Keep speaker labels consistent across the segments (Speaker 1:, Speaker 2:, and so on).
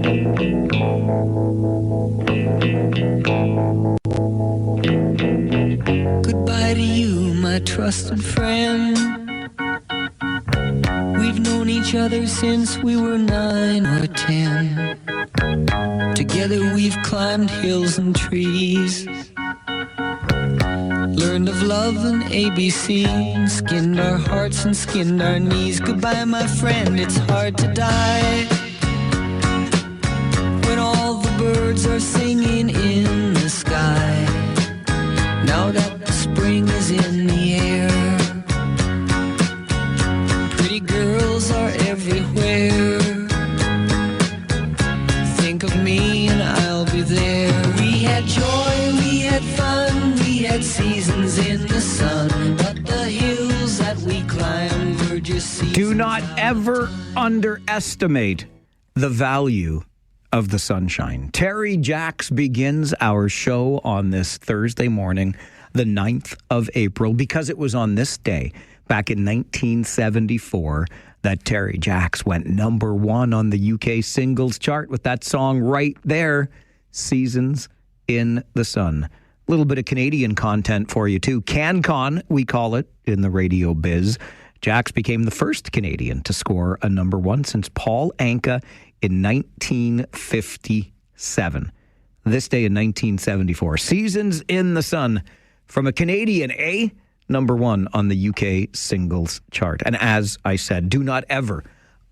Speaker 1: Goodbye to you, my trusted friend. We've known each other since we were 9 or 10. Together we've climbed hills and trees, learned of love and ABC, skinned our hearts and skinned our knees. Goodbye, my friend, it's hard to die when all the birds are singing in the sky. Now that the spring is in the air, pretty girls are everywhere. Think of me and I'll be there. We had joy, we had fun, we had seasons in the sun, but the hills that we climbed were just seasons.
Speaker 2: Do not ever underestimate the value of the sunshine. Terry Jacks begins our show on this Thursday morning, the 9th of April, because it was on this day, back in 1974, that Terry Jacks went number 1 on the UK singles chart with that song right there, Seasons in the Sun. A little bit of Canadian content for you, too. CanCon, we call it in the radio biz. Jacks became the first Canadian to score a number 1 since Paul Anka in 1957. This day in 1974. Seasons in the Sun from a Canadian, eh? Number 1 on the UK singles chart. And as I said, do not ever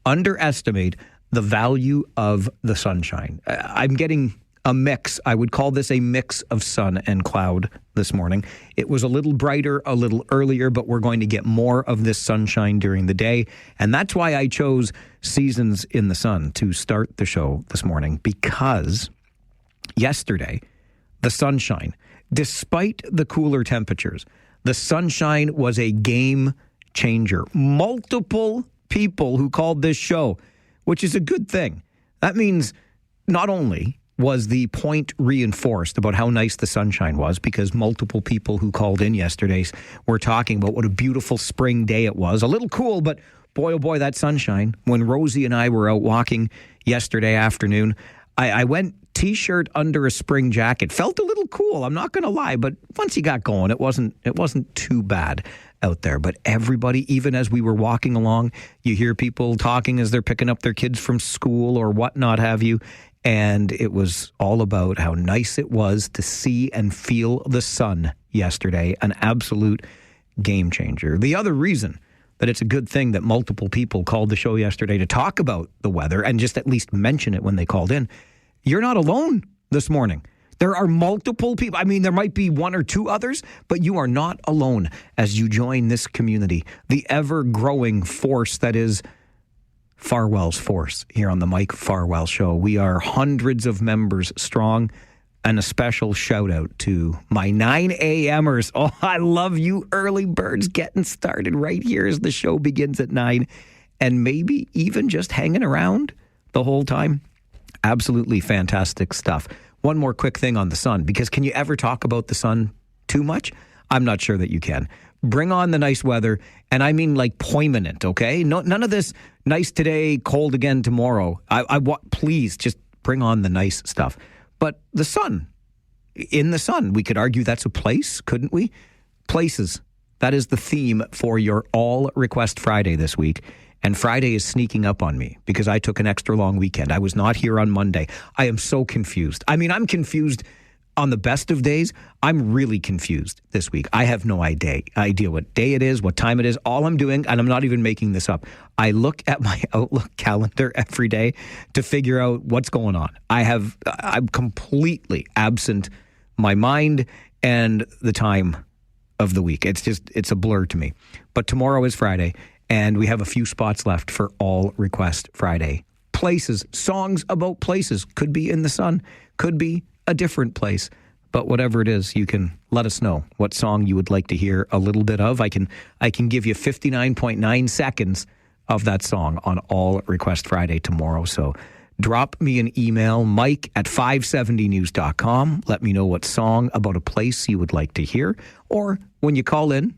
Speaker 2: underestimate the value of the sunshine. I'm getting a mix. I would call this a mix of sun and cloud this morning. It was a little brighter, a little earlier, but we're going to get more of this sunshine during the day. And that's why I chose Seasons in the Sun to start the show this morning, because yesterday, the sunshine, despite the cooler temperatures, the sunshine was a game changer. Multiple people who called this show, which is a good thing. That means not only was the point reinforced about how nice the sunshine was, because multiple people who called in yesterday were talking about what a beautiful spring day it was. A little cool, but boy, oh boy, that sunshine. When Rosie and I were out walking yesterday afternoon, I went T-shirt under a spring jacket. Felt a little cool, I'm not going to lie, but once you got going, it wasn't too bad out there. But everybody, even as we were walking along, you hear people talking as they're picking up their kids from school or whatnot have you. And it was all about how nice it was to see and feel the sun yesterday. An absolute game changer. The other reason that it's a good thing that multiple people called the show yesterday to talk about the weather and just at least mention it when they called in. You're not alone this morning. There are multiple people. I mean, there might be 1 or 2 others, but you are not alone as you join this community, the ever-growing force that is Farwell's Force here on the Mike Farwell Show. We are hundreds of members strong, and a special shout out to my 9 a.m.ers. Oh, I love you early birds getting started right here as the show begins at 9, and maybe even just hanging around the whole time. Absolutely fantastic stuff. One more quick thing on the sun, because can you ever talk about the sun too much? I'm not sure that you can. Bring on the nice weather, and I mean like poignant, okay? No, none of this nice today, cold again tomorrow. Please just bring on the nice stuff. But the sun, in the sun, we could argue that's a place, couldn't we? Places. That is the theme for your All Request Friday this week. And Friday is sneaking up on me because I took an extra long weekend. I was not here on Monday. I am so confused. I mean, I'm confused on the best of days. I'm really confused this week. I have no idea what day it is, what time it is. All I'm doing, and I'm not even making this up, I look at my Outlook calendar every day to figure out what's going on. I'm completely absent my mind and the time of the week. It's a blur to me. But tomorrow is Friday, and we have a few spots left for All Request Friday. Places, songs about places. Could be in the sun, could be a different place. But whatever it is, you can let us know what song you would like to hear a little bit of. I can give you 59.9 seconds of that song on All Request Friday tomorrow. So drop me an email, mike@570news.com. Let me know what song about a place you would like to hear. Or when you call in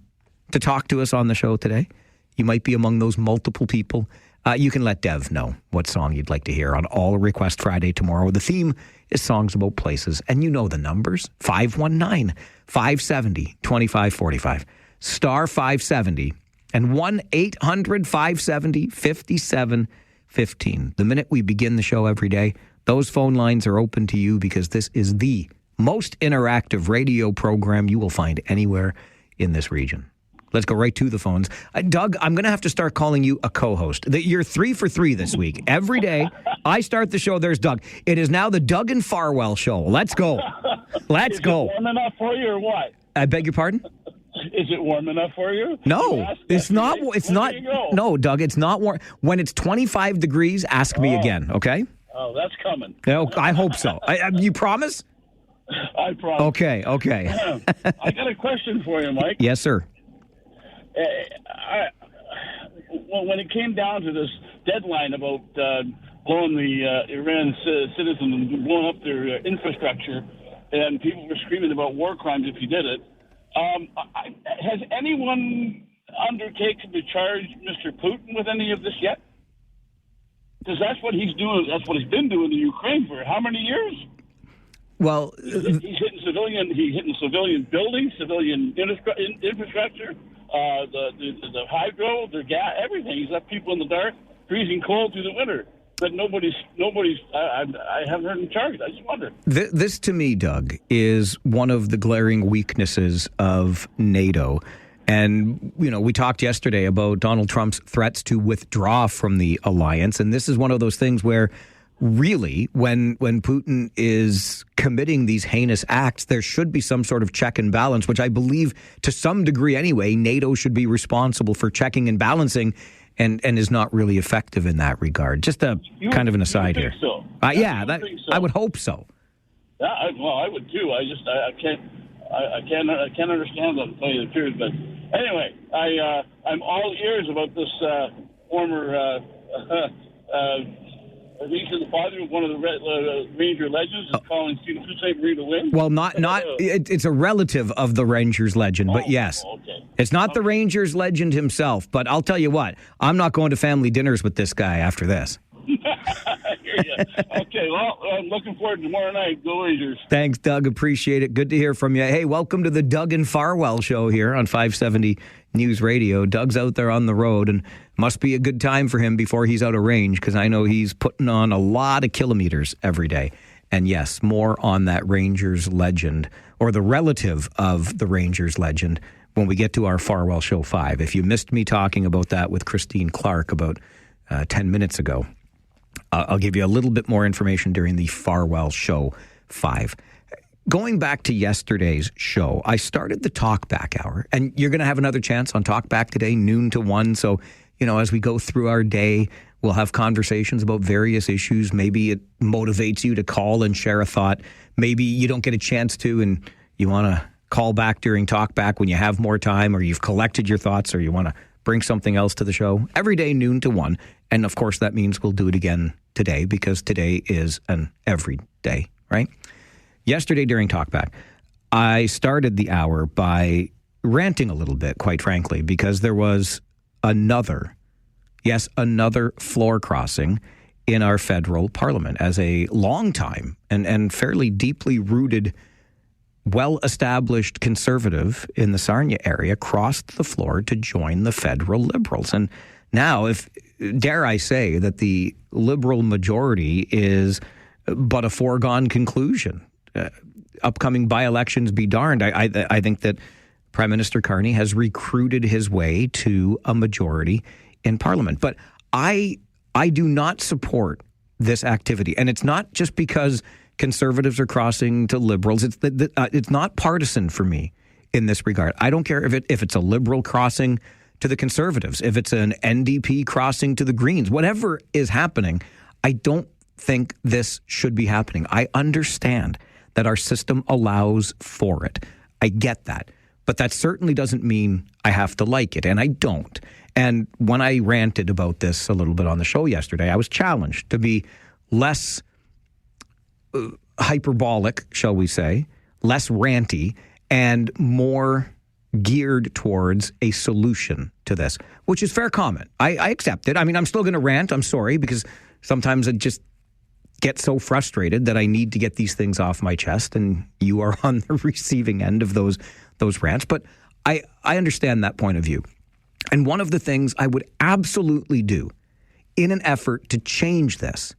Speaker 2: to talk to us on the show today, you might be among those multiple people You can let Dev know what song you'd like to hear on All Request Friday tomorrow. The theme is songs about places, and you know the numbers, 519-570-2545, star 570, and 1-800-570-5715. The minute we begin the show every day, those phone lines are open to you because this is the most interactive radio program you will find anywhere in this region. Let's go right to the phones. Doug, I'm going to have to start calling you a co-host. You're 3 for 3 this week. Every day I start the show, there's Doug. It is now the Doug and Farwell show. Let's go. Let's go.
Speaker 3: Is it warm enough for you or what?
Speaker 2: I beg your pardon?
Speaker 3: Is it warm enough for you?
Speaker 2: No, it's not. It's not. No, Doug, it's not warm. When it's 25 degrees, ask me again, okay?
Speaker 3: Oh, that's coming.
Speaker 2: No, I hope so. You promise?
Speaker 3: I promise.
Speaker 2: Okay.
Speaker 3: I got a question for you, Mike.
Speaker 2: Yes, sir.
Speaker 3: When it came down to this deadline about blowing the Iran citizens and blowing up their infrastructure, and people were screaming about war crimes if you did it, has anyone undertaken to charge Mr. Putin with any of this yet? Because that's what he's doing. That's what he's been doing in Ukraine for how many years?
Speaker 2: Well,
Speaker 3: he's hitting civilian. He's hitting civilian buildings, civilian infrastructure. The hydro, the gas, everything. He's left people in the dark, freezing cold through the winter. But nobody's. I haven't heard him charged. I just wonder.
Speaker 2: This, to me, Doug, is one of the glaring weaknesses of NATO. And, you know, we talked yesterday about Donald Trump's threats to withdraw from the alliance. And this is one of those things where, really, when Putin is committing these heinous acts, there should be some sort of check and balance, which I believe, to some degree anyway, NATO should be responsible for checking and balancing, and is not really effective in that regard. Just kind of an aside here.
Speaker 3: So?
Speaker 2: Yeah, I would hope so.
Speaker 3: Yeah, I would too. I can't understand that, to tell you the truth. But anyway, I'm all ears about this former. He's the father of one of the Ranger legends is calling Sault Ste. Marie to win.
Speaker 2: Well, it's a relative of the Rangers legend, but yes.
Speaker 3: Okay.
Speaker 2: It's not the Rangers legend himself, but I'll tell you what, I'm not going to family dinners with this guy after this.
Speaker 3: Okay, well, I'm looking forward to tomorrow night. Go Rangers.
Speaker 2: Thanks, Doug. Appreciate it. Good to hear from you. Hey, welcome to the Doug and Farwell show here on 570 News Radio. Doug's out there on the road, and must be a good time for him before he's out of range, because I know he's putting on a lot of kilometers every day. And yes, more on that Rangers legend, or the relative of the Rangers legend, when we get to our Farwell Show 5. If you missed me talking about that with Christine Clark about 10 minutes ago, I'll give you a little bit more information during the Farwell Show 5. Going back to yesterday's show, I started the Talkback Hour, and you're going to have another chance on Talkback today, noon to 1. So, you know, as we go through our day, we'll have conversations about various issues. Maybe it motivates you to call and share a thought. Maybe you don't get a chance to, and you want to call back during Talkback when you have more time, or you've collected your thoughts, or you want to bring something else to the show. Every day, noon to 1. And of course, that means we'll do it again today, because today is an everyday, right? Yesterday during Talkback, I started the hour by ranting a little bit, quite frankly, because there was another floor crossing in our federal parliament, as a long time and fairly deeply rooted, well-established conservative in the Sarnia area crossed the floor to join the federal Liberals. And now, dare I say that the Liberal majority is but a foregone conclusion. Upcoming by-elections be darned. I think that Prime Minister Carney has recruited his way to a majority in Parliament. But I do not support this activity. And it's not just because Conservatives are crossing to Liberals. It's not partisan for me in this regard. I don't care if it's a Liberal crossing to the Conservatives, if it's an NDP crossing to the Greens, whatever is happening. I don't think this should be happening. I understand that our system allows for it. I get that. But that certainly doesn't mean I have to like it, and I don't. And when I ranted about this a little bit on the show yesterday, I was challenged to be less hyperbolic, shall we say, less ranty, and more geared towards a solution to this, which is fair comment. I accept it. I mean, I'm still going to rant. I'm sorry, because sometimes I just get so frustrated that I need to get these things off my chest, and you are on the receiving end of those rants. But I understand that point of view. And one of the things I would absolutely do in an effort to change this,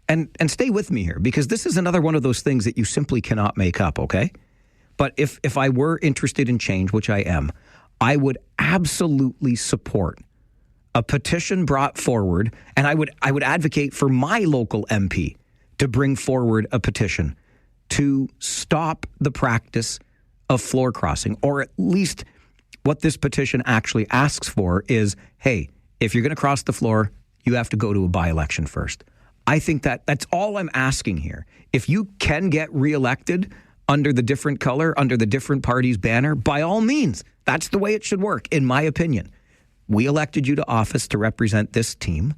Speaker 2: and stay with me here, because this is another one of those things that you simply cannot make up, okay? But if I were interested in change, which I am, I would absolutely support a petition brought forward, and I would advocate for my local MP to bring forward a petition to stop the practice of floor crossing, or at least what this petition actually asks for is, hey, if you're going to cross the floor, you have to go to a by-election first. I think that's all I'm asking here. If you can get reelected under the different color, under the different party's banner, by all means, that's the way it should work, in my opinion. We elected you to office to represent this team.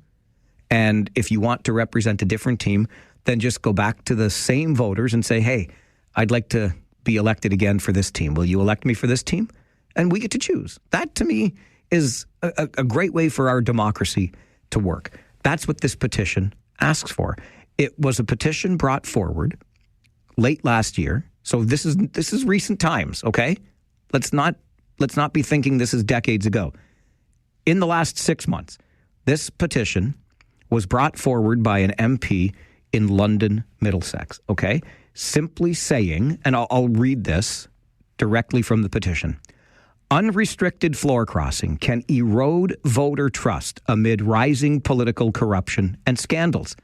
Speaker 2: And if you want to represent a different team, then just go back to the same voters and say, hey, I'd like to be elected again for this team. Will you elect me for this team? And we get to choose. That, to me, is a great way for our democracy to work. That's what this petition asks for. It was a petition brought forward late last year. So this is recent times, okay? Let's not be thinking this is decades ago. In the last 6 months, this petition was brought forward by an MP in London, Middlesex, okay? Simply saying, and I'll read this directly from the petition. Unrestricted floor crossing can erode voter trust amid rising political corruption and scandals.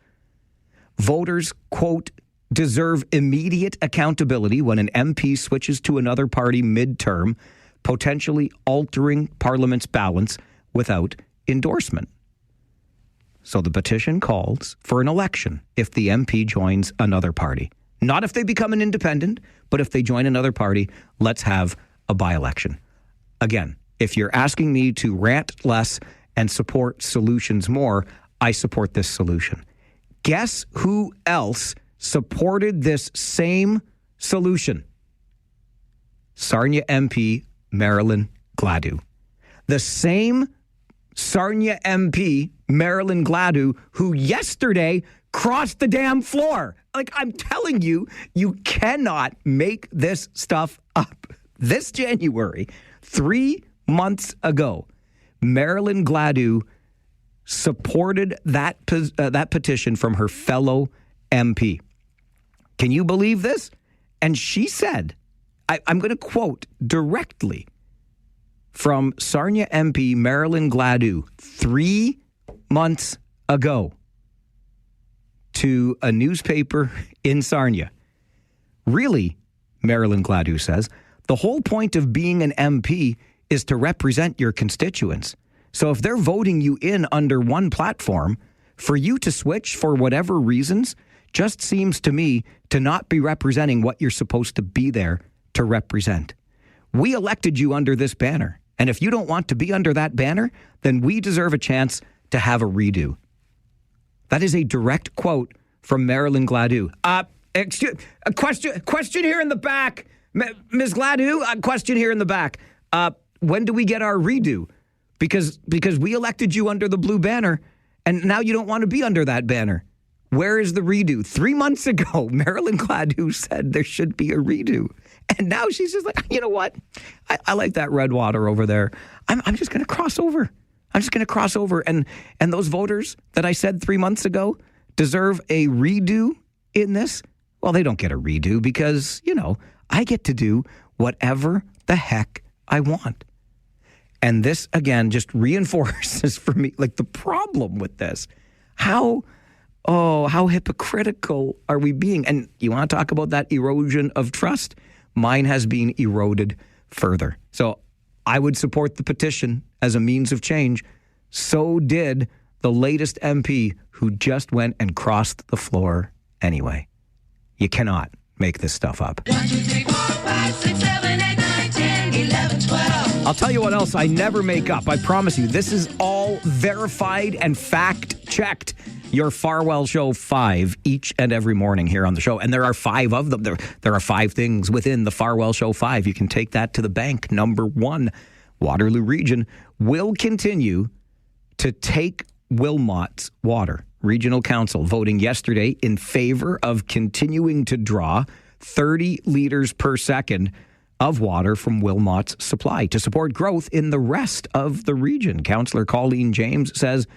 Speaker 2: Voters, quote, deserve immediate accountability when an MP switches to another party mid-term, potentially altering Parliament's balance without endorsement. So the petition calls for an election if the MP joins another party. Not if they become an independent, but if they join another party, let's have a by-election. Again, if you're asking me to rant less and support solutions more, I support this solution. Guess who else supported this same solution? Sarnia MP Marilyn Gladu. The same Sarnia MP Marilyn Gladu who yesterday crossed the damn floor. Like, I'm telling you, you cannot make this stuff up. This January, 3 months ago, Marilyn Gladu supported that petition from her fellow MP. Can you believe this? And she said, I'm going to quote directly from Sarnia MP Marilyn Gladu 3 months ago to a newspaper in Sarnia. Really, Marilyn Gladu says, the whole point of being an MP is to represent your constituents. So if they're voting you in under one platform, for you to switch for whatever reasons just seems to me to not be representing what you're supposed to be there to represent. We elected you under this banner. And if you don't want to be under that banner, then we deserve a chance to have a redo. That is a direct quote from Marilyn Gladu. Excuse, a question here in the back. Ms. Gladu, a question here in the back. When do we get our redo? Because we elected you under the blue banner, and now you don't want to be under that banner. Where is the redo? 3 months ago, Marilyn Gladu said there should be a redo. And now she's just like, you know what? I like that red water over there. I'm just going to cross over. I'm just going to cross over. And those voters that I said 3 months ago deserve a redo in this. Well, they don't get a redo because, I get to do whatever the heck I want. And this, again, just reinforces for me, like, the problem with this. How hypocritical are we being? And you want to talk about that erosion of trust? Mine has been eroded further. So I would support the petition as a means of change. So did the latest MP who just went and crossed the floor anyway. You cannot make this stuff up.
Speaker 1: 1, 2, 3, 4, 5, 6, 7, 8, 9, 10, 11, 12.
Speaker 2: I'll tell you what else I never make up. I promise you, this is all verified and fact-checked. Your Farwell Show 5 each and every morning here on the show. And there are 5 of them. There are 5 things within the Farwell Show 5. You can take that to the bank. Number 1, Waterloo Region will continue to take Wilmot's water. Regional Council voting yesterday in favor of continuing to draw 30 liters per second of water from Wilmot's supply to support growth in the rest of the region. Councillor Colleen James says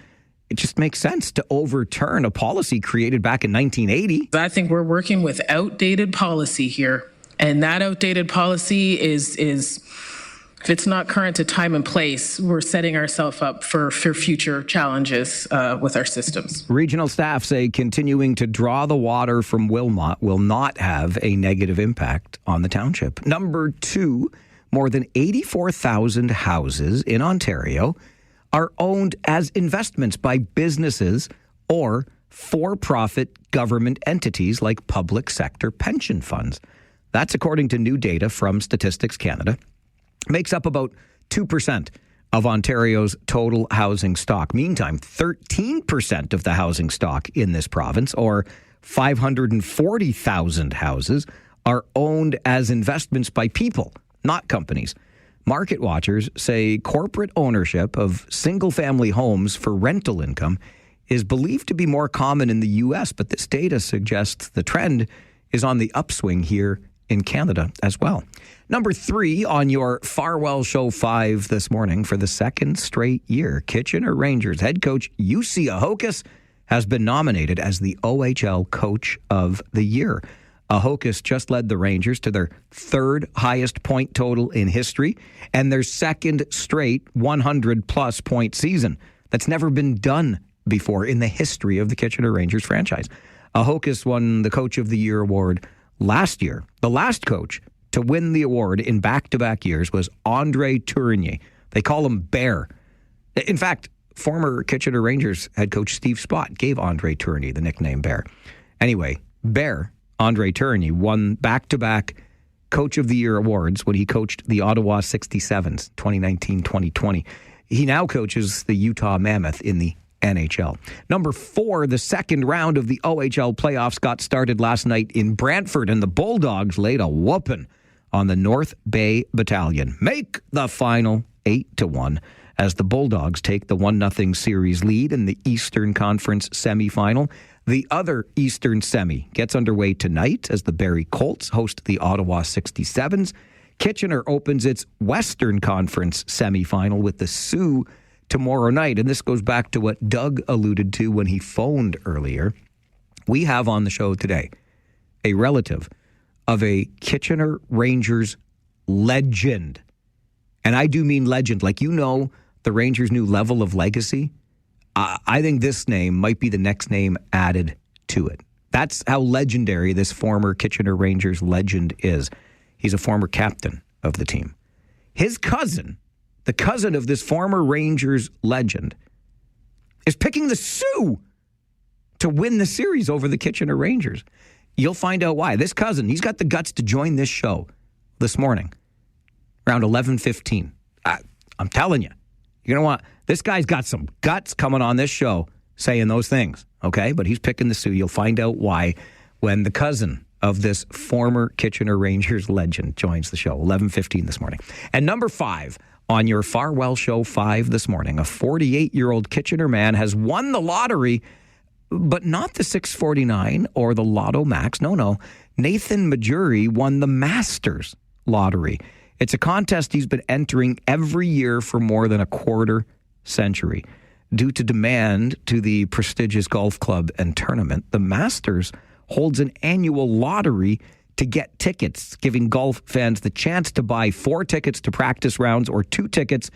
Speaker 2: it just makes sense to overturn a policy created back in 1980.
Speaker 4: I think we're working with outdated policy here. And that outdated policy is if it's not current to time and place, we're setting ourselves up for future challenges with our systems.
Speaker 2: Regional staff say continuing to draw the water from Wilmot will not have a negative impact on the township. Number 2, more than 84,000 houses in Ontario are owned as investments by businesses or for-profit government entities like public sector pension funds. That's according to new data from Statistics Canada. Makes up about 2% of Ontario's total housing stock. Meantime, 13% of the housing stock in this province, or 540,000 houses, are owned as investments by people, not companies. Market watchers say corporate ownership of single-family homes for rental income is believed to be more common in the U.S., but this data suggests the trend is on the upswing here in Canada as well. Number 3 on your Farwell Show 5 this morning for the second straight year, Kitchener Rangers head coach Jussi Ahokas has been nominated as the OHL Coach of the Year. Ahokas just led the Rangers to their 3rd highest point total in history and their 2nd straight 100-plus point season. That's never been done before in the history of the Kitchener Rangers franchise. Ahokas won the Coach of the Year award last year. The last coach to win the award in back-to-back years was Andre Tourigny. They call him Bear. In fact, former Kitchener Rangers head coach Steve Spott gave Andre Tourigny the nickname Bear. Anyway, Bear, Andre Tourigny, won back-to-back Coach of the Year awards when he coached the Ottawa 67s, 2019-2020. He now coaches the Utah Mammoth in the NHL. Number 4, the second round of the OHL playoffs got started last night in Brantford, and the Bulldogs laid a whooping on the North Bay Battalion. Make the final 8-1 as the Bulldogs take the 1-0 series lead in the Eastern Conference semifinal. The other Eastern semi gets underway tonight as the Barrie Colts host the Ottawa 67s. Kitchener opens its Western Conference semifinal with the Sioux tomorrow night. And this goes back to what Doug alluded to when he phoned earlier. We have on the show today a relative of a Kitchener Rangers legend. And I do mean legend. Like, you know, the Rangers' new level of legacy. I think this name might be the next name added to it. That's how legendary this former Kitchener Rangers legend is. He's a former captain of the team. His cousin, the cousin of this former Rangers legend, is picking the Sioux to win the series over the Kitchener Rangers. You'll find out why. This cousin, he's got the guts to join this show this morning around 11:15. I'm telling you, you're going to want... This guy's got some guts coming on this show saying those things, okay? But he's picking the Sioux. You'll find out why when the cousin of this former Kitchener Rangers legend joins the show, 11:15 this morning. And number 5 on your Farwell Show 5 this morning, a 48-year-old Kitchener man has won the lottery, but not the 649 or the Lotto Max. No. Nathan Majuri won the Masters lottery. It's a contest he's been entering every year for more than a quarter century. Due to demand to the prestigious golf club and tournament, the Masters holds an annual lottery to get tickets, giving golf fans the chance to buy 4 tickets to practice rounds or 2 tickets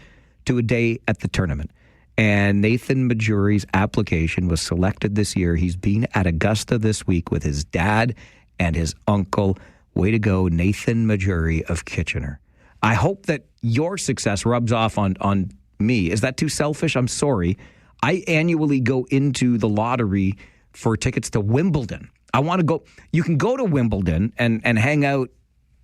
Speaker 2: to a day at the tournament. And Nathan Majuri's application was selected this year. He's been at Augusta this week with his dad and his uncle. Way to go, Nathan Majuri of Kitchener. I hope that your success rubs off on me. Is that too selfish? I'm sorry. I annually go into the lottery for tickets to Wimbledon. I want to go. You can go to Wimbledon and hang out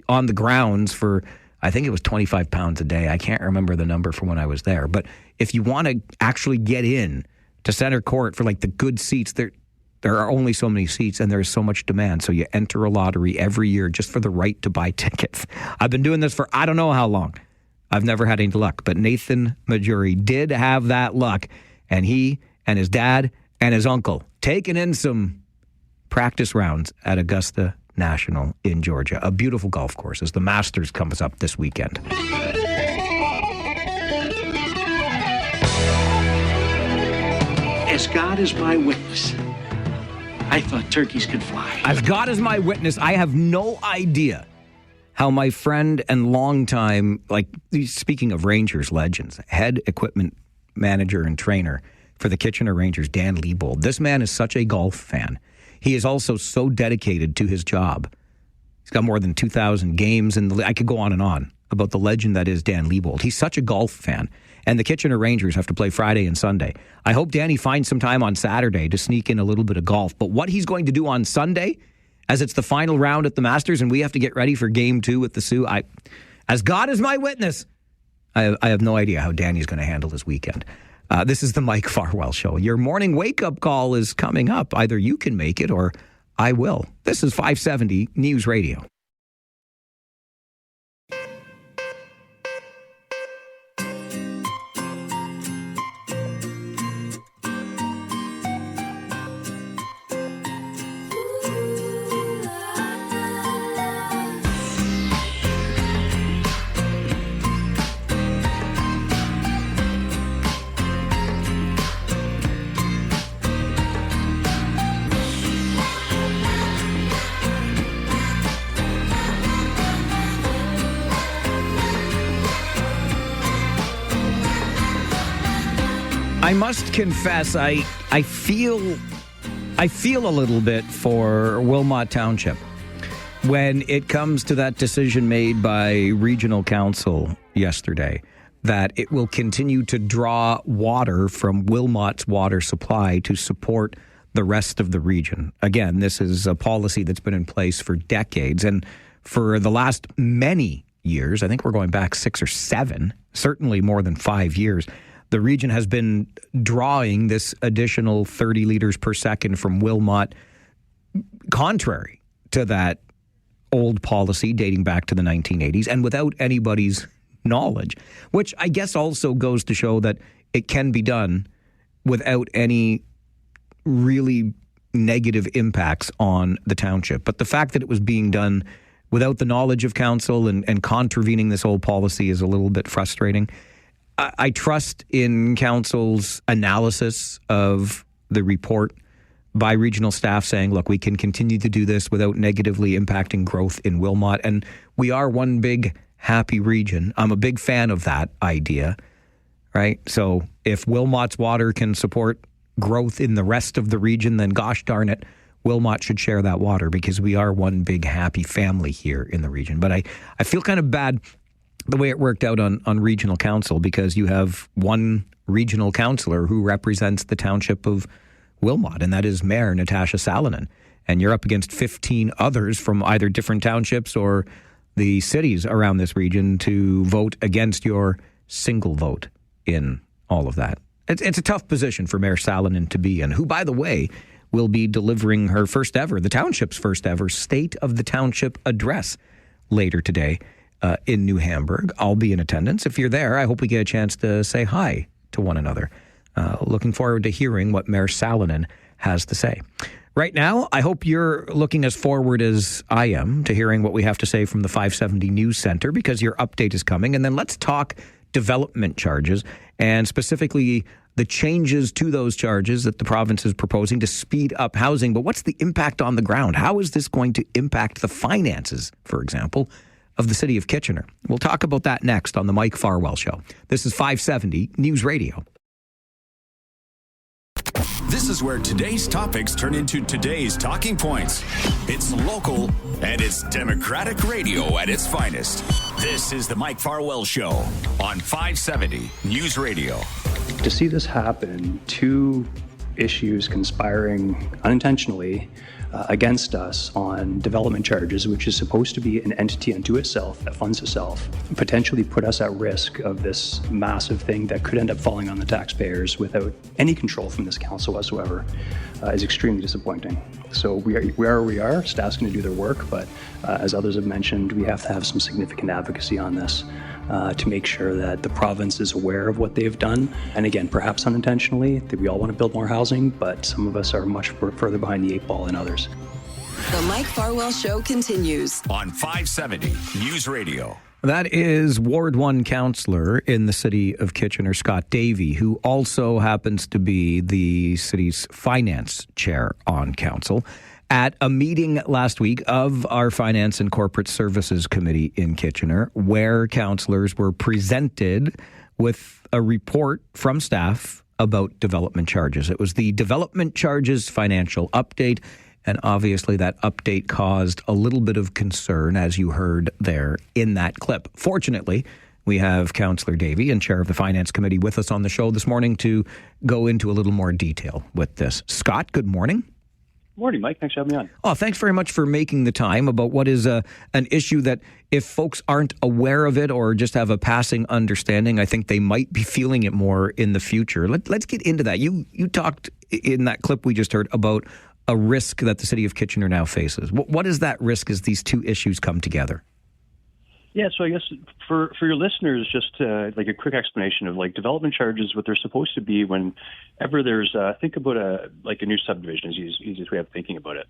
Speaker 2: on the grounds for, I think it was £25 a day. I can't remember the number for when I was there. But if you want to actually get in to center court for like the good seats. There are only so many seats and there's so much demand. So you enter a lottery every year just for the right to buy tickets. I've been doing this for I don't know how long. I've never had any luck, but Nathan Majuri did have that luck, and he and his dad and his uncle taking in some practice rounds at Augusta National in Georgia, a beautiful golf course as the Masters comes up this weekend.
Speaker 5: As God is my witness, I thought turkeys could fly.
Speaker 2: As God is my witness, I have no idea how my friend and longtime, like speaking of Rangers legends, head equipment manager and trainer for the Kitchener Rangers, Dan Liebold. This man is such a golf fan. He is also so dedicated to his job. He's got more than 2,000 games in the. I could go on and on about the legend that is Dan Liebold. He's such a golf fan. And the Kitchener Rangers have to play Friday and Sunday. I hope Danny finds some time on Saturday to sneak in a little bit of golf. But what he's going to do on Sunday, as it's the final round at the Masters and we have to get ready for Game 2 with the Sioux, as God is my witness, I have no idea how Danny's going to handle his weekend. This is the Mike Farwell Show. Your morning wake-up call is coming up. Either you can make it or I will. This is 570 News Radio. I must confess, I feel a little bit for Wilmot Township when it comes to that decision made by Regional Council yesterday that it will continue to draw water from Wilmot's water supply to support the rest of the region. Again, this is a policy that's been in place for decades, and for the last many years, I think we're going back 6 or 7, certainly more than 5 years, the region has been drawing this additional 30 liters per second from Wilmot, contrary to that old policy dating back to the 1980s and without anybody's knowledge, which I guess also goes to show that it can be done without any really negative impacts on the township. But the fact that it was being done without the knowledge of council and contravening this old policy is a little bit frustrating. I trust in council's analysis of the report by regional staff saying, look, we can continue to do this without negatively impacting growth in Wilmot. And we are one big happy region. I'm a big fan of that idea, right? So if Wilmot's water can support growth in the rest of the region, then gosh darn it, Wilmot should share that water because we are one big happy family here in the region. But I feel kind of bad the way it worked out on regional council, because you have one regional councillor who represents the township of Wilmot, and that is Mayor Natasha Salonen. And you're up against 15 others from either different townships or the cities around this region to vote against your single vote in all of that. It's a tough position for Mayor Salonen to be in, who, by the way, will be delivering her first ever, the township's first ever, State of the Township address later today. In New Hamburg. I'll be in attendance. If you're there, I hope we get a chance to say hi to one another. Looking forward to hearing what Mayor Salonen has to say. Right now, I hope you're looking as forward as I am to hearing what we have to say from the 570 News Center, because your update is coming. And then let's talk development charges, and specifically the changes to those charges that the province is proposing to speed up housing. But what's the impact on the ground? How is this going to impact the finances, for example, of the city of Kitchener? We'll talk about that next on the Mike Farwell Show. This is 570 News Radio.
Speaker 6: This is where today's topics turn into today's talking points. It's local and it's Democratic radio at its finest. This is the Mike Farwell Show on 570 News Radio.
Speaker 7: To see this happen, two issues conspiring unintentionally against us on development charges, which is supposed to be an entity unto itself that funds itself, potentially put us at risk of this massive thing that could end up falling on the taxpayers without any control from this council whatsoever, is extremely disappointing. So we are where we are. Staff's going to do their work, but as others have mentioned, we have to have some significant advocacy on this to make sure that the province is aware of what they've done. And again, perhaps unintentionally, that we all want to build more housing, but some of us are much further behind the 8 ball than others.
Speaker 8: The Mike Farwell Show continues
Speaker 6: on 570 News Radio.
Speaker 2: That is Ward 1 councillor in the city of Kitchener, Scott Davey, who also happens to be the city's finance chair on council. At a meeting last week of our Finance and Corporate Services Committee in Kitchener, where councillors were presented with a report from staff about development charges. It was the development charges financial update, and obviously that update caused a little bit of concern, as you heard there in that clip. Fortunately, we have Councillor Davey and Chair of the Finance Committee with us on the show this morning to go into a little more detail with this. Scott, good morning.
Speaker 9: Morning, Mike. Thanks for having me on.
Speaker 2: Oh, thanks very much for making the time about what is an issue that if folks aren't aware of it or just have a passing understanding, I think they might be feeling it more in the future. Let's get into that. You talked in that clip we just heard about a risk that the city of Kitchener now faces. What is that risk as these two issues come together?
Speaker 9: Yeah, so I guess for your listeners, just like a quick explanation of like development charges, what they're supposed to be whenever there's, think about a new subdivision is the easiest way of thinking about it.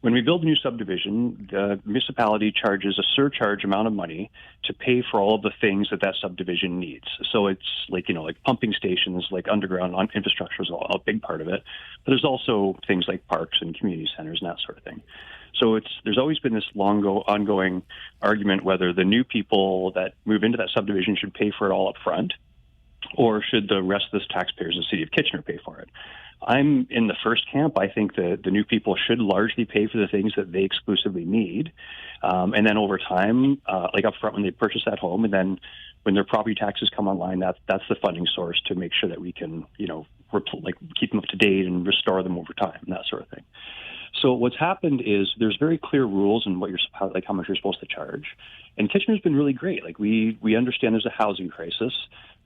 Speaker 9: When we build a new subdivision, the municipality charges a surcharge amount of money to pay for all of the things that subdivision needs. So it's like pumping stations, like underground infrastructure is a big part of it. But there's also things like parks and community centers and that sort of thing. So there's always been this ongoing argument whether the new people that move into that subdivision should pay for it all up front, or should the rest of the taxpayers in the city of Kitchener pay for it. I'm in the first camp. I think that the new people should largely pay for the things that they exclusively need. And then over time, like up front when they purchase that home, and then when their property taxes come online, that's the funding source to make sure that we can, keep them up to date and restore them over time and that sort of thing. So what's happened is there's very clear rules on how much you're supposed to charge. And Kitchener's been really great. Like we understand there's a housing crisis,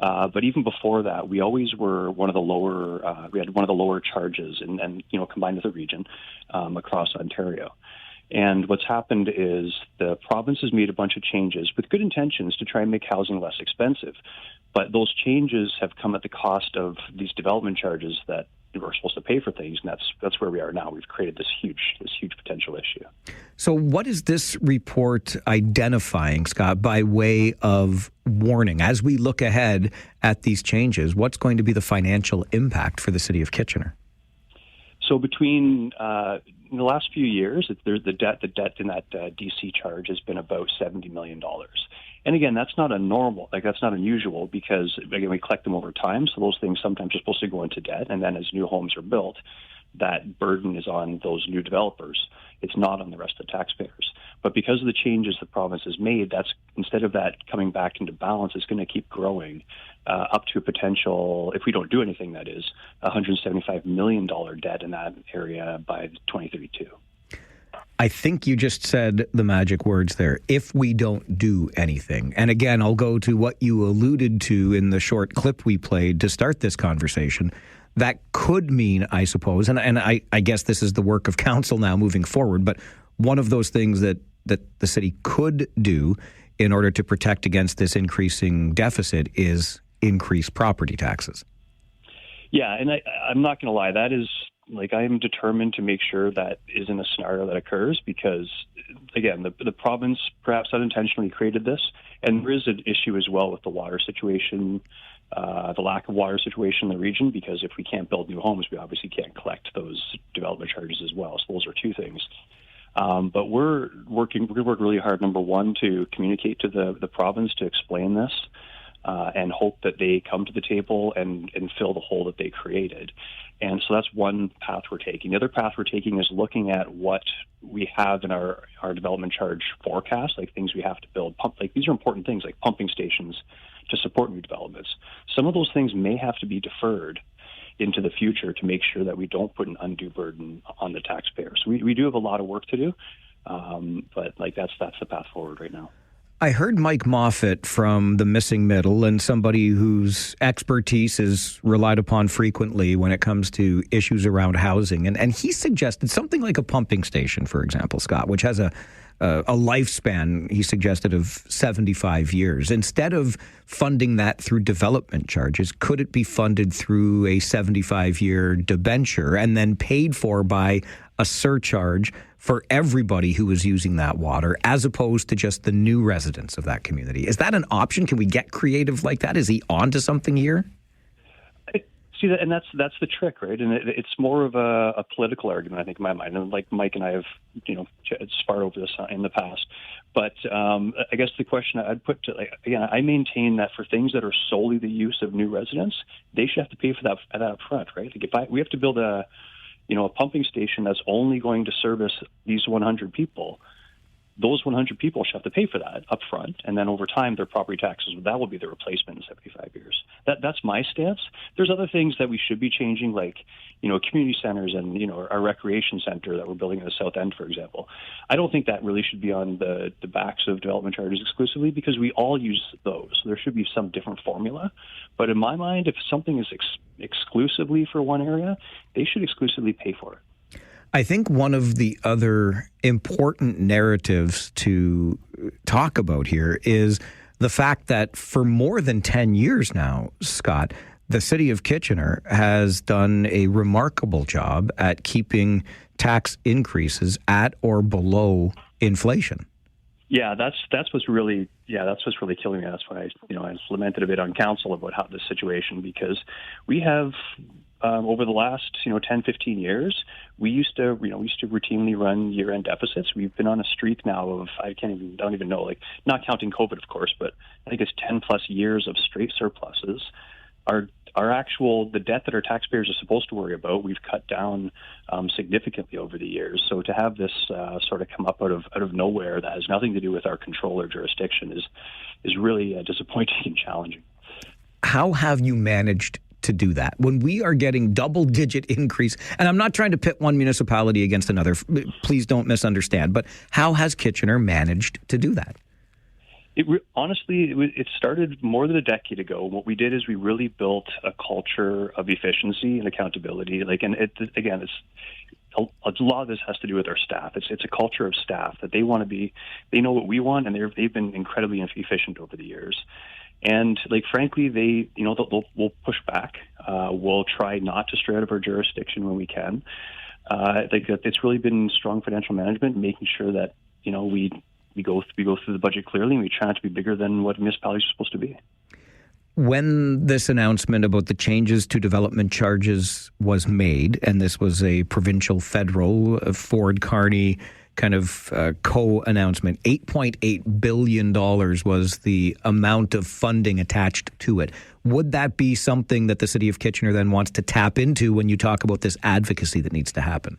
Speaker 9: but even before that, we always were one of the lower. We had one of the lower charges, and combined with the region across Ontario. And what's happened is the province has made a bunch of changes with good intentions to try and make housing less expensive. But those changes have come at the cost of these development charges that we're supposed to pay for things, and that's where we are now. We've created this huge potential issue.
Speaker 2: So what is this report identifying, Scott, by way of warning? As we look ahead at these changes, what's going to be the financial impact for the city of Kitchener?
Speaker 9: So between in the last few years, the debt in that DC charge has been about $70 million. And again, that's not that's not unusual because, again, we collect them over time. So those things sometimes are supposed to go into debt. And then as new homes are built, that burden is on those new developers. It's not on the rest of the taxpayers. But because of the changes the province has made, that's instead of that coming back into balance, it's going to keep growing up to a potential, if we don't do anything, that is, $175 million debt in that area by 2032.
Speaker 2: I think you just said the magic words there, if we don't do anything. And again, I'll go to what you alluded to in the short clip we played to start this conversation. That could mean, I suppose, and I guess this is the work of council now moving forward, but one of those things that the city could do in order to protect against this increasing deficit is increase property taxes. Yeah,
Speaker 9: and I'm not going to lie, that is, I am determined to make sure that isn't a scenario that occurs because, again, the province perhaps unintentionally created this, and there is an issue as well with the water situation, the lack of water situation in the region, because if we can't build new homes, we obviously can't collect those development charges as well. So those are two things. But we're going to work really hard, number one, to communicate to the province to explain this and hope that they come to the table and fill the hole that they created. And so that's one path we're taking. The other path we're taking is looking at what we have in our development charge forecast, like things we have to build. These are important things like pumping stations to support new developments. Some of those things may have to be deferred into the future to make sure that we don't put an undue burden on the taxpayers. We do have a lot of work to do, but like that's the path forward right now.
Speaker 2: I heard Mike Moffat from the Missing Middle, and somebody whose expertise is relied upon frequently when it comes to issues around housing. And he suggested something like a pumping station, for example, Scott, which has a lifespan, he suggested, of 75 years. Instead of funding that through development charges, could it be funded through a 75-year debenture and then paid for by a surcharge for everybody who is using that water, as opposed to just the new residents of that community? Is that an option? Can we get creative like that? Is he on to something here?
Speaker 9: See that, and that's the trick, right? And it's more of a political argument, I think, in my mind. And like Mike and I have, sparred over this in the past. But I guess the question I'd put to, again, I maintain that for things that are solely the use of new residents, they should have to pay for that up front, right? Like we have to build a pumping station that's only going to service these 100 people. Those 100 people should have to pay for that up front, and then over time, their property taxes, that will be the replacement in 75 years. That's my stance. There's other things that we should be changing, like, community centers and, our recreation center that we're building in the South End, for example. I don't think that really should be on the backs of development charges exclusively, because we all use those. So there should be some different formula. But in my mind, if something is exclusively for one area, they should exclusively pay for it.
Speaker 2: I think one of the other important narratives to talk about here is the fact that for more than 10 years now, Scott, the city of Kitchener has done a remarkable job at keeping tax increases at or below inflation.
Speaker 9: Yeah, that's what's really killing me. That's why I lamented a bit on council about how this situation, because we have over the last 10, 15 years, we used to routinely run year-end deficits. We've been on a streak now of don't even know, like, not counting COVID, of course, but I think it's 10 plus years of straight surpluses. The debt that our taxpayers are supposed to worry about, we've cut down significantly over the years. So to have this sort of come up out of nowhere that has nothing to do with our control or jurisdiction is really disappointing and challenging.
Speaker 2: How have you managed to do that when we are getting double-digit increase? And I'm not trying to pit one municipality against another. Please don't misunderstand. But how has Kitchener managed to do that?
Speaker 9: Honestly, it started more than a decade ago. What we did is we really built a culture of efficiency and accountability. A lot of this has to do with our staff. It's a culture of staff that they want to be. They know what we want, and they've been incredibly efficient over the years. And frankly, we'll push back. We'll try not to stray out of our jurisdiction when we can. It's really been strong financial management, making sure that we go through the budget clearly, and we try not to be bigger than what municipalities are supposed to be.
Speaker 2: When this announcement about the changes to development charges was made, and this was a provincial federal Ford Carney kind of co-announcement, $8.8 billion was the amount of funding attached to it. Would that be something that the city of Kitchener then wants to tap into when you talk about this advocacy that needs to happen?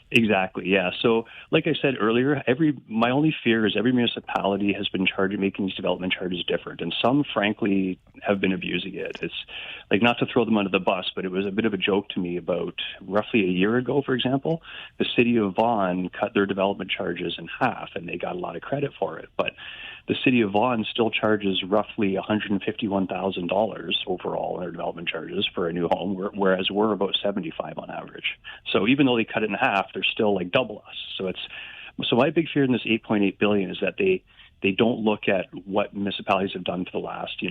Speaker 9: Exactly, yeah. So, like I said earlier, my only fear is every municipality has been making these development charges different, and some, frankly, have been abusing it. It's not to throw them under the bus, but it was a bit of a joke to me about roughly a year ago, for example. The city of Vaughan cut their development charges in half, and they got a lot of credit for it. But the city of Vaughan still charges roughly $151,000 overall in their development charges for a new home, whereas we're about $75,000 on average. So even though they cut it in half, they're still double us. So my big fear in this $8.8 billion is that they don't look at what municipalities have done for the last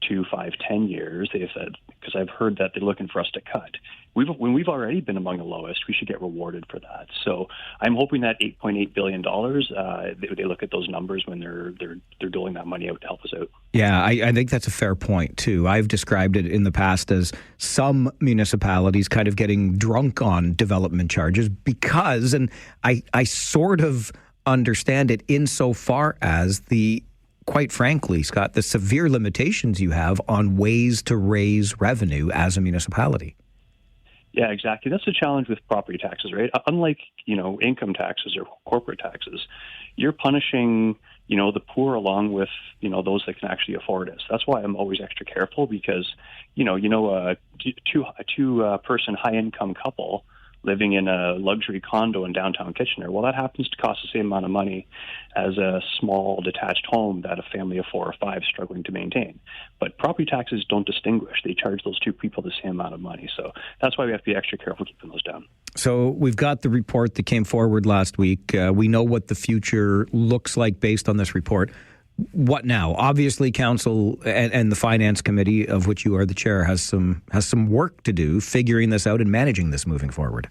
Speaker 9: 2, 5, 10 years. They said, because I've heard that they're looking for us to cut. When we've already been among the lowest, we should get rewarded for that. So I'm hoping that $8.8 billion, they look at those numbers when they're doling that money out to help us out.
Speaker 2: Yeah, I think that's a fair point, too. I've described it in the past as some municipalities kind of getting drunk on development charges because, and I sort of understand it insofar as quite frankly, Scott, the severe limitations you have on ways to raise revenue as a municipality.
Speaker 9: Yeah, exactly. That's the challenge with property taxes, right? Unlike, income taxes or corporate taxes, you're punishing the poor along with, those that can actually afford it. So that's why I'm always extra careful, because, a two-person high-income couple living in a luxury condo in downtown Kitchener, well, that happens to cost the same amount of money as a small detached home that a family of 4 or 5 is struggling to maintain. But property taxes don't distinguish. They charge those two people the same amount of money. So that's why we have to be extra careful keeping those down.
Speaker 2: So we've got the report that came forward last week. We know what the future looks like based on this report. What now? Obviously, Council and the Finance Committee, of which you are the chair, has some work to do figuring this out and managing this moving forward.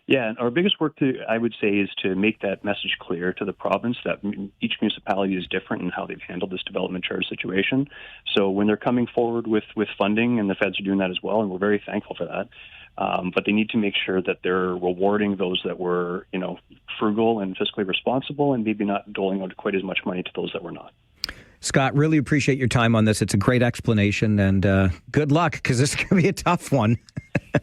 Speaker 9: Yeah, and our biggest work, I would say, is to make that message clear to the province that each municipality is different in how they've handled this development charge situation. So when they're coming forward with funding, and the feds are doing that as well, and we're very thankful for that, but they need to make sure that they're rewarding those that were, frugal and fiscally responsible, and maybe not doling out quite as much money to those that were not.
Speaker 2: Scott, really appreciate your time on this. It's a great explanation, and good luck, because this is going to be a tough one.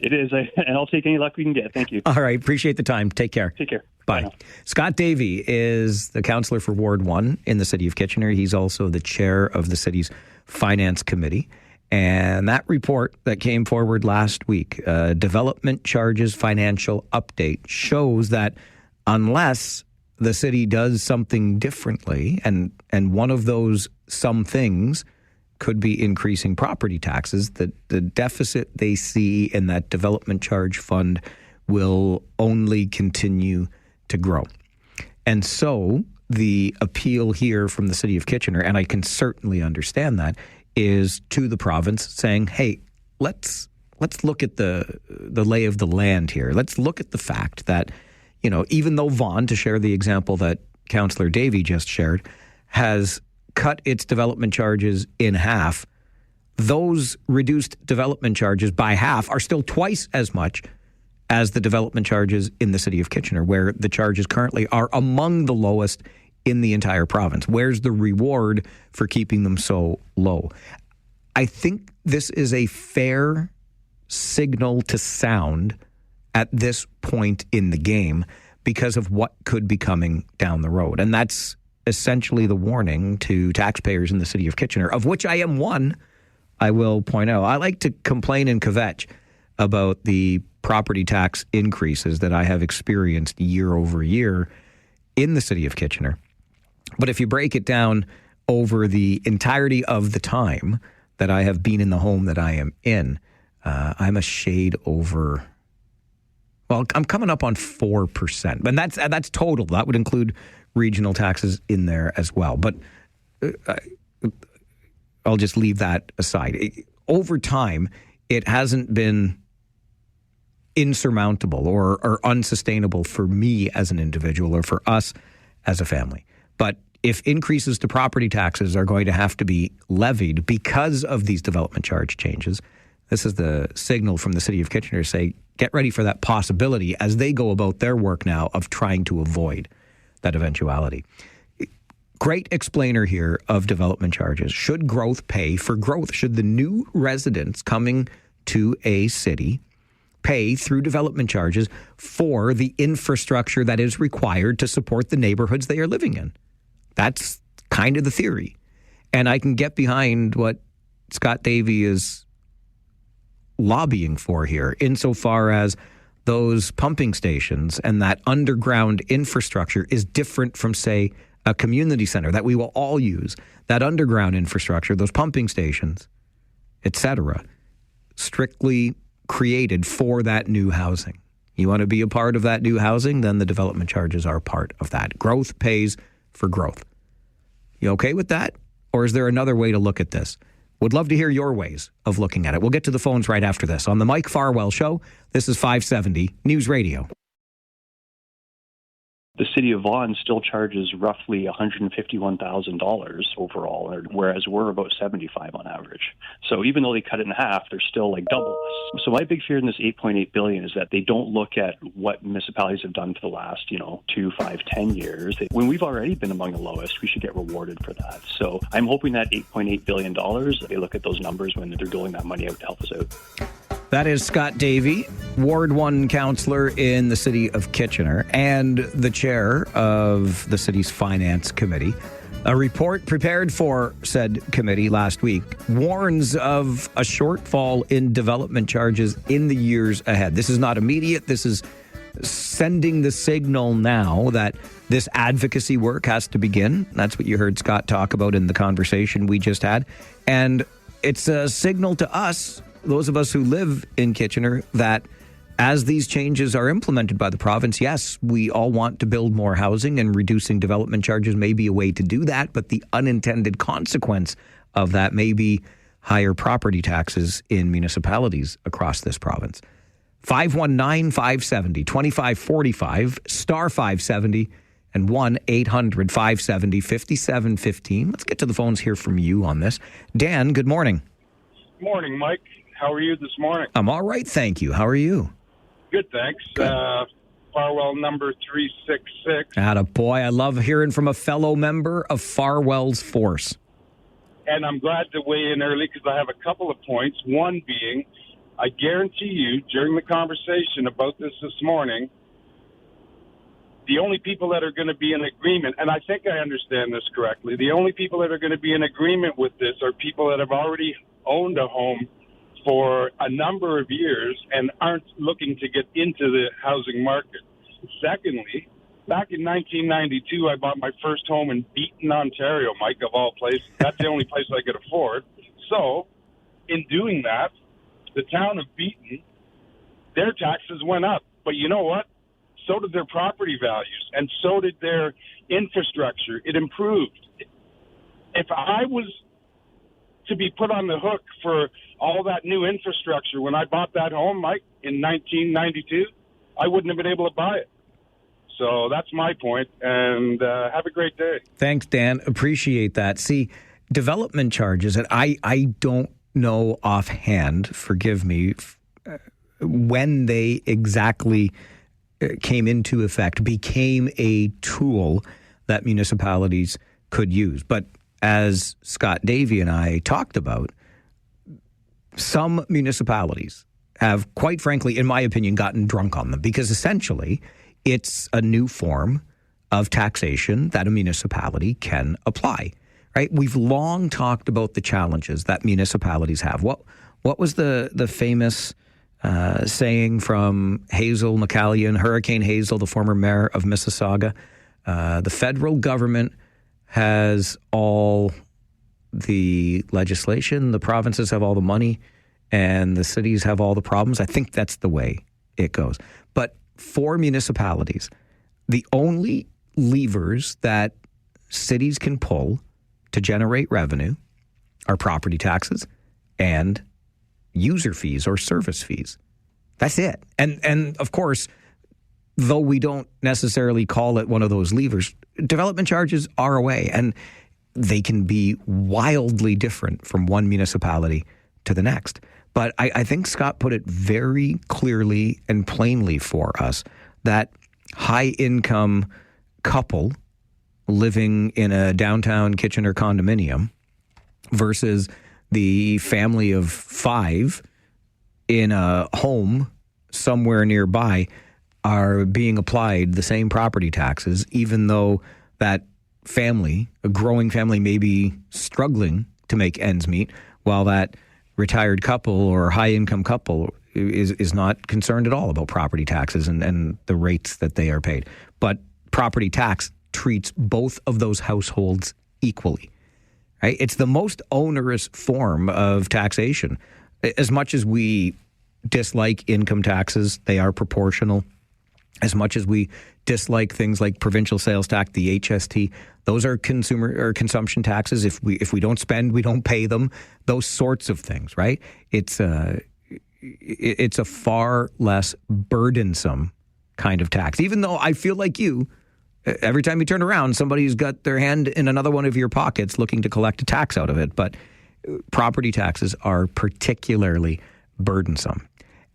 Speaker 9: It is, and I'll take any luck we can get. Thank you.
Speaker 2: All right, appreciate the time. Take care.
Speaker 9: Take care.
Speaker 2: Bye. Scott Davey is the councillor for Ward 1 in the City of Kitchener. He's also the chair of the city's Finance Committee. And that report that came forward last week, Development Charges Financial Update, shows that unless the city does something differently, and one of those some things could be increasing property taxes, that the deficit they see in that development charge fund will only continue to grow. And so the appeal here from the City of Kitchener, and I can certainly understand that, is to the province saying, hey, let's look at the lay of the land here. Let's look at the fact that, even though Vaughan, to share the example that Councillor Davey just shared, has cut its development charges in half, those reduced development charges by half are still twice as much as the development charges in the City of Kitchener, where the charges currently are among the lowest in the entire province. Where's the reward for keeping them so low? I think this is a fair signal to sound at this point in the game because of what could be coming down the road. And that's essentially the warning to taxpayers in the City of Kitchener, of which I am one, I will point out. I like to complain and kvetch about the property tax increases that I have experienced year over year in the City of Kitchener. But if you break it down over the entirety of the time that I have been in the home that I am in, I'm a shade over, well, I'm coming up on 4%. And that's total. That would include regional taxes in there as well. But I'll just leave that aside. Over time, it hasn't been insurmountable or unsustainable for me as an individual or for us as a family. But if increases to property taxes are going to have to be levied because of these development charge changes, this is the signal from the City of Kitchener to say, get ready for that possibility as they go about their work now of trying to avoid that eventuality. Great explainer here of development charges. Should growth pay for growth? Should the new residents coming to a city pay through development charges for the infrastructure that is required to support the neighborhoods they are living in? That's kind of the theory. And I can get behind what Scott Davey is lobbying for here, insofar as those pumping stations and that underground infrastructure is different from, say, a community center that we will all use. That underground infrastructure, those pumping stations, etc., strictly created for that new housing. You want to be a part of that new housing, then the development charges are part of that. Growth pays for growth. You okay with that? Or is there another way to look at this? Would love to hear your ways of looking at it. We'll get to the phones right after this. On the Mike Farwell Show, this is 570 News Radio.
Speaker 9: The City of Vaughan still charges roughly $151,000 overall, whereas we're about $75 on average. So even though they cut it in half, they're still like double us. So my big fear in this $8.8 billion is that they don't look at what municipalities have done for the last, 2, 5, 10 years. When we've already been among the lowest, we should get rewarded for that. So I'm hoping that $8.8 billion, they look at those numbers when they're doling that money out to help us out.
Speaker 2: That is Scott Davey, Ward 1 councillor in the City of Kitchener and the chair of the city's Finance Committee. A report prepared for said committee last week warns of a shortfall in development charges in the years ahead. This is not immediate. This is sending the signal now that this advocacy work has to begin. That's what you heard Scott talk about in the conversation we just had. And it's a signal to us, those of us who live in Kitchener, that as these changes are implemented by the province, yes, we all want to build more housing, and reducing development charges may be a way to do that, but the unintended consequence of that may be higher property taxes in municipalities across this province. 519-570-2545, star 570, and 1-800-570-5715. Let's get to the phones, hear from you on this. Dan, good morning.
Speaker 10: Morning, Mike. How are you this morning?
Speaker 2: I'm all right, thank you. How are you?
Speaker 10: Good, thanks. Farwell number 366.
Speaker 2: Attaboy, I love hearing from a fellow member of Farwell's force.
Speaker 10: And I'm glad to weigh in early because I have a couple of points. One being, I guarantee you, during the conversation about this morning, the only people that are going to be in agreement, and I think I understand this correctly, the only people that are going to be in agreement with this are people that have already owned a home for a number of years and aren't looking to get into the housing market. Secondly, back in 1992, I bought my first home in Beaton, Ontario, Mike, of all places. That's the only place I could afford. So, in doing that, the town of Beaton, their taxes went up. But you know what? So did their property values, and so did their infrastructure. It improved. If I was to be put on the hook for all that new infrastructure when I bought that home, Mike, in 1992, I wouldn't have been able to buy it. So that's my point, and have a great day.
Speaker 2: Thanks, Dan. Appreciate that. See, development charges, and I don't know offhand, forgive me, when they exactly came into effect, became a tool that municipalities could use. But as Scott Davey and I talked about, some municipalities have, quite frankly, in my opinion, gotten drunk on them, because essentially it's a new form of taxation that a municipality can apply, right? We've long talked about the challenges that municipalities have. What was the famous saying from Hazel McCallion, Hurricane Hazel, the former mayor of Mississauga? The federal government has all the legislation, the provinces have all the money, and the cities have all the problems. I think that's the way it goes. But for municipalities, the only levers that cities can pull to generate revenue are property taxes and user fees or service fees. That's it. And of course, though we don't necessarily call it one of those levers, development charges are a way, and they can be wildly different from one municipality to the next. But I think Scott put it very clearly and plainly for us that high-income couple living in a downtown Kitchener condominium versus the family of 5 in a home somewhere nearby are being applied the same property taxes, even though that family, a growing family, may be struggling to make ends meet, while that retired couple or high-income couple is not concerned at all about property taxes and the rates that they are paid. But property tax treats both of those households equally, right? It's the most onerous form of taxation. As much as we dislike income taxes, they are proportional. As much as we dislike things like provincial sales tax, the HST, those are consumer or consumption taxes. If we don't spend, we don't pay them. Those sorts of things, right? It's a far less burdensome kind of tax. Even though I feel like you, every time you turn around, somebody's got their hand in another one of your pockets looking to collect a tax out of it. But property taxes are particularly burdensome.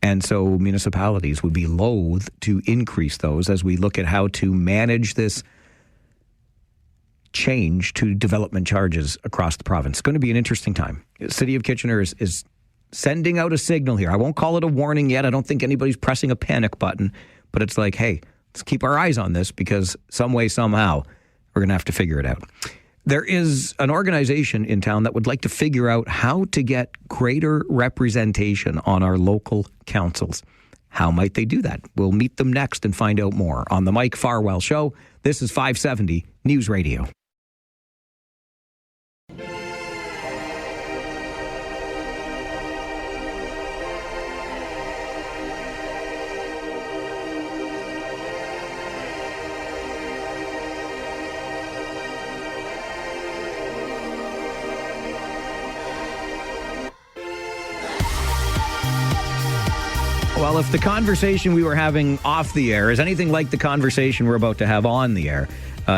Speaker 2: And so municipalities would be loath to increase those as we look at how to manage this change to development charges across the province. It's going to be an interesting time. The City of Kitchener is sending out a signal here. I won't call it a warning yet. I don't think anybody's pressing a panic button, but it's like, hey, let's keep our eyes on this because some way, somehow, we're going to have to figure it out. There is an organization in town that would like to figure out how to get greater representation on our local councils. How might they do that? We'll meet them next and find out more on the Mike Farwell Show. This is 570 News Radio. Well, if the conversation we were having off the air is anything like the conversation we're about to have on the air,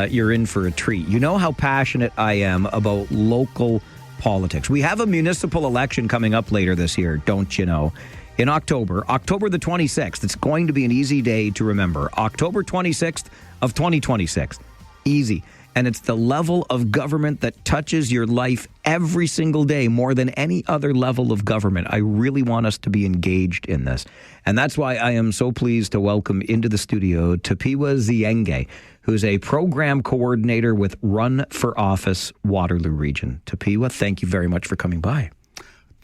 Speaker 2: you're in for a treat. You know how passionate I am about local politics. We have a municipal election coming up later this year, don't you know? In October the 26th. It's going to be an easy day to remember. October 26th of 2026. Easy. And it's the level of government that touches your life every single day more than any other level of government. I really want us to be engaged in this. And that's why I am so pleased to welcome into the studio Tapiwa Zienge, who's a program coordinator with Run for Office Waterloo Region. Tapiwa, thank you very much for coming by.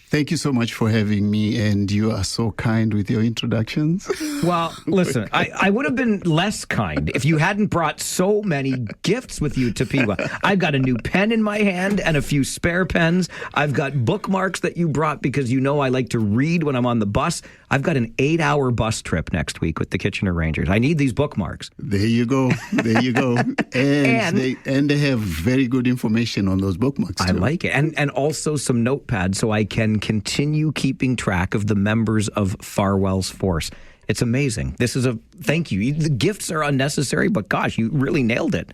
Speaker 11: Thank you so much for having me, and you are so kind with your introductions.
Speaker 2: Well, listen, I would have been less kind if you hadn't brought so many gifts with you, Tapiwa. I've got a new pen in my hand and a few spare pens. I've got bookmarks that you brought because you know I like to read when I'm on the bus. I've got an 8-hour bus trip next week with the Kitchener Rangers. I need these bookmarks.
Speaker 11: There you go. There you go. And they have very good information on those bookmarks, too.
Speaker 2: I like it. And also some notepads so I can continue keeping track of the members of Farwell's force. It's amazing. This is thank you. The gifts are unnecessary, but gosh, you really nailed it.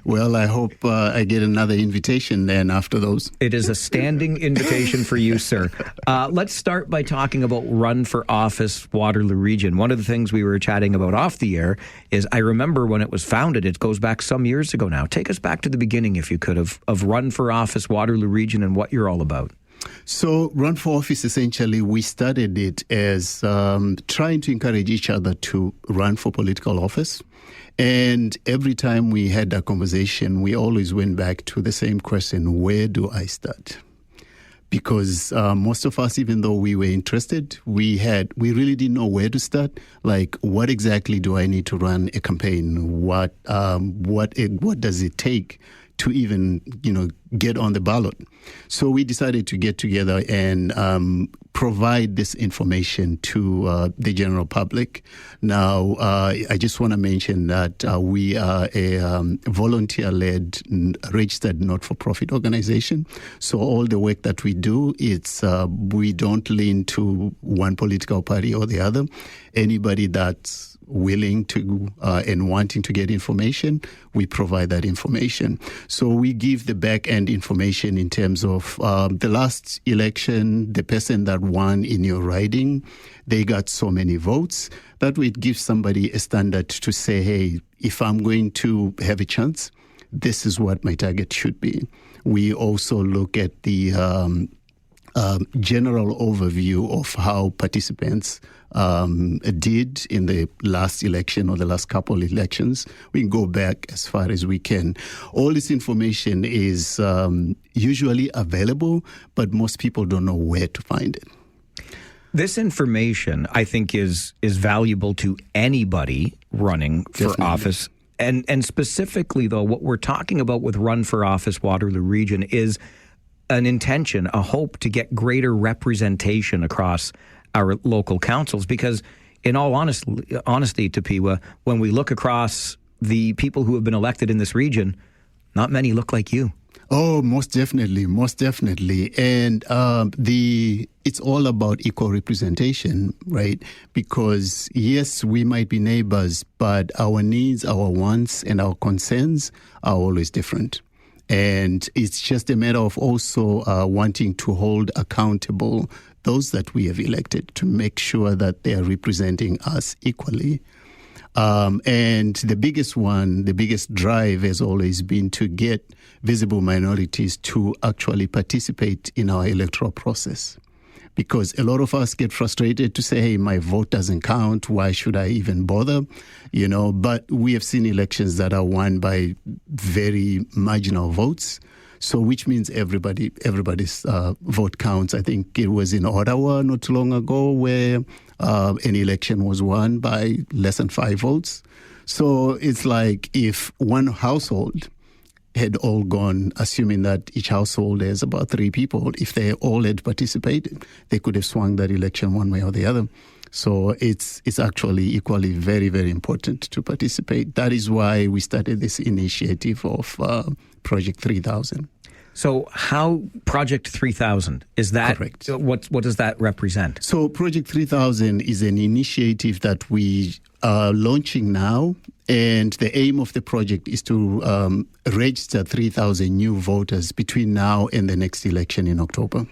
Speaker 11: Well, I hope I get another invitation then after those.
Speaker 2: It is a standing invitation for you, sir. Let's start by talking about Run for Office Waterloo Region. One of the things we were chatting about off the air is I remember when it was founded. It goes back some years ago now. Take us back to the beginning, if you could, of Run for Office Waterloo Region and what you're all about.
Speaker 11: So Run for Office, essentially, we started it as trying to encourage each other to run for political office. And every time we had that conversation, we always went back to the same question: where do I start? Because most of us, even though we were interested, we really didn't know where to start. Like, what exactly do I need to run a campaign? What does it take to even, get on the ballot? So we decided to get together and provide this information to the general public. Now, I just want to mention that we are a volunteer-led, registered not-for-profit organization. So all the work that we do, we don't lean to one political party or the other. Anybody that's willing to and wanting to get information, we provide that information. So we give the back-end information in terms of the last election, the person that won in your riding, they got so many votes. That way it gives somebody a standard to say, hey, if I'm going to have a chance, this is what my target should be. We also look at the general overview of how participants did in the last election or the last couple of elections. We can go back as far as we can. All this information is usually available, but most people don't know where to find it.
Speaker 2: This information, I think, is valuable to anybody running for office. And specifically, though, what we're talking about with Run for Office Waterloo Region is an intention, a hope to get greater representation across our local councils. Because in all honesty, Tapiwa, when we look across the people who have been elected in this region, not many look like you.
Speaker 11: Oh, most definitely. And it's all about equal representation, right? Because yes, we might be neighbors, but our needs, our wants, and our concerns are always different. And it's just a matter of also wanting to hold accountable those that we have elected to make sure that they are representing us equally. And the biggest drive has always been to get visible minorities to actually participate in our electoral process. because a lot of us get frustrated to say, hey, my vote doesn't count. Why should I even bother? But we have seen elections that are won by very marginal votes. So which means everybody's vote counts. I think it was in Ottawa not too long ago where an election was won by less than 5 votes. So it's like if one household had all gone, assuming that each household has about 3 people, if they all had participated, they could have swung that election one way or the other. So it's actually equally very, very important to participate. That is why we started this initiative of Project 3000.
Speaker 2: So how Project 3000, is that
Speaker 11: correct?
Speaker 2: What does that represent?
Speaker 11: So Project 3000 is an initiative that we are launching now, and the aim of the project is to register 3,000 new voters between now and the next election in October.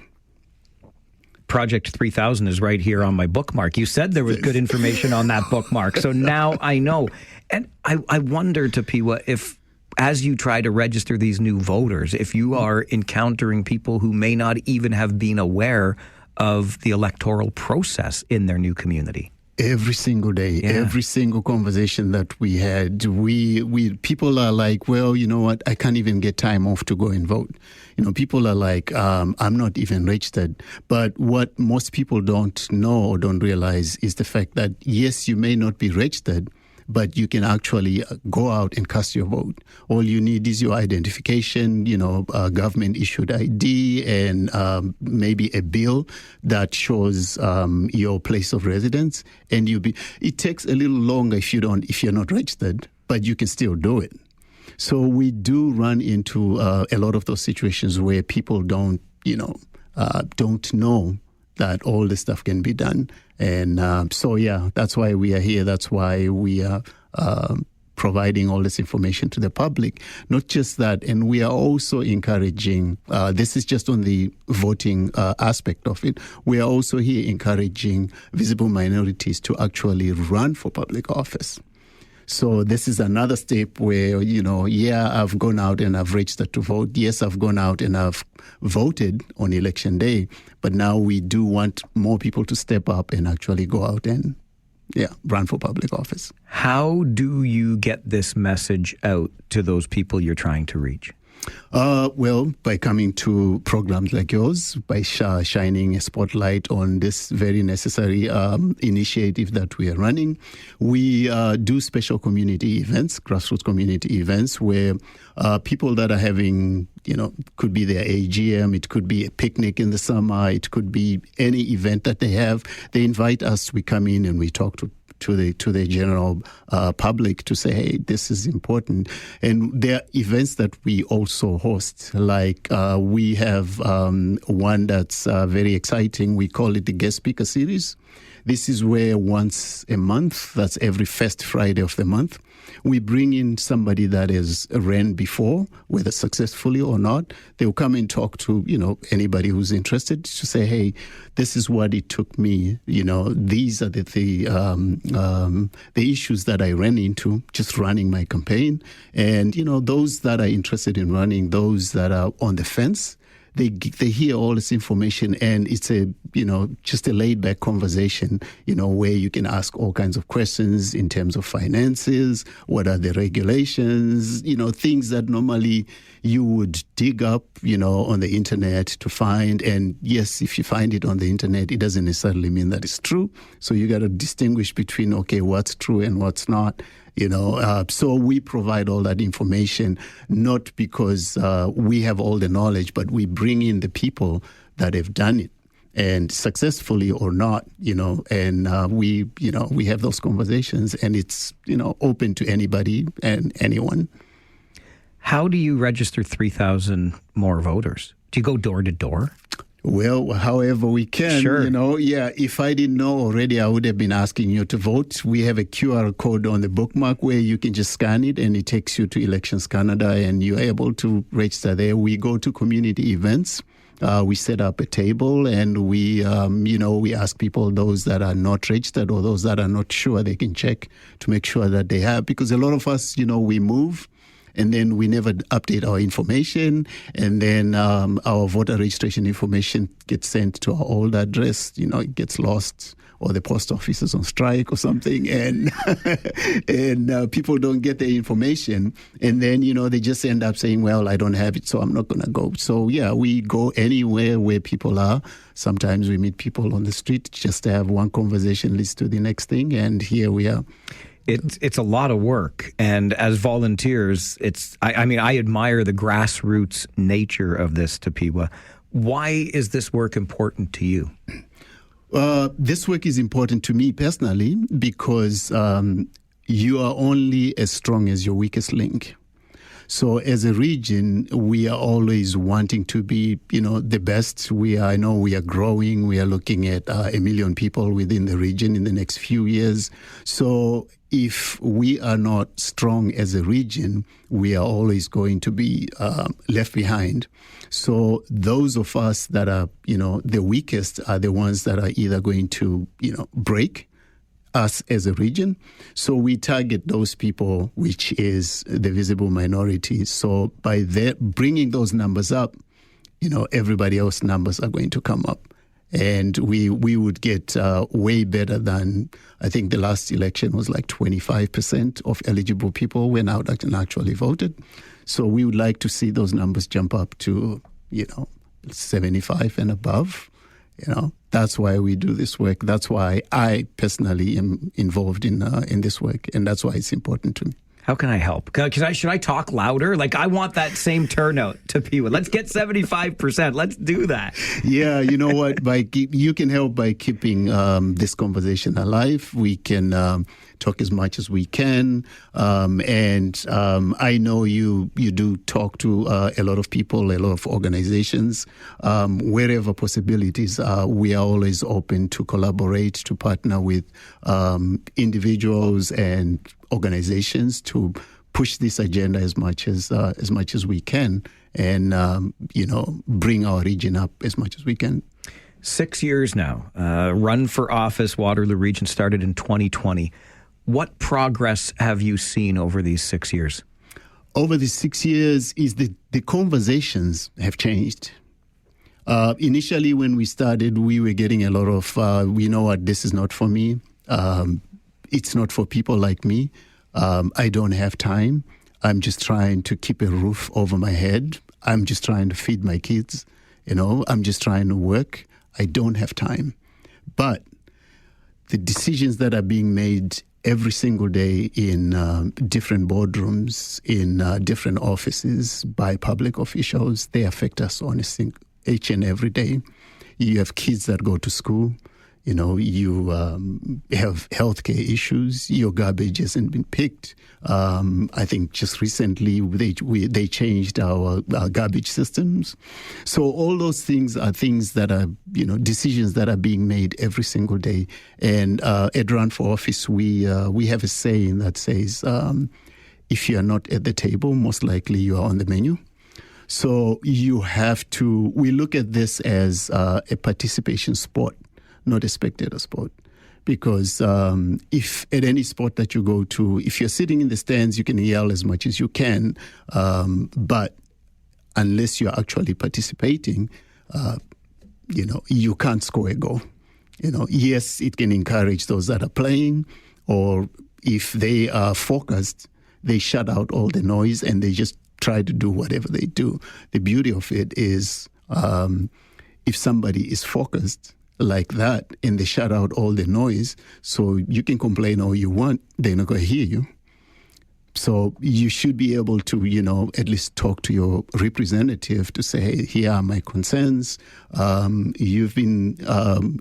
Speaker 2: Project 3000 is right here on my bookmark. You said there was good information on that bookmark, so now I know. And I wonder, Tapiwa, if as you try to register these new voters, if you are encountering people who may not even have been aware of the electoral process in their new community.
Speaker 11: Every single day, every single conversation that we had, we people are like, well, you know what, I can't even get time off to go and vote. People are like, I'm not even registered. But what most people don't know or don't realize is the fact that, yes, you may not be registered, but you can actually go out and cast your vote. All you need is your identification, government-issued ID, and maybe a bill that shows your place of residence. And it takes a little longer if you're not registered, but you can still do it. So we do run into a lot of those situations where people don't know that all this stuff can be done. And that's why we are here. That's why we are providing all this information to the public. Not just that, and we are also encouraging, this is just on the voting aspect of it, we are also here encouraging visible minorities to actually run for public office. So this is another step where, I've gone out and I've registered to vote. Yes, I've gone out and I've voted on election day. But now we do want more people to step up and actually go out and, run for public office.
Speaker 2: How do you get this message out to those people you're trying to reach?
Speaker 11: Well, by coming to programs like yours, by shining a spotlight on this very necessary initiative that we are running. We do special community events, grassroots community events, where people that are having, could be their AGM, it could be a picnic in the summer, it could be any event that they have. They invite us, we come in and we talk to the general public to say, hey, this is important. And there are events that we also host, like we have one that's very exciting. We call it the Guest Speaker Series. This is where once a month, that's every first Friday of the month, we bring in somebody that has ran before, whether successfully or not. They'll come and talk to, anybody who's interested to say, hey, this is what it took me. These are the issues that I ran into just running my campaign. And, those that are interested in running, those that are on the fence, they hear all this information, and it's just a laid back conversation, where you can ask all kinds of questions in terms of finances, what are the regulations, things that normally you would dig up, on the internet to find. And yes, if you find it on the internet, it doesn't necessarily mean that it's true. So you got to distinguish between, okay, what's true and what's not. So we provide all that information, not because we have all the knowledge, but we bring in the people that have done it, and successfully or not, and we have those conversations, and it's, open to anybody and anyone.
Speaker 2: How do you register 3,000 more voters? Do you go door to door?
Speaker 11: Well, however we can,
Speaker 2: Sure.
Speaker 11: If I didn't know already, I would have been asking you to vote. We have a QR code on the bookmark where you can just scan it and it takes you to Elections Canada and you're able to register there. We go to community events. We set up a table and we ask people, those that are not registered or those that are not sure, they can check to make sure that they have. Because a lot of us, we move and then we never update our information, and then our voter registration information gets sent to our old address. It gets lost, or the post office is on strike or something, and and people don't get the information, and then they just end up saying, well, I don't have it, so I'm not going to go. So yeah, we go anywhere where people are. Sometimes we meet people on the street just to have one conversation leads to the next thing, and here we are.
Speaker 2: It's a lot of work, and as volunteers, I admire the grassroots nature of this, Tapiwa. Why is this work important to you?
Speaker 11: This work is important to me personally because you are only as strong as your weakest link. So as a region, we are always wanting to be, the best. I know we are growing. We are looking at 1 million people within the region in the next few years. So if we are not strong as a region, we are always going to be left behind. So those of us that are, the weakest are the ones that are either going to, break us as a region. So we target those people, which is the visible minority. So by bringing those numbers up, everybody else's numbers are going to come up. And we would get way better than, I think the last election was like 25% of eligible people went out and actually voted. So we would like to see those numbers jump up to, 75 and above. That's why we do this work. That's why I personally am involved in this work, and that's why it's important to me.
Speaker 2: How can I help? Should I talk louder? I want that same turnout to Tapiwa. Let's get 75%. Let's do that.
Speaker 11: Yeah, you know what? You can help by keeping this conversation alive. We can talk as much as we can. And I know you do talk to a lot of people, a lot of organizations. Wherever possibilities are, we are always open to collaborate, to partner with individuals and organizations to push this agenda as much as we can, and bring our region up as much as we can.
Speaker 2: 6 years now, run for office. Waterloo Region started in 2020. What progress have you seen over these 6 years?
Speaker 11: Over the 6 years is the conversations have changed. Initially, when we started, we were getting a lot of, this is not for me. It's not for people like me. I don't have time. I'm just trying to keep a roof over my head. I'm just trying to feed my kids. I'm just trying to work. I don't have time. But the decisions that are being made every single day in different boardrooms, in different offices by public officials, they affect us on each and every day. You have kids that go to school. You have healthcare issues. Your garbage hasn't been picked. I think just recently they changed our garbage systems. So all those things are things that are, decisions that are being made every single day. And at Run for Office, we have a saying that says, if you are not at the table, most likely you are on the menu. So you have to, we look at this as a participation sport, not a spectator sport. Because if at any sport that you go to, if you're sitting in the stands, you can yell as much as you can. But unless you're actually participating, you can't score a goal. Yes, it can encourage those that are playing, or if they are focused, they shut out all the noise and they just try to do whatever they do. The beauty of it is if somebody is focused like that and they shut out all the noise, so you can complain all you want, they're not going to hear you. So you should be able to, at least talk to your representative to say, hey, here are my concerns. You've been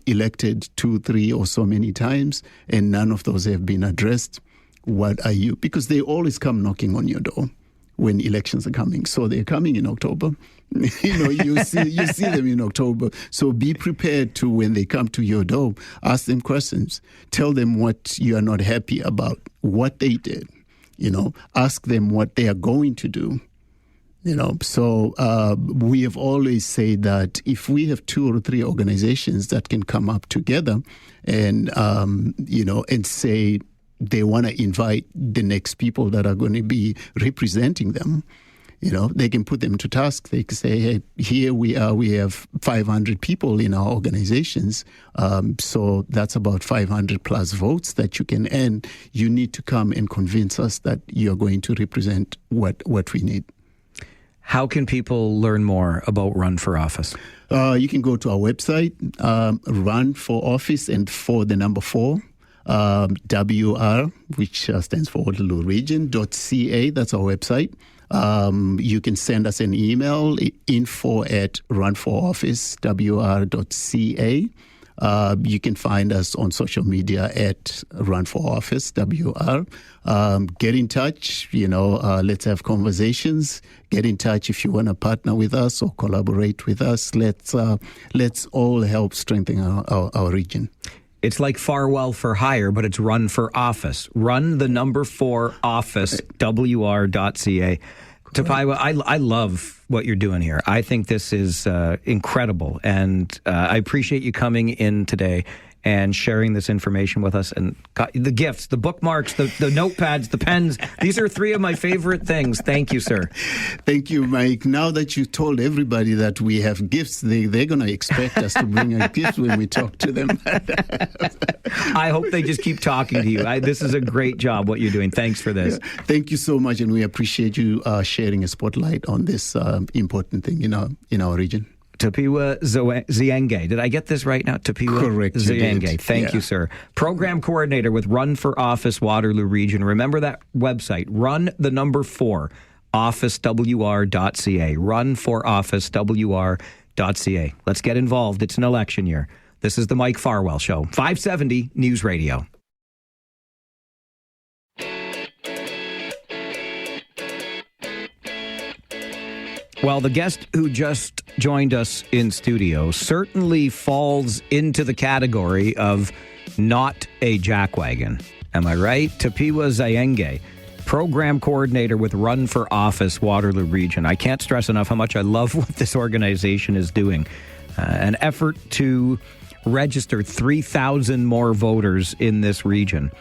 Speaker 11: elected 2, 3 or so many times, and none of those have been addressed. What are you? Because they always come knocking on your door when elections are coming. So they're coming in October. You see them in October. So be prepared to, when they come to your door, ask them questions. Tell them what you are not happy about, what they did. Ask them what they are going to do. So we have always said that if we have 2 or 3 organizations that can come up together and, and say, they want to invite the next people that are going to be representing them, they can put them to task. They can say, hey, here we are, we have 500 people in our organizations. So that's about 500 plus votes that you can earn. You need to come and convince us that you're going to represent what we need.
Speaker 2: How can people learn more about Run for Office?
Speaker 11: You can go to our website, Run for Office, and for the number 4, WR, which stands for Waterloo Region.ca. That's our website. You can send us an email, info@runforofficewr.ca. You can find us on social media at runforofficewr. Get in touch, let's have conversations. Get in touch if you want to partner with us or collaborate with us. Let's all help strengthen our region.
Speaker 2: It's like Farwell for hire, but it's Run for Office. Run the number 4 office, WR.ca. Tapaiwa, I love what you're doing here. I think this is incredible, and I appreciate you coming in today and sharing this information with us. And the gifts, the bookmarks, the notepads, the pens, these are 3 of my favorite things. Thank you, sir.
Speaker 11: Thank you, Mike. Now that you told everybody that we have gifts, they're going to expect us to bring a gift when we talk to them.
Speaker 2: I hope they just keep talking to you. This is a great job, what you're doing. Thanks for this.
Speaker 11: Yeah. Thank you so much, and we appreciate you sharing a spotlight on this important thing in our region.
Speaker 2: Tapiwa Zienge. Did I get this right now? Tapiwa
Speaker 11: Correct.
Speaker 2: Zienge. Thank you, sir. Program coordinator with Run for Office Waterloo Region. Remember that website, run the number 4, officewr.ca. Run for officewr.ca. Let's get involved. It's an election year. This is the Mike Farwell Show, 570 News Radio. Well, the guest who just joined us in studio certainly falls into the category of not a jackwagon. Am I right? Tapiwa Zienge, program coordinator with Run for Office Waterloo Region. I can't stress enough how much I love what this organization is doing. An effort to register 3,000 more voters in this region.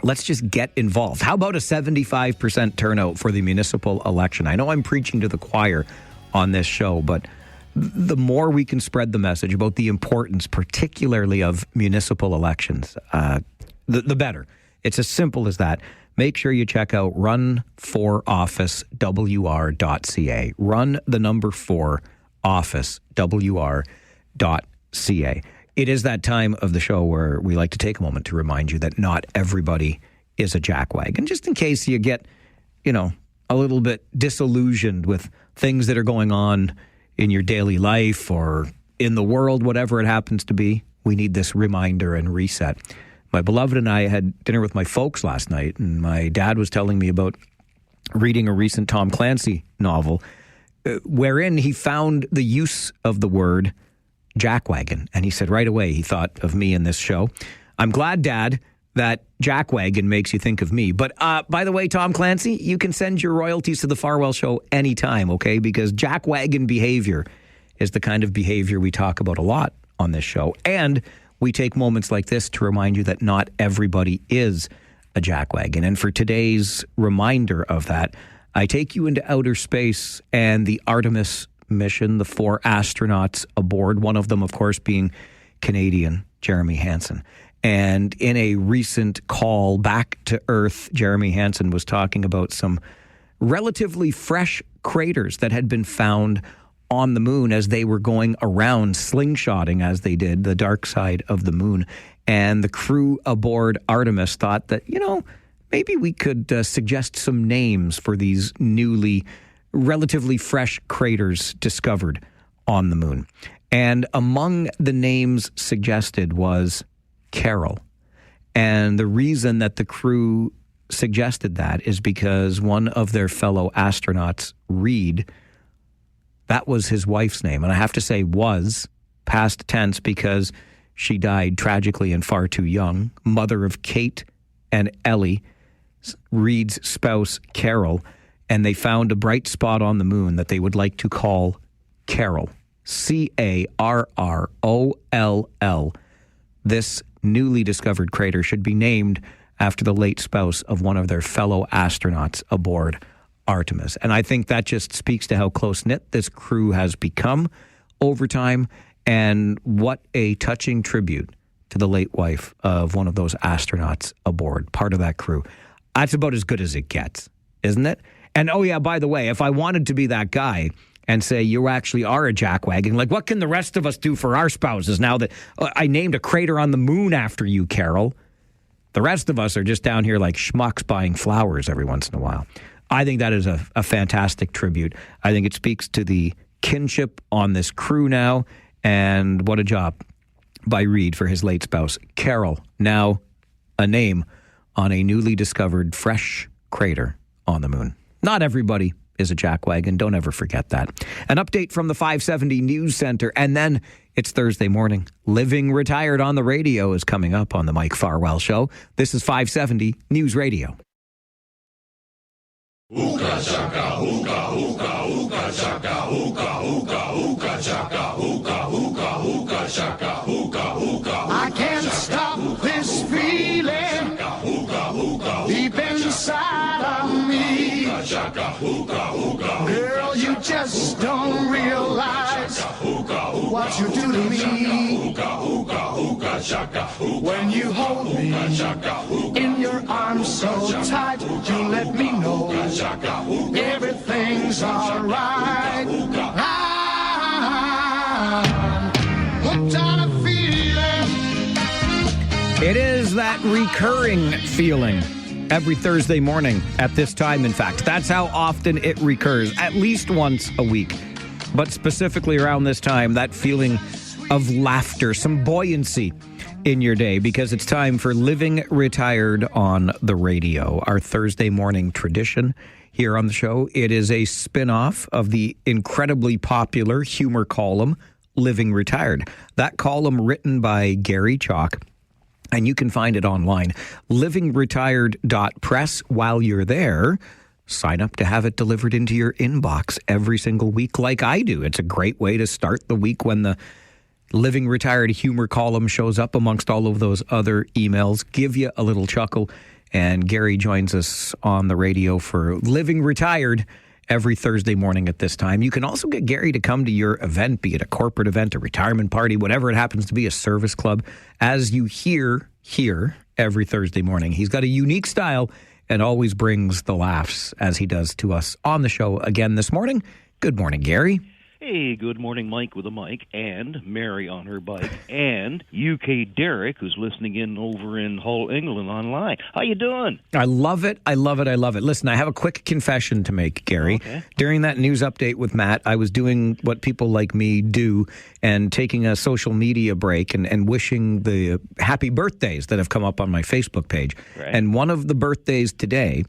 Speaker 2: Let's just get involved. How about a 75% turnout for the municipal election? I know I'm preaching to the choir on this show, but the more we can spread the message about the importance, particularly of municipal elections, the better. It's as simple as that. Make sure you check out runforofficewr.ca. Run the number 4 officewr.ca. It is that time of the show where we like to take a moment to remind you that not everybody is a jackwagon. Just in case you get, a little bit disillusioned with things that are going on in your daily life or in the world, whatever it happens to be, we need this reminder and reset. My beloved and I had dinner with my folks last night, and my dad was telling me about reading a recent Tom Clancy novel wherein he found the use of the word jackwagon. And he said right away he thought of me in this show. I'm glad, Dad, that jackwagon makes you think of me. But by the way, Tom Clancy, you can send your royalties to the Farwell Show anytime, okay? Because jackwagon behavior is the kind of behavior we talk about a lot on this show. And we take moments like this to remind you that not everybody is a jackwagon. And for today's reminder of that, I take you into outer space and the Artemis mission, the 4 astronauts aboard, one of them, of course, being Canadian Jeremy Hansen. And in a recent call back to Earth, Jeremy Hansen was talking about some relatively fresh craters that had been found on the moon as they were going around slingshotting, as they did, the dark side of the moon. And the crew aboard Artemis thought that, maybe we could suggest some names for these relatively fresh craters discovered on the moon. And among the names suggested was Carol. And the reason that the crew suggested that is because one of their fellow astronauts, Reed, that was his wife's name. And I have to say was, past tense, because she died tragically and far too young. Mother of Kate and Ellie, Reed's spouse, Carol. And they found a bright spot on the moon that they would like to call Carol. Carroll. This newly discovered crater should be named after the late spouse of one of their fellow astronauts aboard Artemis. And I think that just speaks to how close-knit this crew has become over time, and what a touching tribute to the late wife of one of those astronauts aboard, part of that crew. That's about as good as it gets, isn't it? And oh yeah, by the way, if I wanted to be that guy and say you actually are a jackwagon, like what can the rest of us do for our spouses now that I named a crater on the moon after you, Carol? The rest of us are just down here like schmucks buying flowers every once in a while. I think that is a fantastic tribute. I think it speaks to the kinship on this crew now, and what a job by Reed for his late spouse, Carol, now a name on a newly discovered fresh crater on the moon. Not everybody is a jackwagon. Don't ever forget that. An update from the 570 News Center, and then it's Thursday morning. Living Retired on the Radio is coming up on the Mike Farwell Show. This is 570 News Radio.
Speaker 12: Hookah chaka, hookah, hookah, hookah chaka, hookah, hookah, hookah chaka, hookah, hookah, hookah chaka, hookah, hookah. I can't stop this feeling deep inside of me. Girl, you just don't realize what you do to me. When you hold me in your arms so tight, you let me know everything's alright. I'm hooked on a feeling.
Speaker 2: It is that recurring feeling every Thursday morning at this time, in fact. That's how often it recurs, at least once a week. But specifically around this time, that feeling of laughter, some buoyancy in your day, because it's time for Living Retired on the Radio, our Thursday morning tradition here on the show. It is a spin-off of the incredibly popular humor column, Living Retired. That column written by Gary Chalk, and you can find it online, livingretired.press. While you're there, sign up to have it delivered into your inbox every single week like I do. It's a great way to start the week when the Living Retired humor column shows up amongst all of those other emails. Give you a little chuckle. And Gary joins us on the radio for Living Retired every Thursday morning at this time. You can also get Gary to come to your event, be it a corporate event, a retirement party, whatever it happens to be, a service club, as you hear here every Thursday morning. He's got a unique style and always brings the laughs, as he does to us on the show again this morning. Good morning, Gary.
Speaker 13: Hey, good morning, Mike with a mic, and Mary on her bike, and UK Derek, who's listening in over in Hull, England online. How you doing?
Speaker 2: I love it. I love it. I love it. Listen, I have a quick confession to make, Gary.
Speaker 13: Okay.
Speaker 2: During that news update with Matt, I was doing what people like me do and taking a social media break and wishing the happy birthdays that have come up on my Facebook page.
Speaker 13: Right.
Speaker 2: And one of the birthdays today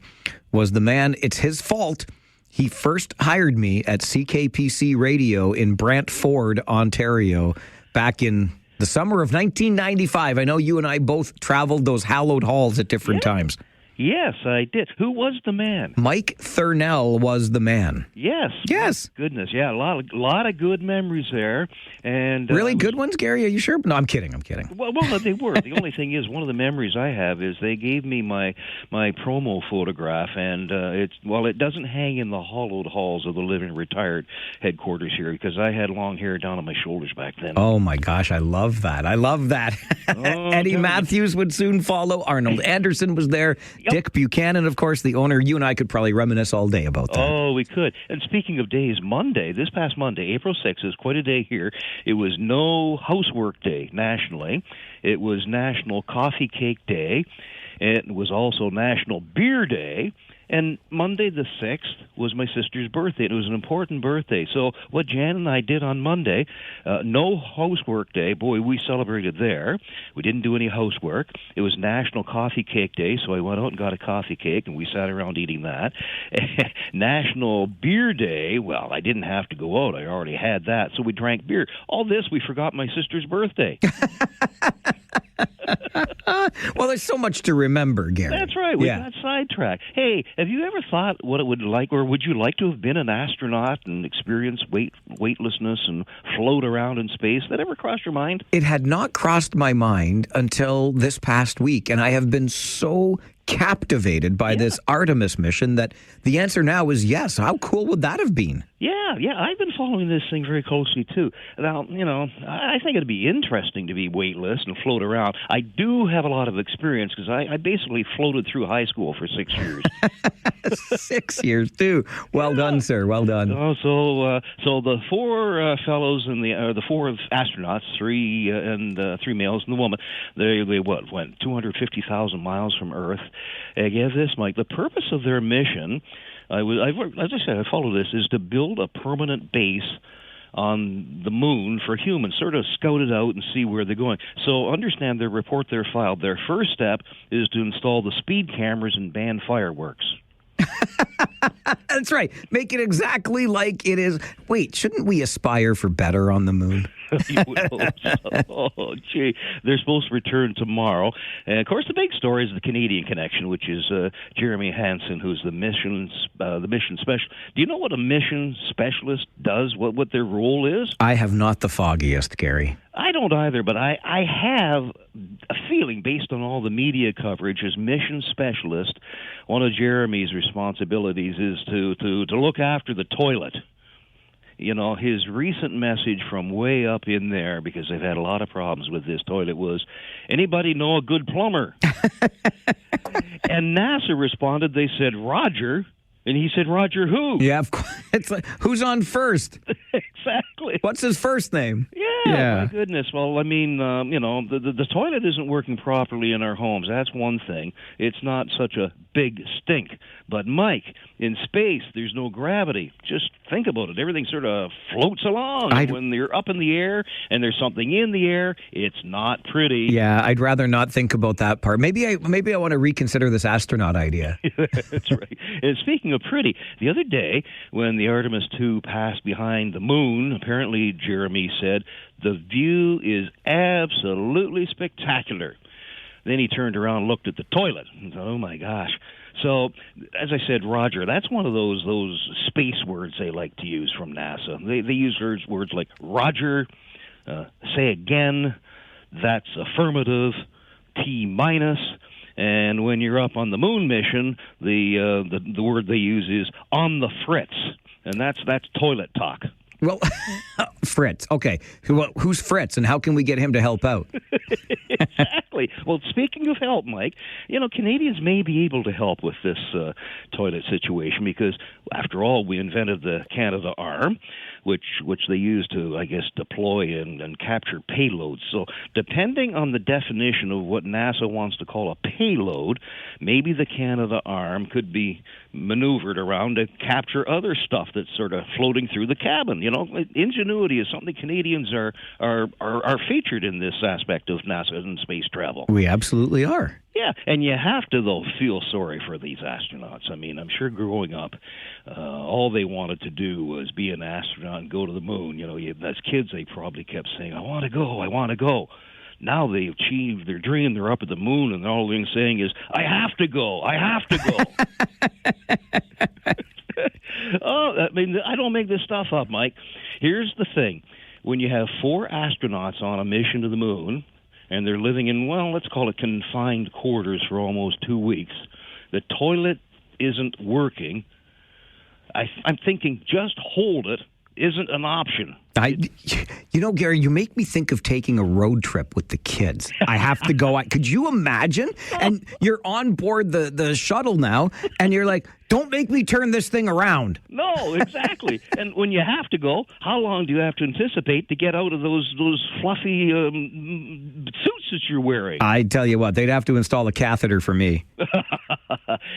Speaker 2: was the man, it's his fault. He first hired me at CKPC Radio in Brantford, Ontario, back in the summer of 1995. I know you and I both traveled those hallowed halls at different times.
Speaker 13: Yes, I did. Who was the man?
Speaker 2: Mike Thurnell was the man.
Speaker 13: Yes.
Speaker 2: Yes.
Speaker 13: Goodness, yeah, a lot of good memories there. And
Speaker 2: really good ones, Gary? Are you sure? No, I'm kidding.
Speaker 13: Well, they were. The only thing is, one of the memories I have is they gave me my promo photograph, and it doesn't hang in the hollowed halls of the Living Retired headquarters here, because I had long hair down on my shoulders back then.
Speaker 2: Oh my gosh, I love that. Eddie Matthews would soon follow. Arnold Anderson was there. Yep. Dick Buchanan, of course, the owner. You and I could probably reminisce all day about that.
Speaker 13: Oh, we could. And speaking of days, this past Monday, April 6th, is quite a day here. It was No Housework Day nationally. It was National Coffee Cake Day. It was also National Beer Day. And Monday the 6th was my sister's birthday. It was an important birthday. So what Jan and I did on Monday, no housework day. Boy, we celebrated there. We didn't do any housework. It was National Coffee Cake Day, so I went out and got a coffee cake, and we sat around eating that. National Beer Day, well, I didn't have to go out. I already had that, so we drank beer. All this, we forgot my sister's birthday.
Speaker 2: Well, there's so much to remember, Gary.
Speaker 13: That's right. We got sidetracked. Hey, have you ever thought what it would like, or would you like to have been an astronaut and experience weightlessness and float around in space? That ever crossed your mind?
Speaker 2: It had not crossed my mind until this past week, and I have been so captivated by this Artemis mission that the answer now is yes. How cool would that have been?
Speaker 13: Yeah, I've been following this thing very closely, too. Now, I think it'd be interesting to be weightless and float around. I do have a lot of experience because I basically floated through high school for 6 years.
Speaker 2: 6 years, too. Well done, sir. Well done.
Speaker 13: So the four fellows and the four astronauts, three males and the woman, they went 250,000 miles from Earth. Get this, Mike. The purpose of their mission, as I said, I follow this, is to build a permanent base on the moon for humans, sort of scout it out and see where they're going. So understand their report they're filed. Their first step is to install the speed cameras and ban fireworks.
Speaker 2: That's right. Make it exactly like it is. Wait, shouldn't we aspire for better on the moon?
Speaker 13: You would hope so. Oh, gee. They're supposed to return tomorrow. And, of course, the big story is the Canadian connection, which is Jeremy Hansen, who's the mission specialist. Do you know what a mission specialist does, what their role is?
Speaker 2: I have not the foggiest, Gary.
Speaker 13: I don't either, but I have a feeling, based on all the media coverage, as mission specialist, one of Jeremy's responsibilities is to look after the toilet. His recent message from way up in there, because they've had a lot of problems with this toilet, was, anybody know a good plumber? And NASA responded, they said, Roger. And he said, Roger who?
Speaker 2: Yeah, of course. It's like, who's on first?
Speaker 13: Exactly.
Speaker 2: What's his first name?
Speaker 13: Yeah, my goodness. Well, I mean, the toilet isn't working properly in our homes. That's one thing. It's not such a big stink. But, Mike, in space, there's no gravity. Just think about it. Everything sort of floats along. When you're up in the air and there's something in the air, it's not pretty.
Speaker 2: Yeah, I'd rather not think about that part. Maybe I want to reconsider this astronaut idea.
Speaker 13: That's right. And speaking of pretty, the other day when the Artemis 2 passed behind the moon, apparently Jeremy said, the view is absolutely spectacular. Then he turned around and looked at the toilet and thought, oh my gosh. So, as I said, Roger, that's one of those space words they like to use from NASA. They use words like Roger, say again, that's affirmative, T-minus, and when you're up on the moon mission, the word they use is on the fritz, and that's toilet talk.
Speaker 2: Well, Fritz. Okay. Who's Fritz, and how can we get him to help out?
Speaker 13: Exactly. Well, speaking of help, Mike, Canadians may be able to help with this toilet situation because, after all, we invented the Canadarm, which they use to, I guess, deploy and capture payloads. So depending on the definition of what NASA wants to call a payload, maybe the Canadarm could be maneuvered around to capture other stuff that's sort of floating through the cabin. Ingenuity is something Canadians are featured in this aspect of NASA and space travel.
Speaker 2: We absolutely are.
Speaker 13: Yeah, and you have to, though, feel sorry for these astronauts. I mean, I'm sure growing up, all they wanted to do was be an astronaut and go to the moon. As kids, they probably kept saying, I want to go, I want to go. Now they've achieved their dream, they're up at the moon, and all they're saying is, I have to go, I have to go. I mean, I don't make this stuff up, Mike. Here's the thing. When you have 4 astronauts on a mission to the moon, and they're living in, let's call it confined quarters for almost 2 weeks, the toilet isn't working, I'm thinking just hold it isn't an option.
Speaker 2: Gary, you make me think of taking a road trip with the kids. I have to go. Could you imagine? And you're on board the shuttle now, and you're like, don't make me turn this thing around.
Speaker 13: No, exactly. And when you have to go, how long do you have to anticipate to get out of those fluffy suits that you're wearing?
Speaker 2: I tell you what, they'd have to install a catheter for me.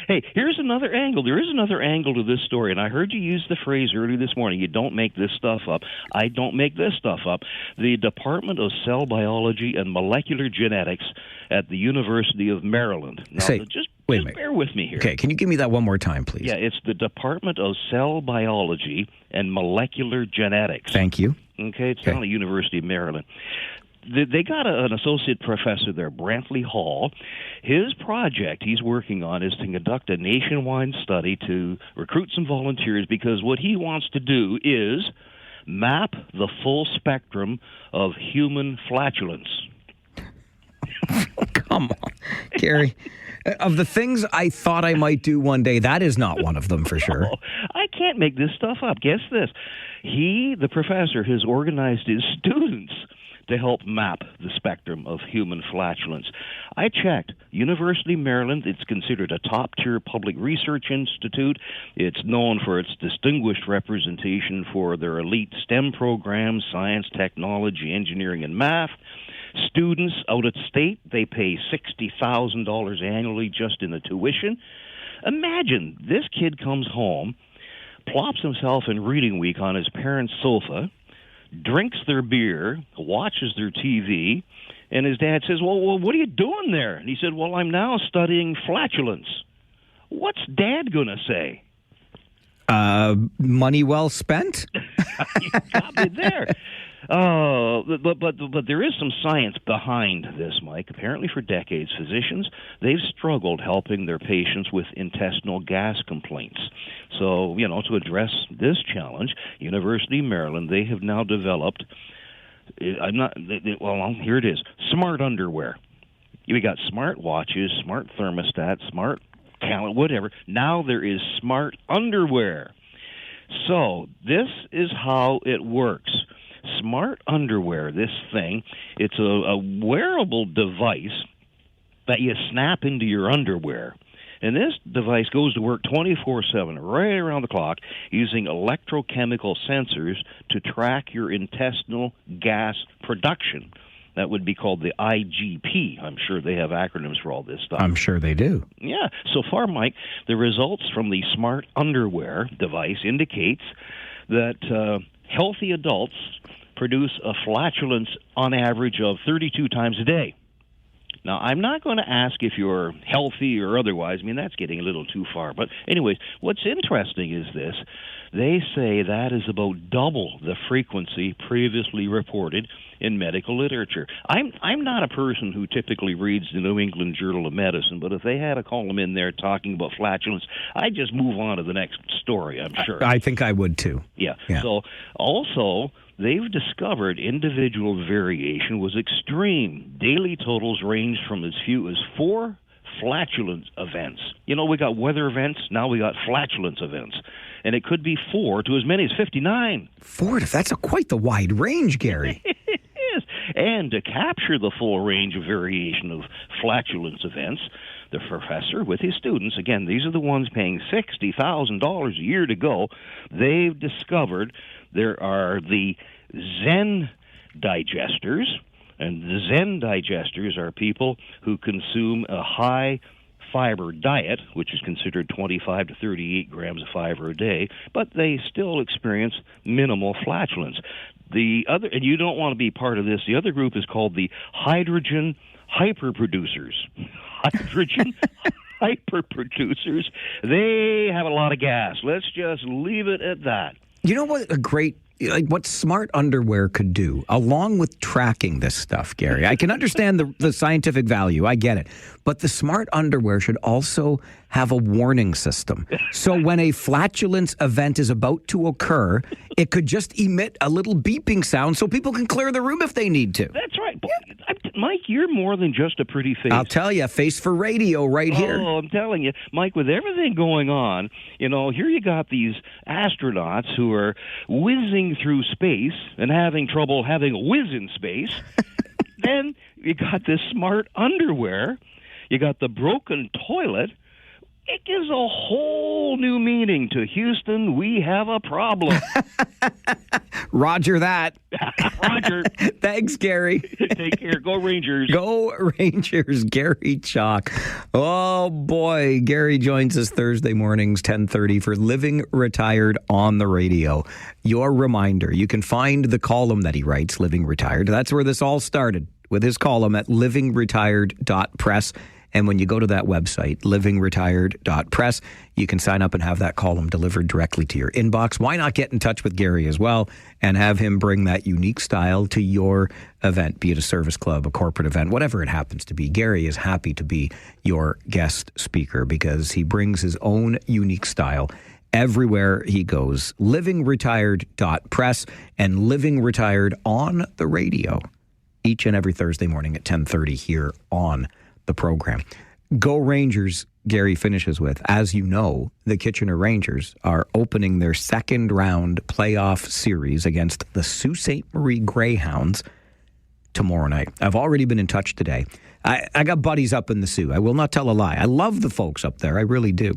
Speaker 13: Hey, here's another angle. There is another angle to this story, and I heard you use the phrase early this morning, you don't make this stuff up. I don't make this stuff up. The Department of Cell Biology and Molecular Genetics at the University of Maryland. Now, just bear with me here.
Speaker 2: Okay, can you give me that one more time, please?
Speaker 13: Yeah, it's the Department of Cell Biology and Molecular Genetics.
Speaker 2: Thank you.
Speaker 13: Okay, it's down at the University of Maryland. they got an associate professor there, Brantley Hall. His project he's working on is to conduct a nationwide study to recruit some volunteers, because what he wants to do is map the full spectrum of human flatulence.
Speaker 2: Come on, Gary. Of the things I thought I might do one day, that is not one of them for sure.
Speaker 13: No, I can't make this stuff up. Guess this. The professor, has organized his students to help map the spectrum of human flatulence. I checked. University of Maryland, it's considered a top-tier public research institute. It's known for its distinguished representation for their elite STEM programs, science, technology, engineering, and math. Students out at state, they pay $60,000 annually just in the tuition. Imagine this kid comes home, plops himself in reading week on his parents' sofa, drinks their beer, watches their TV, and his dad says, well, what are you doing there? And he said, well, I'm now studying flatulence. What's Dad going to say?
Speaker 2: Money well spent?
Speaker 13: You got me there. But there is some science behind this, Mike. Apparently for decades, physicians, they've struggled helping their patients with intestinal gas complaints. So, to address this challenge, University of Maryland, they have now developed, here it is, smart underwear. We got smart watches, smart thermostats, smart calendar, whatever. Now there is smart underwear. So this is how it works. Smart underwear, this thing, it's a wearable device that you snap into your underwear. And this device goes to work 24/7, right around the clock, using electrochemical sensors to track your intestinal gas production. That would be called the IGP. I'm sure they have acronyms for all this stuff.
Speaker 2: I'm sure they do.
Speaker 13: Yeah. So far, Mike, the results from the smart underwear device indicates that healthy adults produce a flatulence on average of 32 times a day. Now, I'm not going to ask if you're healthy or otherwise. I mean, that's getting a little too far. But anyways, what's interesting is this. They say that is about double the frequency previously reported in medical literature. I'm not a person who typically reads the New England Journal of Medicine, but if they had a column in there talking about flatulence, I'd just move on to the next story, I'm sure.
Speaker 2: I think I would too.
Speaker 13: Yeah. So also, they've discovered individual variation was extreme. Daily totals ranged from as few as 4 flatulence events. We got weather events, now we got flatulence events. And it could be 4 to as many as 59.
Speaker 2: 4? That's quite the wide range, Gary.
Speaker 13: It is. And to capture the full range of variation of flatulence events, the professor with his students, again, these are the ones paying $60,000 a year to go, they've discovered there are the Zen digesters, and the Zen digesters are people who consume a high fiber diet, which is considered 25 to 38 grams of fiber a day, but they still experience minimal flatulence. The other, and you don't want to be part of this, the other group is called the hydrogen hyperproducers. Hydrogen hyperproducers. They have a lot of gas. Let's just leave it at that.
Speaker 2: You know what what smart underwear could do, along with tracking this stuff, Gary? I can understand the scientific value. I get it. But the smart underwear should also have a warning system. So when a flatulence event is about to occur, it could just emit a little beeping sound so people can clear the room if they need to.
Speaker 13: That's right. Mike, you're more than just a pretty face.
Speaker 2: I'll tell you, face for radio right here.
Speaker 13: Oh, I'm telling you. Mike, with everything going on, here you got these astronauts who are whizzing through space and having trouble having a whiz in space. Then you got this smart underwear. You got the broken toilet. It gives a whole new meaning to Houston. We have a problem.
Speaker 2: Roger that.
Speaker 13: Roger.
Speaker 2: Thanks, Gary.
Speaker 13: Take care. Go Rangers.
Speaker 2: Go Rangers. Gary Chalk. Oh, boy. Gary joins us Thursday mornings, 10:30 for Living Retired on the Radio. Your reminder, you can find the column that he writes, Living Retired. That's where this all started, with his column at livingretired.press. And when you go to that website, livingretired.press, you can sign up and have that column delivered directly to your inbox. Why not get in touch with Gary as well and have him bring that unique style to your event, be it a service club, a corporate event, whatever it happens to be. Gary is happy to be your guest speaker because he brings his own unique style everywhere he goes. livingretired.press and Living Retired on the radio each and every Thursday morning at 10:30 here on the program. Go Rangers, Gary finishes with. As you know, the Kitchener Rangers are opening their second round playoff series against the Sault Ste. Marie Greyhounds tomorrow night. I've already been in touch today. I got buddies up in the Sault. I will not tell a lie. I love the folks up there. I really do.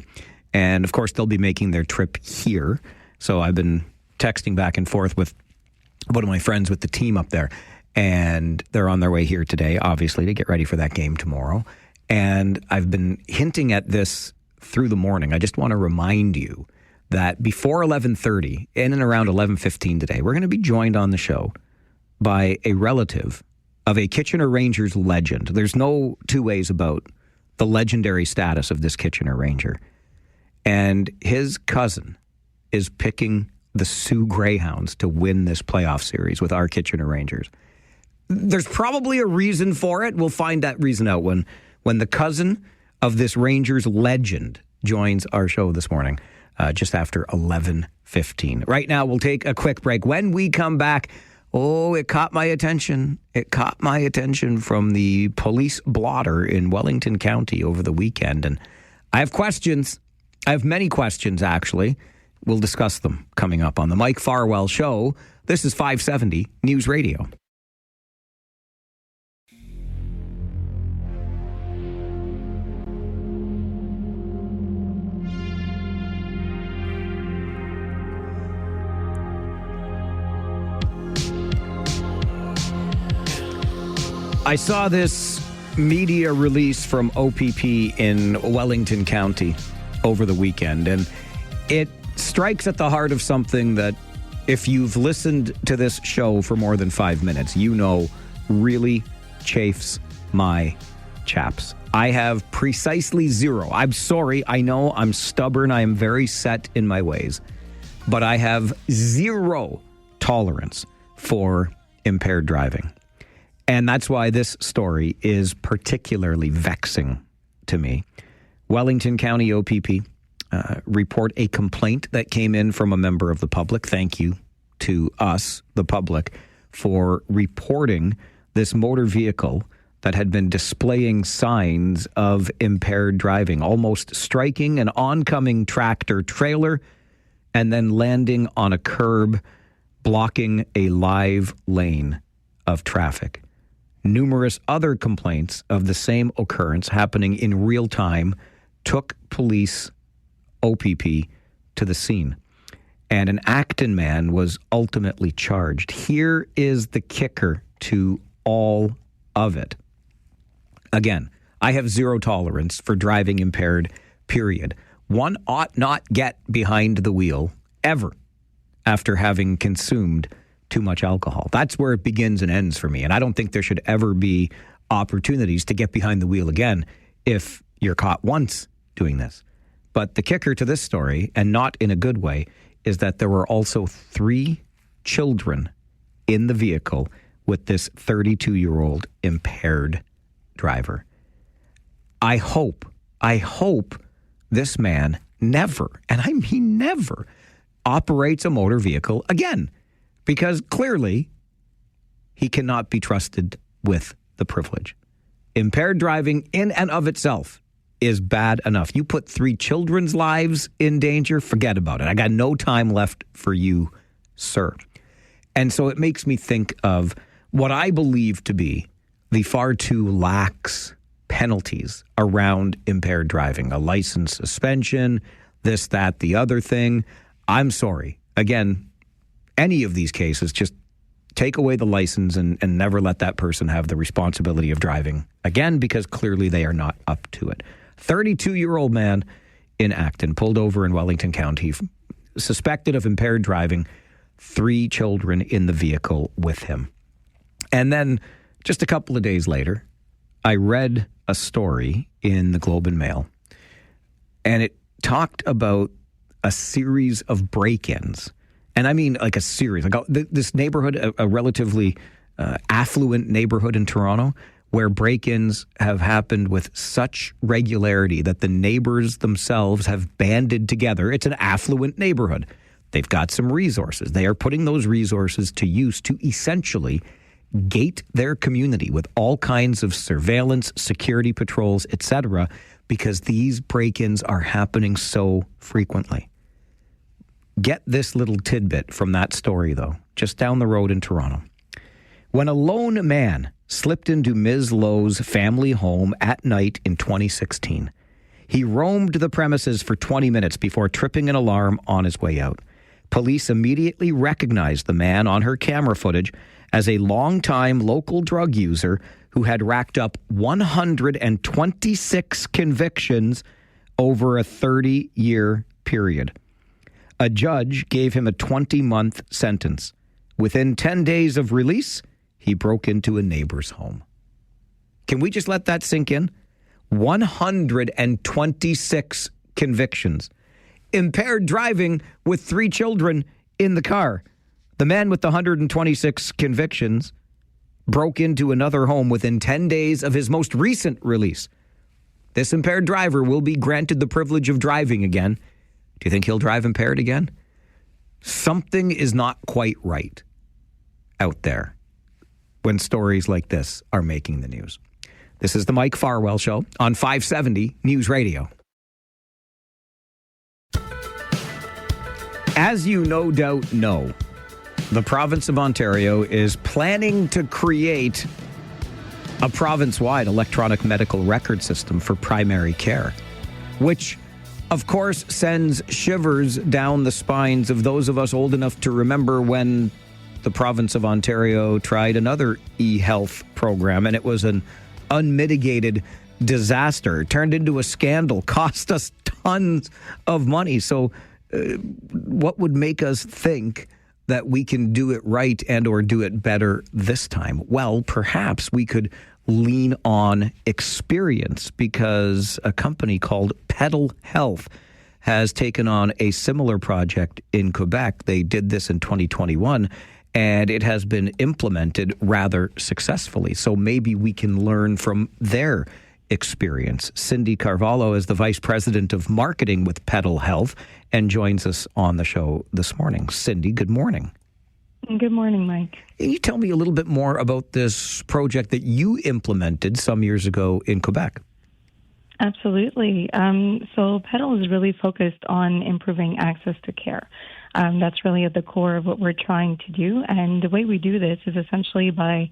Speaker 2: And, of course, they'll be making their trip here. So I've been texting back and forth with one of my friends with the team up there. And they're on their way here today, obviously, to get ready for that game tomorrow. And I've been hinting at this through the morning. I just want to remind you that before 11:30, in and around 11:15 today, we're going to be joined on the show by a relative of a Kitchener Rangers legend. There's no two ways about the legendary status of this Kitchener Ranger. And his cousin is picking the Sault Greyhounds to win this playoff series with our Kitchener Rangers. There's probably a reason for it. We'll find that reason out when the cousin of this Rangers legend joins our show this morning, just after 11:15. Right now, we'll take a quick break. When we come back, it caught my attention. It caught my attention from the police blotter in Wellington County over the weekend. And I have questions. I have many questions, actually. We'll discuss them coming up on the Mike Farwell Show. This is 570 News Radio. I saw this media release from OPP in Wellington County over the weekend, and it strikes at the heart of something that, if you've listened to this show for more than 5 minutes, you know really chafes my chaps. I have precisely zero. I'm sorry. I know I'm stubborn. I am very set in my ways, but I have zero tolerance for impaired driving. And that's why this story is particularly vexing to me. Wellington County OPP report a complaint that came in from a member of the public. Thank you to us, the public, for reporting this motor vehicle that had been displaying signs of impaired driving, almost striking an oncoming tractor trailer and then landing on a curb, blocking a live lane of traffic. Numerous other complaints of the same occurrence happening in real time took police OPP to the scene. And an Acton man was ultimately charged. Here is the kicker to all of it. Again, I have zero tolerance for driving impaired, period. One ought not get behind the wheel ever after having consumed too much alcohol. That's where it begins and ends for me. And I don't think there should ever be opportunities to get behind the wheel again if you're caught once doing this. But the kicker to this story, and not in a good way, is that there were also 3 children in the vehicle with this 32-year-old impaired driver. I hope this man never, and I mean never, operates a motor vehicle again. Because clearly, he cannot be trusted with the privilege. Impaired driving in and of itself is bad enough. You put 3 children's lives in danger, forget about it. I got no time left for you, sir. And so it makes me think of what I believe to be the far too lax penalties around impaired driving. A license suspension, this, that, the other thing. I'm sorry. Again, any of these cases, just take away the license and never let that person have the responsibility of driving again, because clearly they are not up to it. 32-year-old man in Acton pulled over in Wellington County, suspected of impaired driving, 3 children in the vehicle with him. And then just a couple of days later, I read a story in the Globe and Mail, and it talked about a series of break-ins. And I mean like a series. Like this neighborhood, a relatively affluent neighborhood in Toronto, where break-ins have happened with such regularity that the neighbors themselves have banded together. It's an affluent neighborhood. They've got some resources. They are putting those resources to use to essentially gate their community with all kinds of surveillance, security patrols, etc., because these break-ins are happening so frequently. Get this little tidbit from that story, though, just down the road in Toronto. When a lone man slipped into Ms. Lowe's family home at night in 2016, he roamed the premises for 20 minutes before tripping an alarm on his way out. Police immediately recognized the man on her camera footage as a longtime local drug user who had racked up 126 convictions over a 30-year period. A judge gave him a 20-month sentence. Within 10 days of release, he broke into a neighbor's home. Can we just let that sink in? 126 convictions. Impaired driving with 3 children in the car. The man with the 126 convictions broke into another home within 10 days of his most recent release. This impaired driver will be granted the privilege of driving again. Do you think he'll drive impaired again? Something is not quite right out there when stories like this are making the news. This is the Mike Farwell Show on 570 News Radio. As you no doubt know, the province of Ontario is planning to create a province-wide electronic medical record system for primary care, which, of course, sends shivers down the spines of those of us old enough to remember when the province of Ontario tried another e-health program, and it was an unmitigated disaster. It turned into a scandal, cost us tons of money. So what would make us think that we can do it right and or do it better this time? Well, perhaps we could lean on experience, because a company called Pedal Health has taken on a similar project in Quebec. They did this in 2021, and it has been implemented rather successfully. So maybe we can learn from their experience. Cindy Carvalho is the Vice President of Marketing with Pedal Health and joins us on the show this morning. Cindy, good morning.
Speaker 14: Good morning, Mike.
Speaker 2: Can you tell me a little bit more about this project that you implemented some years ago in Quebec?
Speaker 14: Absolutely. So Pedal is really focused on improving access to care. That's really at the core of what we're trying to do. And the way we do this is essentially by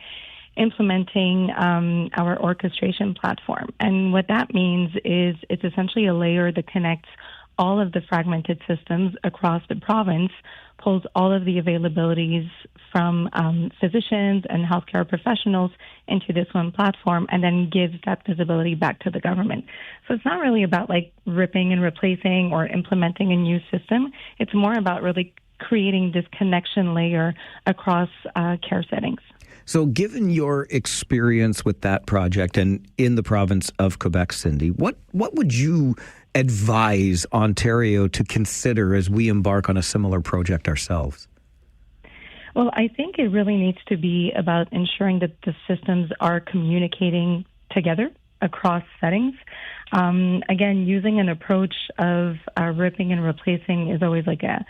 Speaker 14: implementing our orchestration platform. And what that means is it's essentially a layer that connects all of the fragmented systems across the province, pulls all of the availabilities from physicians and healthcare professionals into this one platform, and then gives that visibility back to the government. So it's not really about like ripping and replacing or implementing a new system. It's more about really creating this connection layer across care settings.
Speaker 2: So given your experience with that project and in the province of Quebec, Cindy, what would you advise Ontario to consider as we embark on a similar project ourselves?
Speaker 14: Well, I think it really needs to be about ensuring that the systems are communicating together across settings. Again, using an approach of ripping and replacing is always like a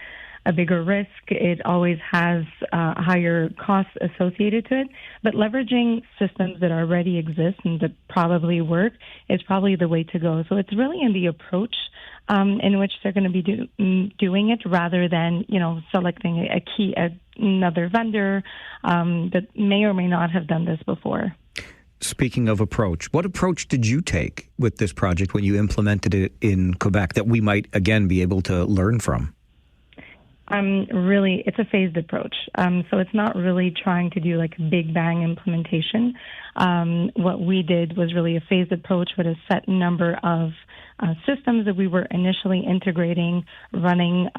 Speaker 14: bigger risk. It always has higher costs associated to it. But leveraging systems that already exist and that probably work is probably the way to go. So it's really in the approach in which they're going to be doing it, rather than, selecting another vendor that may or may not have done this before.
Speaker 2: Speaking of approach, what approach did you take with this project when you implemented it in Quebec that we might, again, be able to learn from?
Speaker 14: Really, it's a phased approach. So it's not really trying to do like a big bang implementation. What we did was really a phased approach with a set number of systems that we were initially integrating, running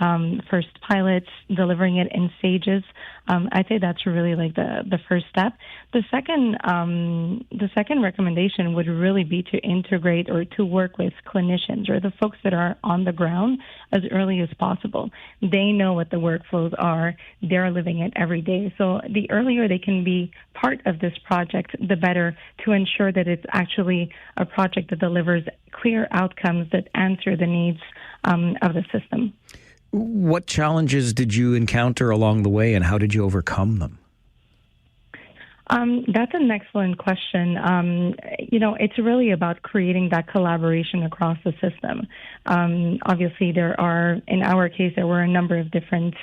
Speaker 14: first pilots, delivering it in stages. I'd say that's really like the first step. The second recommendation would really be to integrate or to work with clinicians or the folks that are on the ground as early as possible. They know what the workflows are. They're living it every day. So the earlier they can be part of this project, the better, to ensure that it's actually a project that delivers clear outcomes that answer the needs of the system.
Speaker 2: What challenges did you encounter along the way, and how did you overcome them?
Speaker 14: That's an excellent question. It's really about creating that collaboration across the system. Obviously, in our case, there were a number of different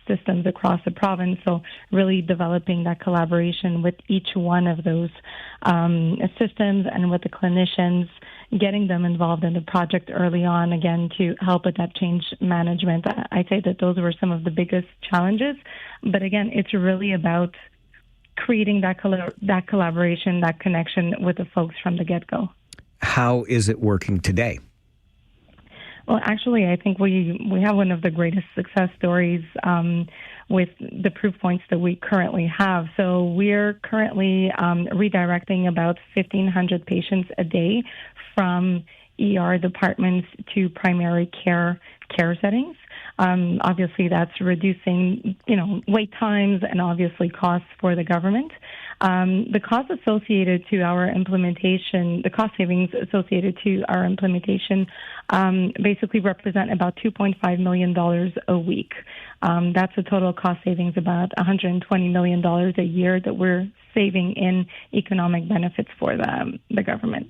Speaker 14: systems across the province, so really developing that collaboration with each one of those systems and with the clinicians, getting them involved in the project early on, again, to help with that change management. I'd say that those were some of the biggest challenges. But again, it's really about creating that collaboration, that connection with the folks from the get-go.
Speaker 2: How is it working today?
Speaker 14: Well, actually, I think we have one of the greatest success stories with the proof points that we currently have. So we're currently redirecting about 1,500 patients a day from ER departments to primary care settings. Obviously, that's reducing, wait times and obviously costs for the government. The costs associated to our implementation, the cost savings associated to our implementation, basically represent about $2.5 million a week. That's a total cost savings about $120 million a year that we're saving in economic benefits for the government.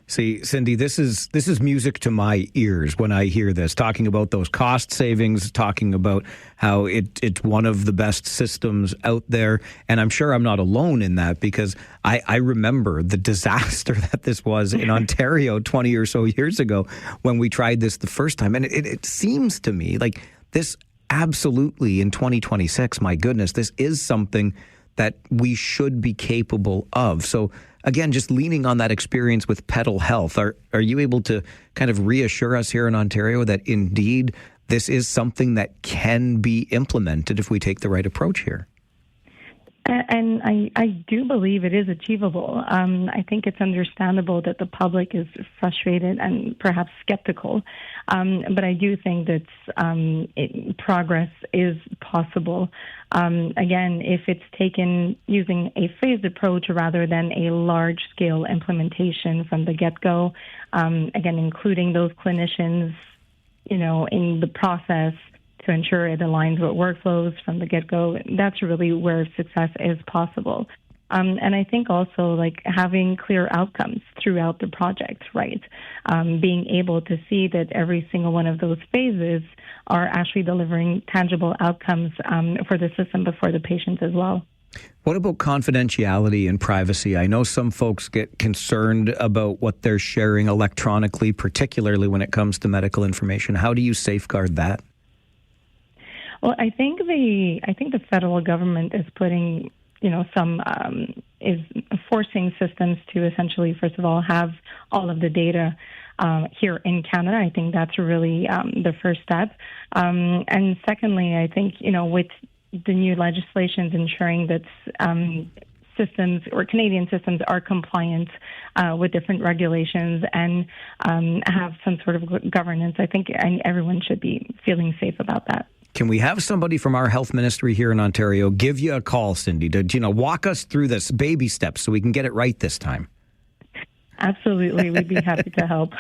Speaker 2: See, Cindy, this is music to my ears when I hear this, talking about those cost savings, talking about how it's one of the best systems out there. And I'm sure I'm not alone in that, because I remember the disaster that this was in Ontario 20 or so years ago when we tried this the first time. And it seems to me like this absolutely in 2026, my goodness, this is something that we should be capable of. So again, just leaning on that experience with Petal Health, are you able to kind of reassure us here in Ontario that indeed this is something that can be implemented if we take the right approach here?
Speaker 14: And I do believe it is achievable. I think it's understandable that the public is frustrated and perhaps skeptical, but I do think that progress is possible. Again, if it's taken using a phased approach rather than a large-scale implementation from the get-go, again, including those clinicians, in the process, to ensure it aligns with workflows from the get-go, that's really where success is possible. And I think also like having clear outcomes throughout the project, right? Being able to see that every single one of those phases are actually delivering tangible outcomes for the system, but for the patients as well.
Speaker 2: What about confidentiality and privacy? I know some folks get concerned about what they're sharing electronically, particularly when it comes to medical information. How do you safeguard that?
Speaker 14: Well, I think the federal government is putting, is forcing systems to essentially, first of all, have all of the data here in Canada. I think that's really the first step. And secondly, I think, with the new legislations ensuring that systems or Canadian systems are compliant with different regulations and have some sort of governance, I think everyone should be feeling safe about that.
Speaker 2: Can we have somebody from our health ministry here in Ontario give you a call, Cindy, to walk us through this baby steps so we can get it right this time?
Speaker 14: Absolutely. We'd be happy to help.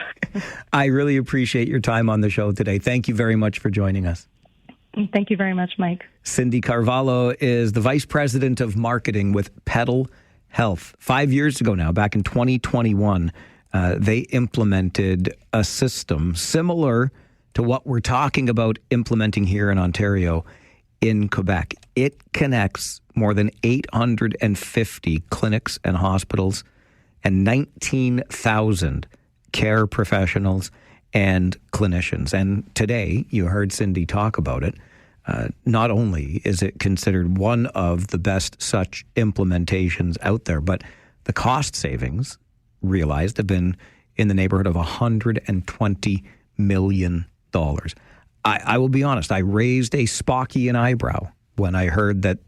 Speaker 2: I really appreciate your time on the show today. Thank you very much for joining us.
Speaker 14: Thank you very much, Mike.
Speaker 2: Cindy Carvalho is the Vice President of Marketing with Petal Health. 5 years ago now, back in 2021, they implemented a system similar to what we're talking about implementing here in Ontario in Quebec. It connects more than 850 clinics and hospitals and 19,000 care professionals and clinicians. And today, you heard Cindy talk about it, not only is it considered one of the best such implementations out there, but the cost savings realized have been in the neighborhood of $120 million. I will be honest, I raised a Spockian eyebrow when I heard that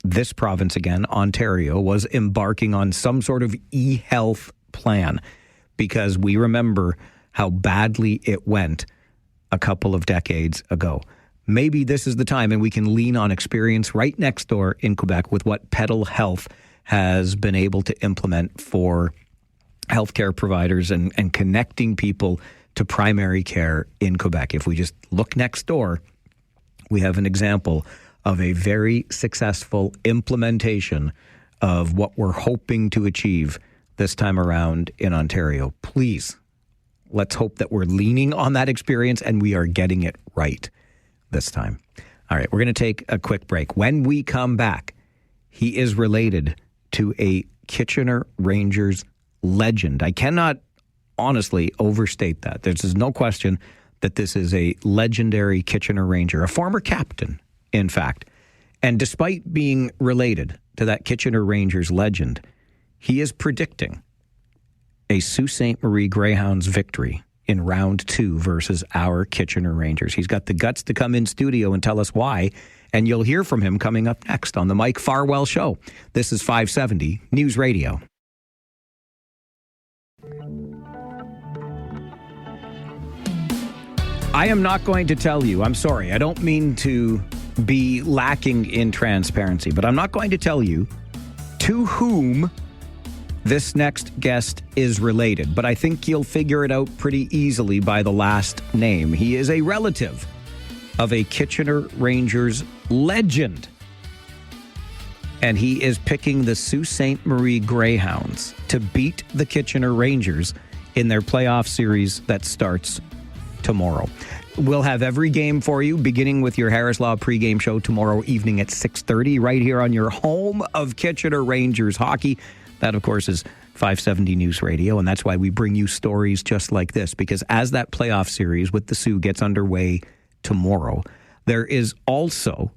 Speaker 2: this province again, Ontario, was embarking on some sort of e-health plan, because we remember how badly it went a couple of decades ago. Maybe this is the time, and we can lean on experience right next door in Quebec with what Pedal Health has been able to implement for healthcare providers and connecting people to primary care in Quebec. If we just look next door, we have an example of a very successful implementation of what we're hoping to achieve this time around in Ontario. Please, let's hope that we're leaning on that experience and we are getting it right this time. All right, we're going to take a quick break. When we come back, he is related to a Kitchener Rangers legend. I cannot honestly overstate that. There's no question that this is a legendary Kitchener Ranger, a former captain, in fact. And despite being related to that Kitchener Rangers legend, he is predicting a Sault Ste. Marie Greyhounds victory in round 2 versus our Kitchener Rangers. He's got the guts to come in studio and tell us why, and you'll hear from him coming up next on the Mike Farwell Show. This is 570 News Radio. I am not going to tell you, I'm sorry, I don't mean to be lacking in transparency, but I'm not going to tell you to whom this next guest is related, but I think you'll figure it out pretty easily by the last name. He is a relative of a Kitchener Rangers legend, and he is picking the Sault Ste. Marie Greyhounds to beat the Kitchener Rangers in their playoff series that starts tomorrow. We'll have every game for you, beginning with your Harris Law pregame show tomorrow evening at 6:30, right here on your home of Kitchener Rangers hockey. That, of course, is 570 News Radio, and that's why we bring you stories just like this, because as that playoff series with the Sioux gets underway tomorrow, there is also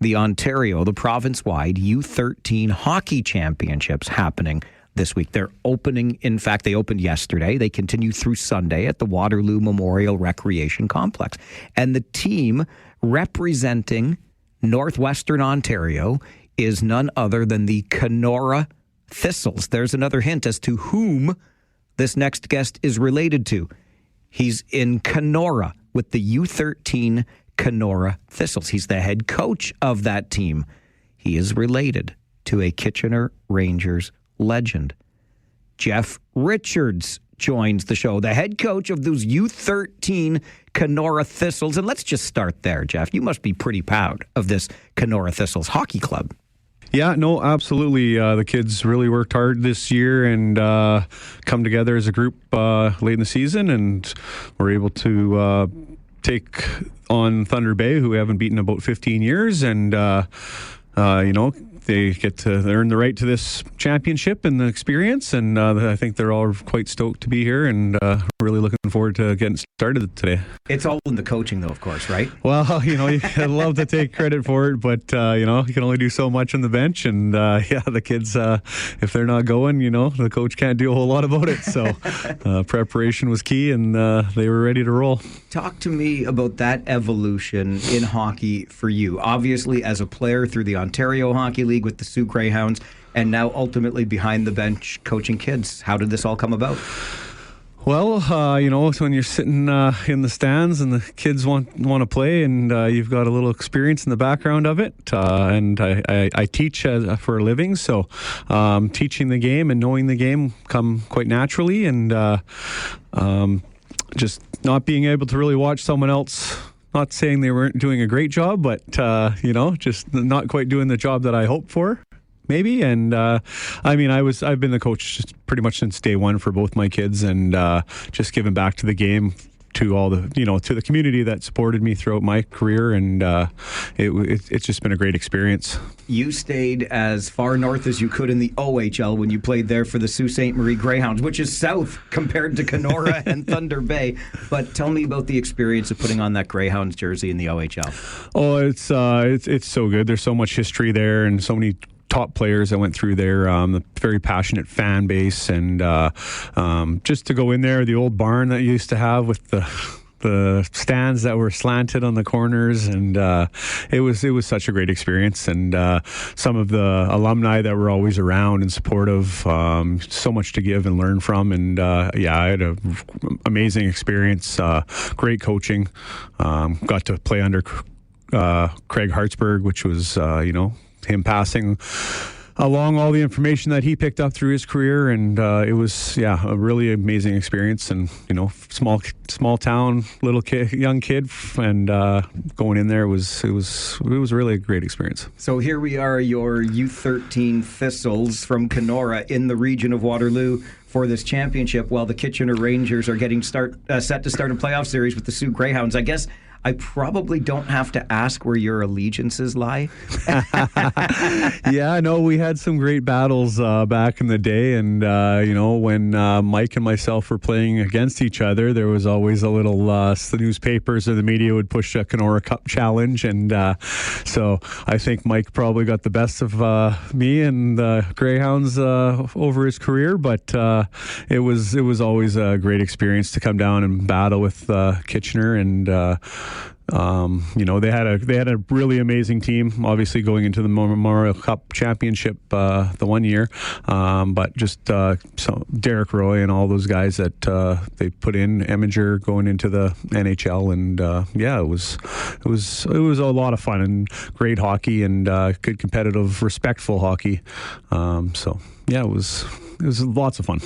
Speaker 2: the Ontario, the province-wide U13 hockey championships happening this week. They're opening, in fact, they opened yesterday. They continue through Sunday at the Waterloo Memorial Recreation Complex. And the team representing Northwestern Ontario is none other than the Kenora Thistles. There's another hint as to whom this next guest is related to. He's in Kenora with the U13 Kenora Thistles. He's the head coach of that team. He is related to a Kitchener Rangers legend. Jeff Richards joins the show, the head coach of those U13 Kenora Thistles. And let's just start there, Jeff. You must be pretty proud of this Kenora Thistles hockey club.
Speaker 15: Yeah, no, absolutely. The kids really worked hard this year and come together as a group late in the season, and were able to take on Thunder Bay, who we haven't beaten in about 15 years, and they get to earn the right to this championship and the experience, and I think they're all quite stoked to be here, and really looking forward to getting started today.
Speaker 2: It's all in the coaching, though, of course, right?
Speaker 15: Well, I'd love to take credit for it, but you can only do so much on the bench, and the kids, if they're not going, the coach can't do a whole lot about it. So preparation was key, and they were ready to roll.
Speaker 2: Talk to me about that evolution in hockey for you. Obviously, as a player through the Ontario Hockey League with the Sioux Greyhounds, and now ultimately behind the bench coaching kids. How did this all come about?
Speaker 15: Well, when you're sitting in the stands and the kids want to play, and you've got a little experience in the background of it, and I teach for a living, so teaching the game and knowing the game come quite naturally, and just not being able to really watch someone else. Not saying they weren't doing a great job, but, just not quite doing the job that I hoped for, maybe. And, I've been the coach pretty much since day one for both my kids, and just giving back to the game, to all the, to the community that supported me throughout my career. And it's just been a great experience.
Speaker 2: You stayed as far north as you could in the OHL when you played there for the Sault Ste. Marie Greyhounds, which is south compared to Kenora and Thunder Bay. But tell me about the experience of putting on that Greyhounds jersey in the OHL.
Speaker 15: Oh, it's so good. There's so much history there and so many top players that went through there, the very passionate fan base, and just to go in there, the old barn that you used to have with the stands that were slanted on the corners, and it was such a great experience. And some of the alumni that were always around and supportive, so much to give and learn from. And I had an amazing experience, great coaching, got to play under Craig Hartsburg, which was him passing along all the information that he picked up through his career, and it was a really amazing experience. And small town, young kid, and going in there was really a great experience.
Speaker 2: So here we are, your U13 Thistles from Kenora in the region of Waterloo for this championship, while the Kitchener Rangers are getting set to start a playoff series with the Sioux Greyhounds. I guess I probably don't have to ask where your allegiances lie.
Speaker 15: Yeah, no, we had some great battles back in the day, and when Mike and myself were playing against each other, there was always a little the newspapers or the media would push a Kenora Cup challenge, and so I think Mike probably got the best of me and the Greyhounds over his career, but it was always a great experience to come down and battle with Kitchener, and they had a really amazing team, obviously going into the Memorial Cup Championship the one year, but just Derek Roy and all those guys that they put in, Eminger going into the NHL, and it was a lot of fun and great hockey and good competitive, respectful hockey. It was lots of fun.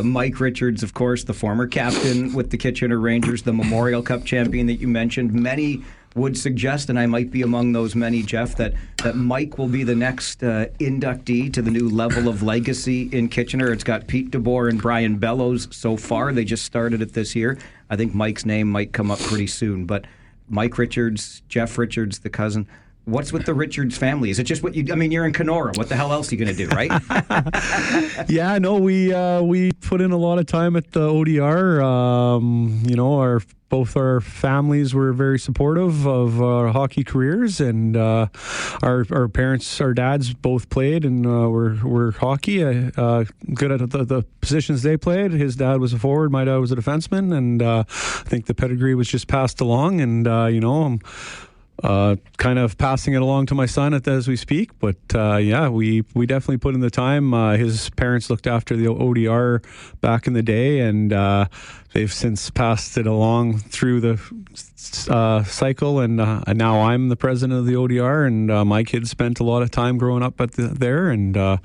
Speaker 2: Mike Richards, of course, the former captain with the Kitchener Rangers, the Memorial Cup champion that you mentioned. Many would suggest, and I might be among those many, Jeff, that Mike will be the next inductee to the new level of legacy in Kitchener. It's got Pete DeBoer and Brian Bellows so far. They just started it this year. I think Mike's name might come up pretty soon. But Mike Richards, Jeff Richards, the cousin, what's with the Richards family? Is it just you're in Kenora. What the hell else are you going to do, right?
Speaker 15: Yeah, no, we put in a lot of time at the ODR. Both our families were very supportive of our hockey careers, and our parents, our dads both played and were hockey, good at the positions they played. His dad was a forward, my dad was a defenseman, and I think the pedigree was just passed along, and I'm kind of passing it along to my son as we speak. But we definitely put in the time. His parents looked after the ODR back in the day, and they've since passed it along through the cycle, and now I'm the president of the ODR, and my kids spent a lot of time growing up there, and I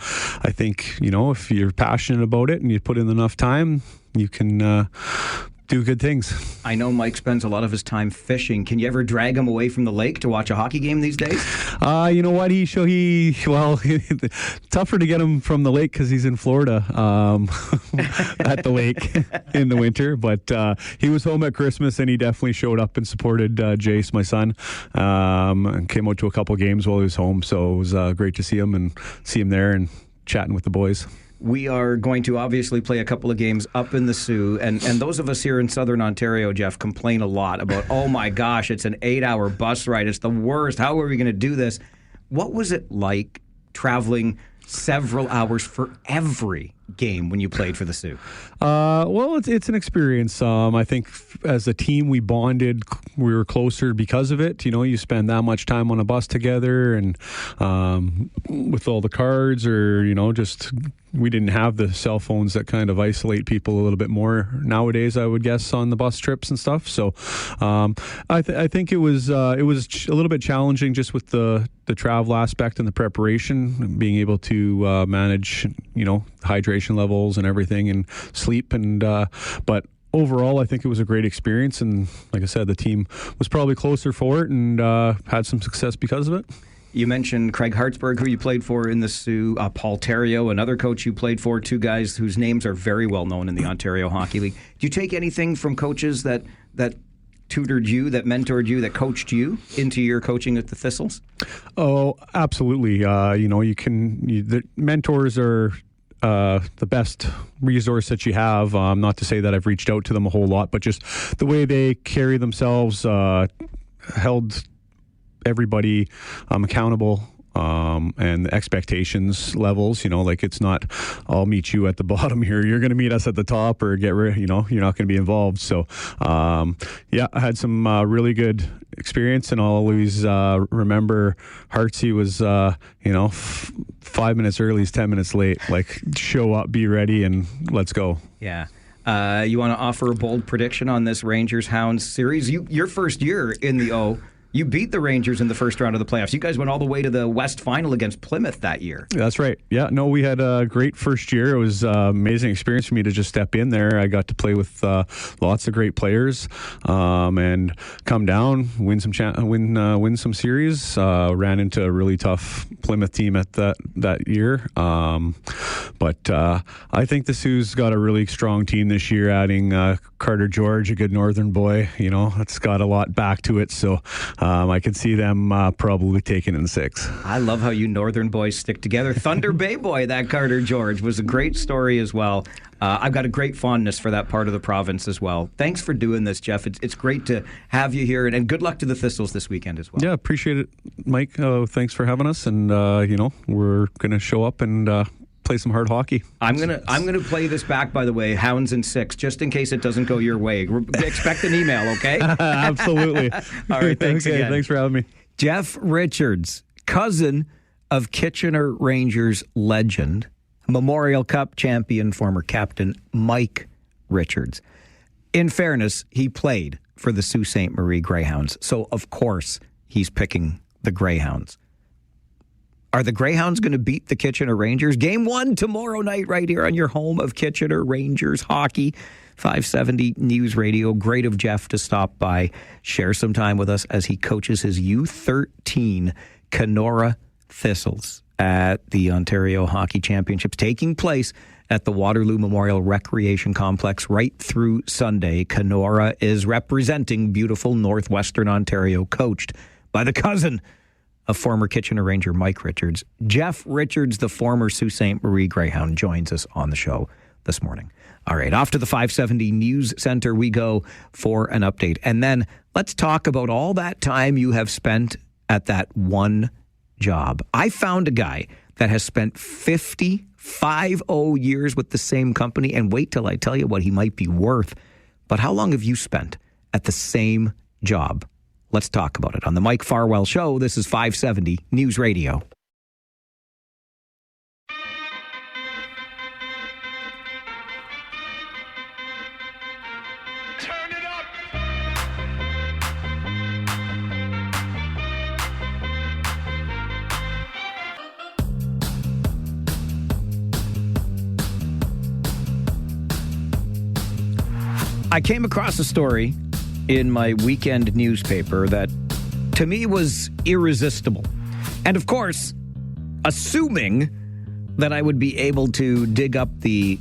Speaker 15: think if you're passionate about it and you put in enough time, you can do good things.
Speaker 2: I know Mike spends a lot of his time fishing. Can you ever drag him away from the lake to watch a hockey game these days?
Speaker 15: You know what? Tougher to get him from the lake because he's in Florida at the lake in the winter. But he was home at Christmas, and he definitely showed up and supported Jace, my son, and came out to a couple games while he was home. So it was great to see him there and chatting with the boys.
Speaker 2: We are going to obviously play a couple of games up in the Sioux, and those of us here in Southern Ontario, Jeff, complain a lot about, oh my gosh, it's an 8-hour bus ride. It's the worst. How are we going to do this? What was it like traveling several hours for every game when you played for the Sioux?
Speaker 15: It's an experience. I think as a team we bonded, we were closer because of it. You spend that much time on a bus together, and with all the cards, or just we didn't have the cell phones that kind of isolate people a little bit more nowadays, I would guess, on the bus trips and stuff. So I think it was a little bit challenging just with the travel aspect and the preparation, being able to manage hydration levels and everything, and sleep, and but overall I think it was a great experience, and like I said, the team was probably closer for it and had some success because of it.
Speaker 2: You mentioned Craig Hartsburg, who you played for in the Sioux, Paul Theriault, another coach you played for, two guys whose names are very well known in the Ontario Hockey League. Do you take anything from coaches that tutored you, that mentored you, that coached you into your coaching at the Thistles? Oh, absolutely. The mentors are the best resource that you have. Not to say that I've reached out to them a whole lot, but just the way they carry themselves, held everybody accountable
Speaker 15: and the expectations levels, like it's not, I'll meet you at the bottom here, you're going to meet us at the top, or get rid, you're not going to be involved. So, I had some really good experience, and I'll always remember Hartsey was, 5 minutes early is 10 minutes late. Like, show up, be ready, and let's go.
Speaker 2: Yeah. You want to offer a bold prediction on this Rangers-Hounds series? Your first year in the O, you beat the Rangers in the first round of the playoffs. You guys went all the way to the West Final against Plymouth that year.
Speaker 15: That's right. Yeah, no, we had a great first year. It was an amazing experience for me to just step in there. I got to play with lots of great players and come down, win some series. Ran into a really tough Plymouth team at that year. But I think the Sioux got a really strong team this year, adding Carter George, a good Northern boy. It's got a lot back to it. So I could see them probably taking it in 6.
Speaker 2: I love how you Northern boys stick together. Thunder Bay boy, that Carter George, was a great story as well. I've got a great fondness for that part of the province as well. Thanks for doing this, Jeff. It's great to have you here, and good luck to the Thistles this weekend as well.
Speaker 15: Yeah, appreciate it, Mike. Thanks for having us, and we're going to show up and play some hard hockey.
Speaker 2: I'm gonna play this back, by the way, Hounds in 6, just in case it doesn't go your way. Expect an email, okay?
Speaker 15: Absolutely.
Speaker 2: All right, thanks again.
Speaker 15: Thanks for having me.
Speaker 2: Jeff Richards, cousin of Kitchener Rangers legend, Memorial Cup champion, former captain Mike Richards. In fairness, he played for the Sault Ste. Marie Greyhounds, so of course he's picking the Greyhounds. Are the Greyhounds going to beat the Kitchener Rangers? Game 1 tomorrow night right here on your home of Kitchener Rangers hockey. 570 News Radio. Great of Jeff to stop by, share some time with us as he coaches his U13 Kenora Thistles at the Ontario Hockey Championships, taking place at the Waterloo Memorial Recreation Complex right through Sunday. Kenora is representing beautiful Northwestern Ontario, coached by the cousin of former Kitchener Ranger Mike Richards. Jeff Richards, the former Sault Ste. Marie Greyhound, joins us on the show this morning. All right, off to the 570 News Center we go for an update. And then let's talk about all that time you have spent at that one job. I found a guy that has spent 50 years with the same company, and wait till I tell you what he might be worth. But how long have you spent at the same job? Let's talk about it on the Mike Farwell Show. This is 570 News Radio.
Speaker 12: Turn it up.
Speaker 2: I came across a story in my weekend newspaper that to me was irresistible. And of course, assuming that I would be able to dig up the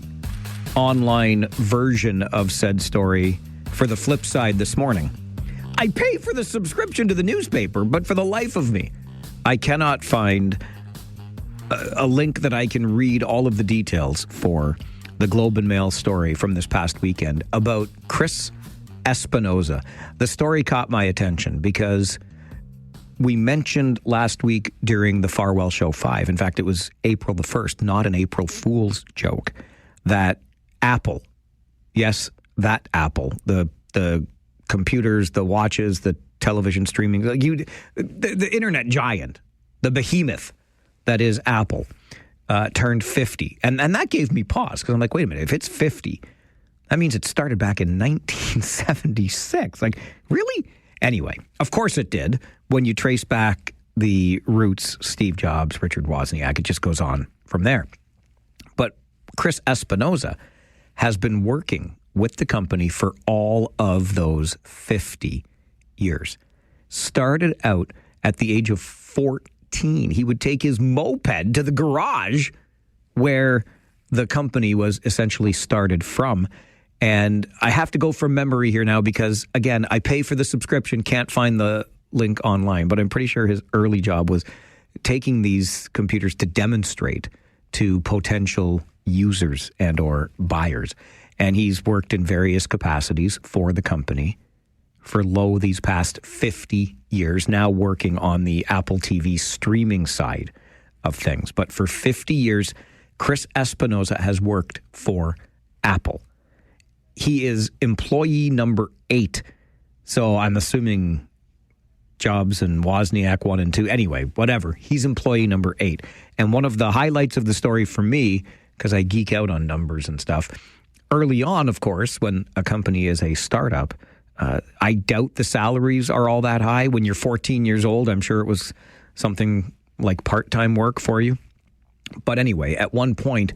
Speaker 2: online version of said story for the Flipside this morning. I pay for the subscription to the newspaper, but for the life of me, I cannot find a link that I can read all of the details for the Globe and Mail story from this past weekend about Chris Espinoza. The story caught my attention because we mentioned last week during the Farwell Show 5, in fact, it was April the 1st, not an April Fool's joke, that Apple, yes, that Apple, the computers, the watches, the television streaming, the internet giant, the behemoth that is Apple, turned 50. And that gave me pause because I'm like, wait a minute, if it's 50, that means it started back in 1976. Like, really? Anyway, of course it did. When you trace back the roots, Steve Jobs, Richard Wozniak, it just goes on from there. But Chris Espinoza has been working with the company for all of those 50 years. Started out at the age of 14. He would take his moped to the garage where the company was essentially started from. And I have to go from memory here now because, again, I pay for the subscription, can't find the link online, but I'm pretty sure his early job was taking these computers to demonstrate to potential users and or buyers. And he's worked in various capacities for the company for Lowe these past 50 years, now working on the Apple TV streaming side of things. But for 50 years, Chris Espinoza has worked for Apple. He is employee number 8. So I'm assuming Jobs and Wozniak 1 and 2. Anyway, whatever. He's employee number 8. And one of the highlights of the story for me, because I geek out on numbers and stuff, early on, of course, when a company is a startup, I doubt the salaries are all that high. When you're 14 years old, I'm sure it was something like part-time work for you. But anyway, at one point,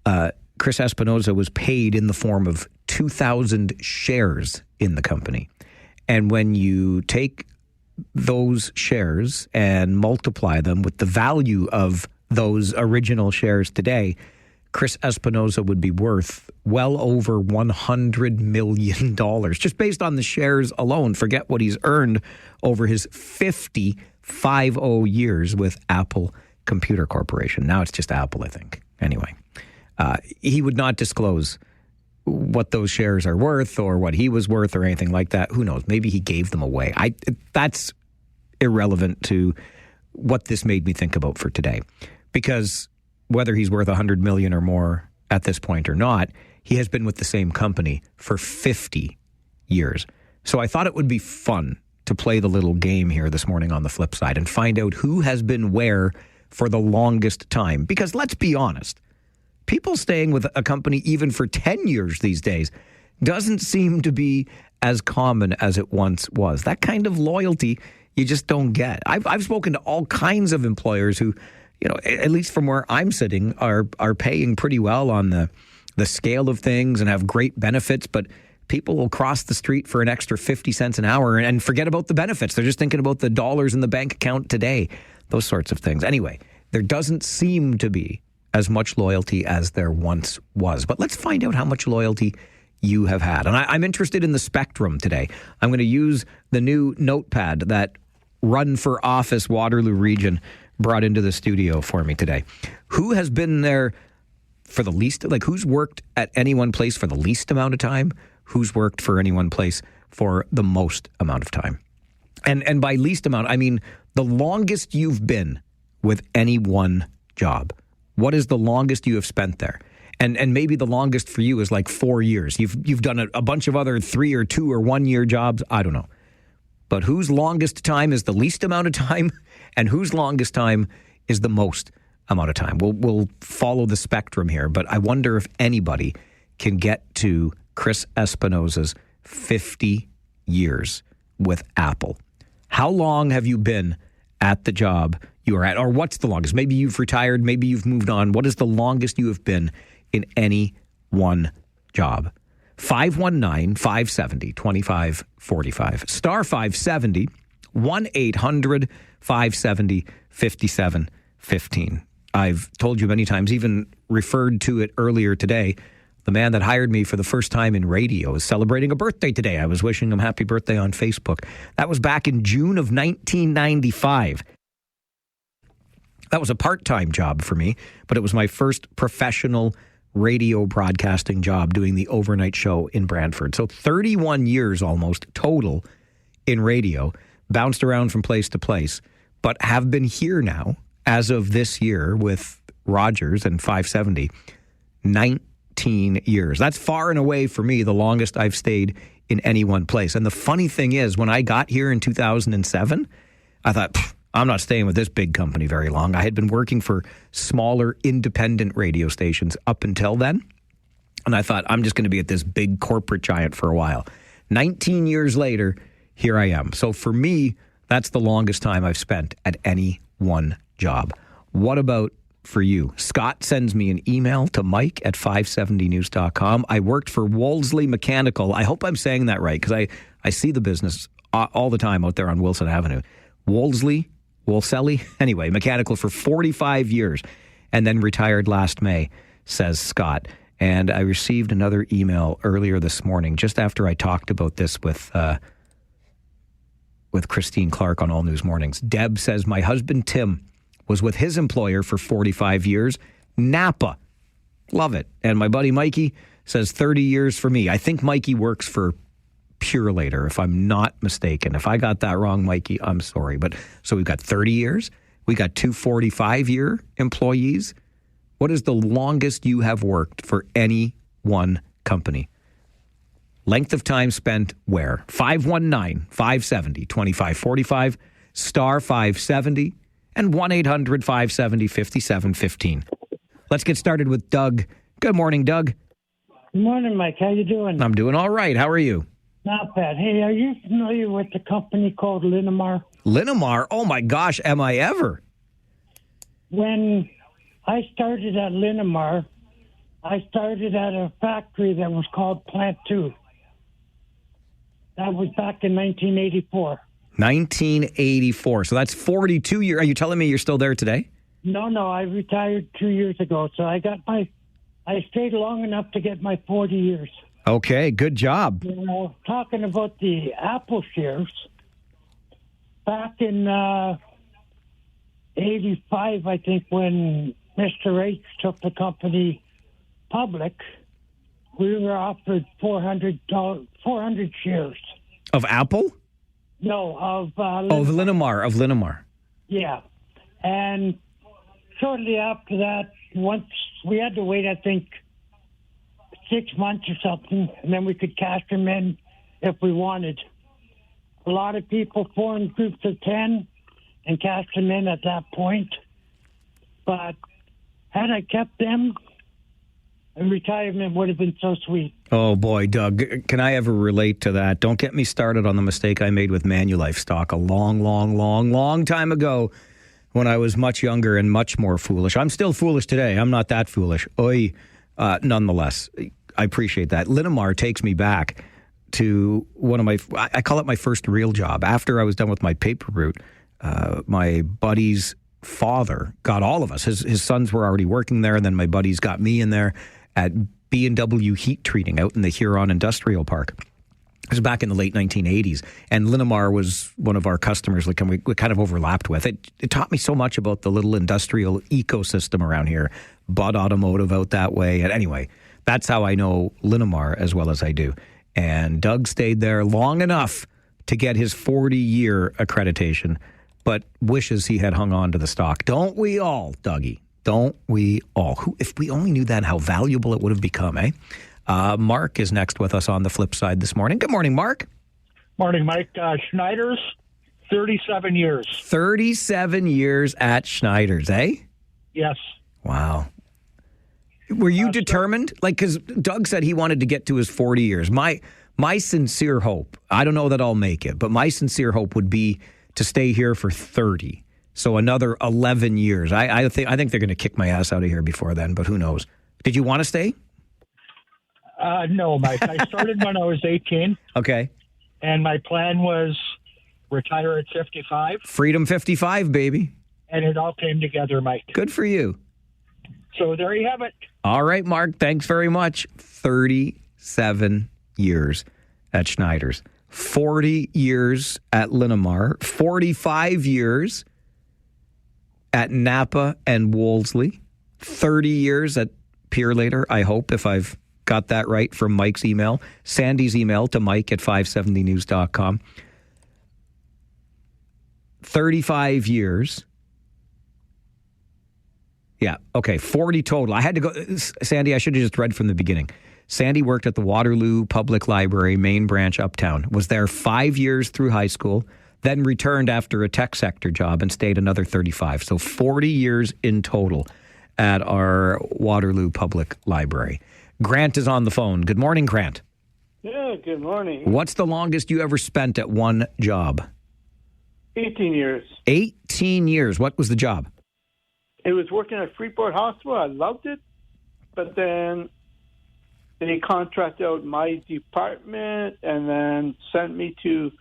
Speaker 2: Chris Espinoza was paid in the form of 2,000 shares in the company. And when you take those shares and multiply them with the value of those original shares today, Chris Espinoza would be worth well over $100 million just based on the shares alone. Forget what he's earned over his 50 years with Apple Computer Corporation. Now it's just Apple, I think. Anyway, he would not disclose what those shares are worth or what he was worth or anything like that. Who knows? Maybe he gave them away. That's irrelevant to what this made me think about for today. Because whether he's worth $100 million or more at this point or not, he has been with the same company for 50 years. So I thought it would be fun to play the little game here this morning on the flip side and find out who has been where for the longest time. Because let's be honest, people staying with a company even for 10 years these days doesn't seem to be as common as it once was. That kind of loyalty you just don't get. I've spoken to all kinds of employers who, at least from where I'm sitting, are paying pretty well on the scale of things and have great benefits, but people will cross the street for an extra 50 cents an hour and forget about the benefits. They're just thinking about the dollars in the bank account today, those sorts of things. Anyway, there doesn't seem to be as much loyalty as there once was. But let's find out how much loyalty you have had. And I'm interested in the spectrum today. I'm going to use the new notepad that Run for Office Waterloo Region brought into the studio for me today. Who has been there for the least, who's worked at any one place for the least amount of time? Who's worked for any one place for the most amount of time? And by least amount, I mean the longest you've been with any one job. What is the longest you have spent there? And maybe the longest for you is like 4 years. You've done a bunch of other 3 or 2 or 1 year jobs. I don't know. But whose longest time is the least amount of time and whose longest time is the most amount of time? We'll follow the spectrum here, but I wonder if anybody can get to Chris Espinoza's 50 years with Apple. How long have you been at the job you are at? Or what's the longest? Maybe you've retired, maybe you've moved on. What is the longest you have been in any one job? 519-570-2545. Star 570, 1-800-570-5715. I've told you many times, even referred to it earlier today. The man that hired me for the first time in radio is celebrating a birthday today. I was wishing him happy birthday on Facebook. That was back in June of 1995. That was a part-time job for me, but it was my first professional radio broadcasting job doing the overnight show in Brantford. So 31 years almost total in radio, bounced around from place to place, but have been here now as of this year with Rogers and 570, 19 years. That's far and away for me the longest I've stayed in any one place. And the funny thing is, when I got here in 2007, I thought, I'm not staying with this big company very long. I had been working for smaller independent radio stations up until then. And I thought, I'm just going to be at this big corporate giant for a while. 19 years later, here I am. So for me, that's the longest time I've spent at any one job. What about for you? Scott sends me an email to mike@570news.com. I worked for Wolseley Mechanical. I hope I'm saying that right, because I see the business all the time out there on Wilson Avenue. Wolseley, anyway, mechanical for 45 years and then retired last May, says Scott. And I received another email earlier this morning, just after I talked about this with Christine Clark on All News Mornings. Deb says, my husband Tim was with his employer for 45 years, Napa. Love it. And my buddy Mikey says 30 years for me. I think Mikey works for Purelator, if I'm not mistaken. If I got that wrong, Mikey, I'm sorry. But so we've got 30 years. We got 2 45-year employees. What is the longest you have worked for any one company? Length of time spent where? 519-570-2545, star 570, and 1-800-570-5715. Let's get started with Doug. Good morning, Doug.
Speaker 16: Good morning, Mike. How you doing?
Speaker 2: I'm doing all right. How are you?
Speaker 16: Not bad. Hey, are you familiar with the company called Linamar?
Speaker 2: Linamar? Oh, my gosh. Am I ever?
Speaker 16: When I started at Linamar, I started at a factory that was called Plant 2. That was back in 1984.
Speaker 2: 1984. So that's 42 years. Are you telling me you're still there today?
Speaker 16: No, I retired 2 years ago. So I stayed long enough to get my 40 years.
Speaker 2: Okay, good job.
Speaker 16: You know, talking about the Apple shares, back in 85, I think, when Mr. H took the company public, we were offered 400 shares.
Speaker 2: Of Apple?
Speaker 16: No, of
Speaker 2: Linamar. Of Linamar.
Speaker 16: Yeah. And shortly after that, once we had to wait, I think, 6 months or something, and then we could cash them in if we wanted. A lot of people formed groups of 10 and cashed them in at that point. But had I kept them, retirement would have been so sweet.
Speaker 2: Oh, boy, Doug, can I ever relate to that? Don't get me started on the mistake I made with Manulife stock a long time ago when I was much younger and much more foolish. I'm still foolish today. I'm not that foolish. Nonetheless, I appreciate that. Linamar takes me back to one of I call it my first real job. After I was done with my paper route, my buddy's father got all of us. His sons were already working there, and then my buddies got me in there at B&W Heat Treating out in the Huron Industrial Park. It was back in the late 1980s, and Linamar was one of our customers that we kind of overlapped with. It taught me so much about the little industrial ecosystem around here. Budd Automotive out that way. And anyway, that's how I know Linamar as well as I do. And Doug stayed there long enough to get his 40-year accreditation, but wishes he had hung on to the stock. Don't we all, Dougie? Don't we all? If we only knew that, how valuable it would have become, eh? Mark is next with us on the flip side this morning. Good morning, Mark.
Speaker 17: Morning, Mike. Schneider's, 37 years.
Speaker 2: 37 years at Schneider's, eh?
Speaker 17: Yes.
Speaker 2: Wow. Were you determined? Because Doug said he wanted to get to his 40 years. My sincere hope, I don't know that I'll make it, but my sincere hope would be to stay here for 30. So another 11 years. I think they're going to kick my ass out of here before then, but who knows? Did you want to stay?
Speaker 17: No, Mike. I started when I was 18.
Speaker 2: Okay.
Speaker 17: And my plan was retire at 55.
Speaker 2: Freedom 55, baby.
Speaker 17: And it all came together, Mike.
Speaker 2: Good for you.
Speaker 17: So there you have it.
Speaker 2: All right, Mark. Thanks very much. 37 years at Schneider's. 40 years at Linamar. 45 years at Napa and Wolseley. 30 years at Purelator, I hope, if I've got that right from Mike's email. Sandy's email to Mike at 570news.com. 35 years. Yeah, okay, 40 total. I had to go, Sandy, I should have just read from the beginning. Sandy worked at the Waterloo Public Library, main branch uptown, was there 5 years through high school, then returned after a tech sector job and stayed another 35. So 40 years in total at our Waterloo Public Library. Grant is on the phone. Good morning, Grant.
Speaker 18: Yeah, good morning.
Speaker 2: What's the longest you ever spent at one job?
Speaker 18: 18 years.
Speaker 2: 18 years. What was the job?
Speaker 18: It was working at Freeport Hospital. I loved it. But then they contracted out my department and then sent me to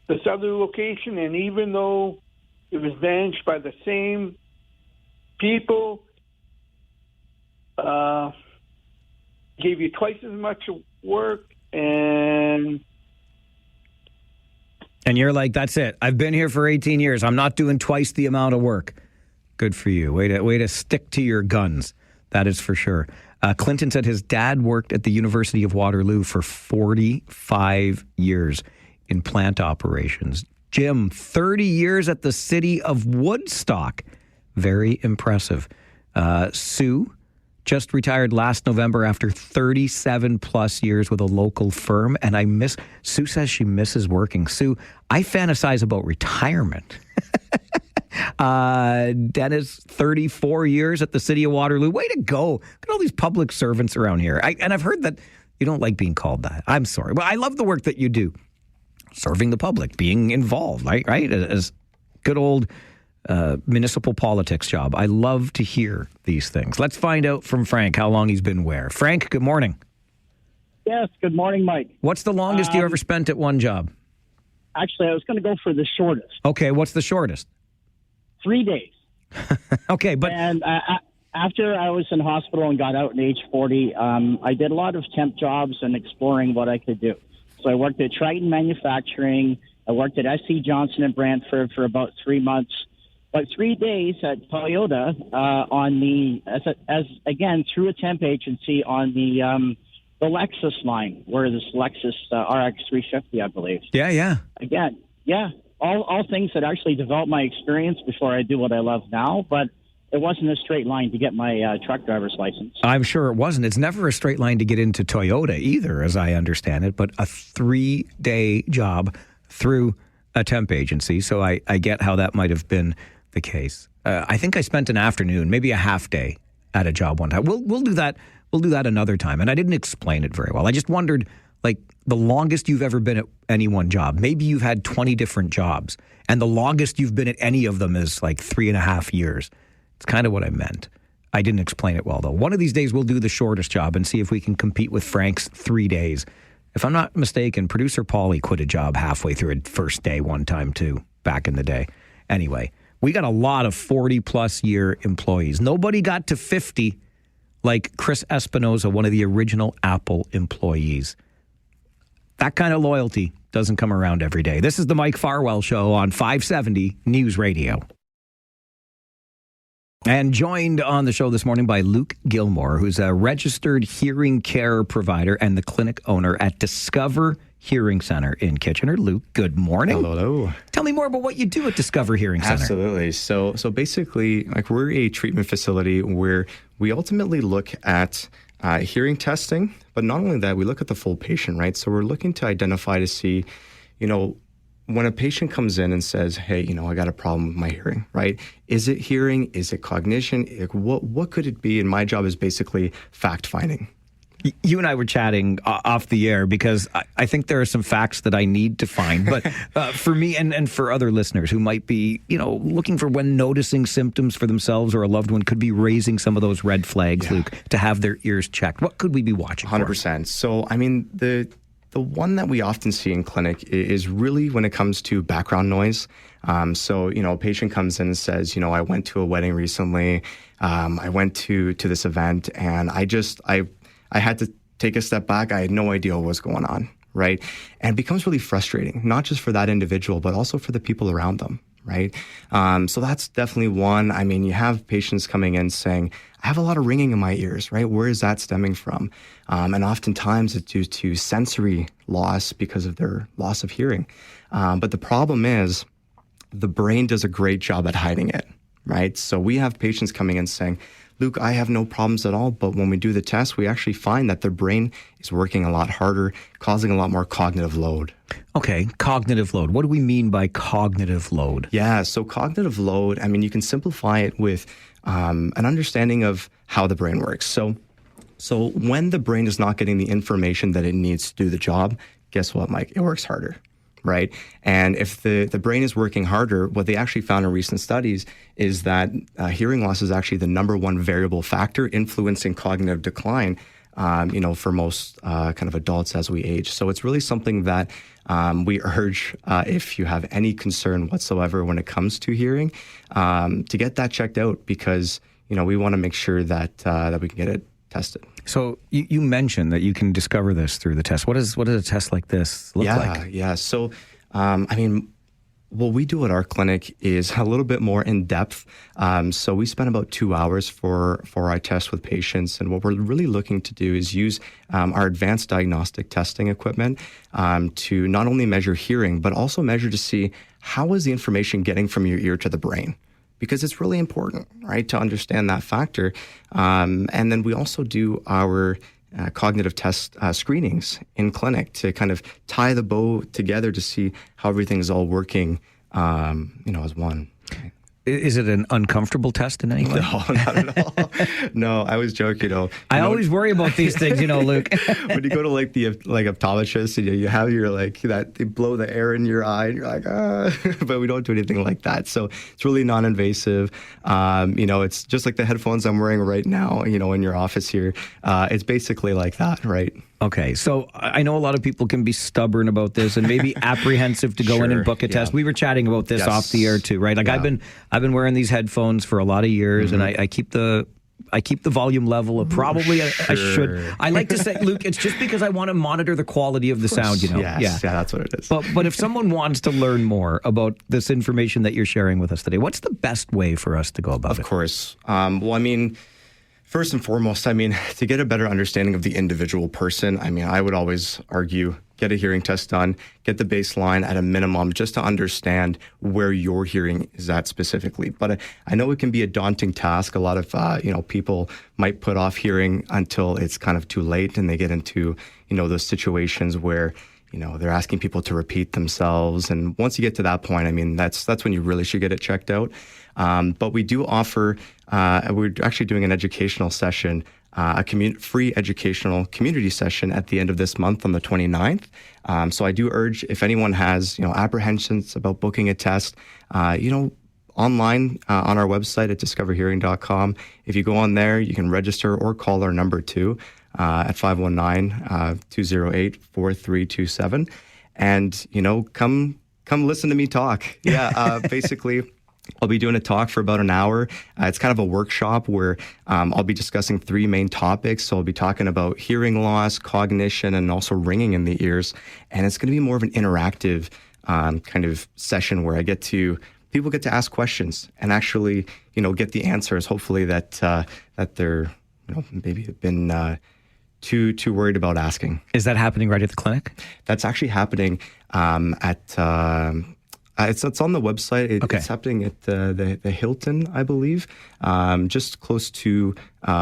Speaker 18: this other location. And even though it was managed by the same people, gave you twice as much work, and
Speaker 2: you're like, that's it. I've been here for 18 years. I'm not doing twice the amount of work. Good for you. Way to stick to your guns. That is for sure. Clinton said his dad worked at the University of Waterloo for 45 years in plant operations. Jim, 30 years at the city of Woodstock. Very impressive. Sue just retired last November after 37 plus years with a local firm. And Sue says she misses working. Sue, I fantasize about retirement. Dennis, 34 years at the city of Waterloo. Way to go. Look at all these public servants around here. And I've heard that you don't like being called that. I'm sorry. But I love the work that you do. Serving the public, being involved, right? As good old municipal politics job. I love to hear these things. Let's find out from Frank how long he's been where. Frank, good morning.
Speaker 19: Yes, good morning, Mike.
Speaker 2: What's the longest you ever spent at one job?
Speaker 19: Actually, I was going to go for the shortest.
Speaker 2: Okay, what's the shortest?
Speaker 19: 3 days.
Speaker 2: Okay, but...
Speaker 19: And after I was in hospital and got out at age 40, I did a lot of temp jobs and exploring what I could do. So I worked at Triton Manufacturing. I worked at SC Johnson in Brantford for about 3 months. But 3 days at Toyota again, through a temp agency on the Lexus line, where this Lexus RX 350, I believe.
Speaker 2: Yeah.
Speaker 19: Again, yeah. All things that actually developed my experience before I do what I love now, but it wasn't a straight line to get my truck driver's license.
Speaker 2: I'm sure it wasn't. It's never a straight line to get into Toyota either, as I understand it, but a 3-day job through a temp agency. So I get how that might have been the case. I think I spent an afternoon, maybe a half day at a job one time. We'll do that. We'll do that another time. And I didn't explain it very well. I just wondered, like, the longest you've ever been at any one job. Maybe you've had 20 different jobs, and the longest you've been at any of them is like 3.5 years. It's kind of what I meant. I didn't explain it well, though. One of these days, we'll do the shortest job and see if we can compete with Frank's 3 days. If I'm not mistaken, producer Paulie quit a job halfway through a first day one time, too, back in the day. Anyway, we got a lot of 40-plus year employees. Nobody got to 50 like Chris Espinoza, one of the original Apple employees. That kind of loyalty doesn't come around every day. This is the Mike Farwell Show on 570 News Radio. And joined on the show this morning by Luke Gilmore, who's a registered hearing care provider and the clinic owner at Discover Hearing Center in Kitchener. Luke, good morning.
Speaker 20: Hello.
Speaker 2: Tell me more about what you do at Discover Hearing Center.
Speaker 20: Absolutely. So basically, like, we're a treatment facility where we ultimately look at hearing testing, but not only that, we look at the full patient, right? So we're looking to identify to see, when a patient comes in and says, hey, I got a problem with my hearing, right? Is it hearing? Is it cognition? What could it be? And my job is basically fact-finding.
Speaker 2: You and I were chatting off the air because I think there are some facts that I need to find. But for me and for other listeners who might be, looking for when noticing symptoms for themselves or a loved one, could be raising some of those red flags, Luke, to have their ears checked. What could we be watching
Speaker 20: 100%. So, the one that we often see in clinic is really when it comes to background noise. So, a patient comes in and says, I went to a wedding recently. I went to this event and I had to take a step back. I had no idea what was going on, right? And it becomes really frustrating, not just for that individual, but also for the people around them, right? So that's definitely one. You have patients coming in saying, I have a lot of ringing in my ears, right? Where is that stemming from? And oftentimes it's due to sensory loss because of their loss of hearing. But the problem is the brain does a great job at hiding it, right? So we have patients coming in saying, Luke, I have no problems at all, but when we do the test, we actually find that their brain is working a lot harder, causing a lot more cognitive load.
Speaker 2: Okay, cognitive load. What do we mean by cognitive load?
Speaker 20: Yeah, so cognitive load, you can simplify it with an understanding of how the brain works. So when the brain is not getting the information that it needs to do the job, guess what, Mike? It works harder. Right. And if the brain is working harder, what they actually found in recent studies is that hearing loss is actually the number one variable factor influencing cognitive decline, for most kind of adults as we age. So it's really something that we urge, if you have any concern whatsoever when it comes to hearing, to get that checked out because, we want to make sure that we can get it tested.
Speaker 2: So you mentioned that you can discover this through the test. What does a test like this look like?
Speaker 20: Yeah. So, What we do at our clinic is a little bit more in depth. So we spend about 2 hours for our test with patients. And what we're really looking to do is use our advanced diagnostic testing equipment to not only measure hearing, but also measure to see how is the information getting from your ear to the brain. Because it's really important, right, to understand that factor. And then we also do our cognitive test screenings in clinic to kind of tie the bow together to see how everything's all working, as one.
Speaker 2: Is it an uncomfortable test in any way?
Speaker 20: No, not at all. No, I was joking.
Speaker 2: I always worry about these things, Luke.
Speaker 20: When you go to the optometrist, you have your that they blow the air in your eye, and you're like, but we don't do anything like that. So it's really non-invasive. It's just like the headphones I'm wearing right now. In your office here, it's basically like that, right?
Speaker 2: Okay, so I know a lot of people can be stubborn about this and maybe apprehensive to go in and book a test. We were chatting about this off the air too, right? I've been wearing these headphones for a lot of years, and I keep the volume level of probably I should. I like to say, Luke, it's just because I want to monitor the quality of the sound.
Speaker 20: Yes, yeah, that's what it is.
Speaker 2: But if someone wants to learn more about this information that you're sharing with us today, what's the best way for us to go about it?
Speaker 20: Of course. First and foremost, to get a better understanding of the individual person, I would always argue, get a hearing test done, get the baseline at a minimum, just to understand where your hearing is at specifically. But I know it can be a daunting task. A lot of, people might put off hearing until it's kind of too late, and they get into, those situations where, they're asking people to repeat themselves. And once you get to that point, that's when you really should get it checked out. But we do offer, we're actually doing an educational session, a free educational community session at the end of this month on the 29th. So I do urge, if anyone has, apprehensions about booking a test, online on our website at discoverhearing.com. If you go on there, you can register or call our number too at 519-208-4327. And, come listen to me talk. Yeah, basically, I'll be doing a talk for about an hour. It's kind of a workshop where I'll be discussing 3 main topics. So I'll be talking about hearing loss, cognition, and also ringing in the ears. And it's going to be more of an interactive kind of session where people get to ask questions and actually, get the answers. Hopefully that they're, maybe been too worried about asking.
Speaker 2: Is that happening right at the clinic?
Speaker 20: That's actually happening at. It's on the website. It's happening at the Hilton, I believe, just close to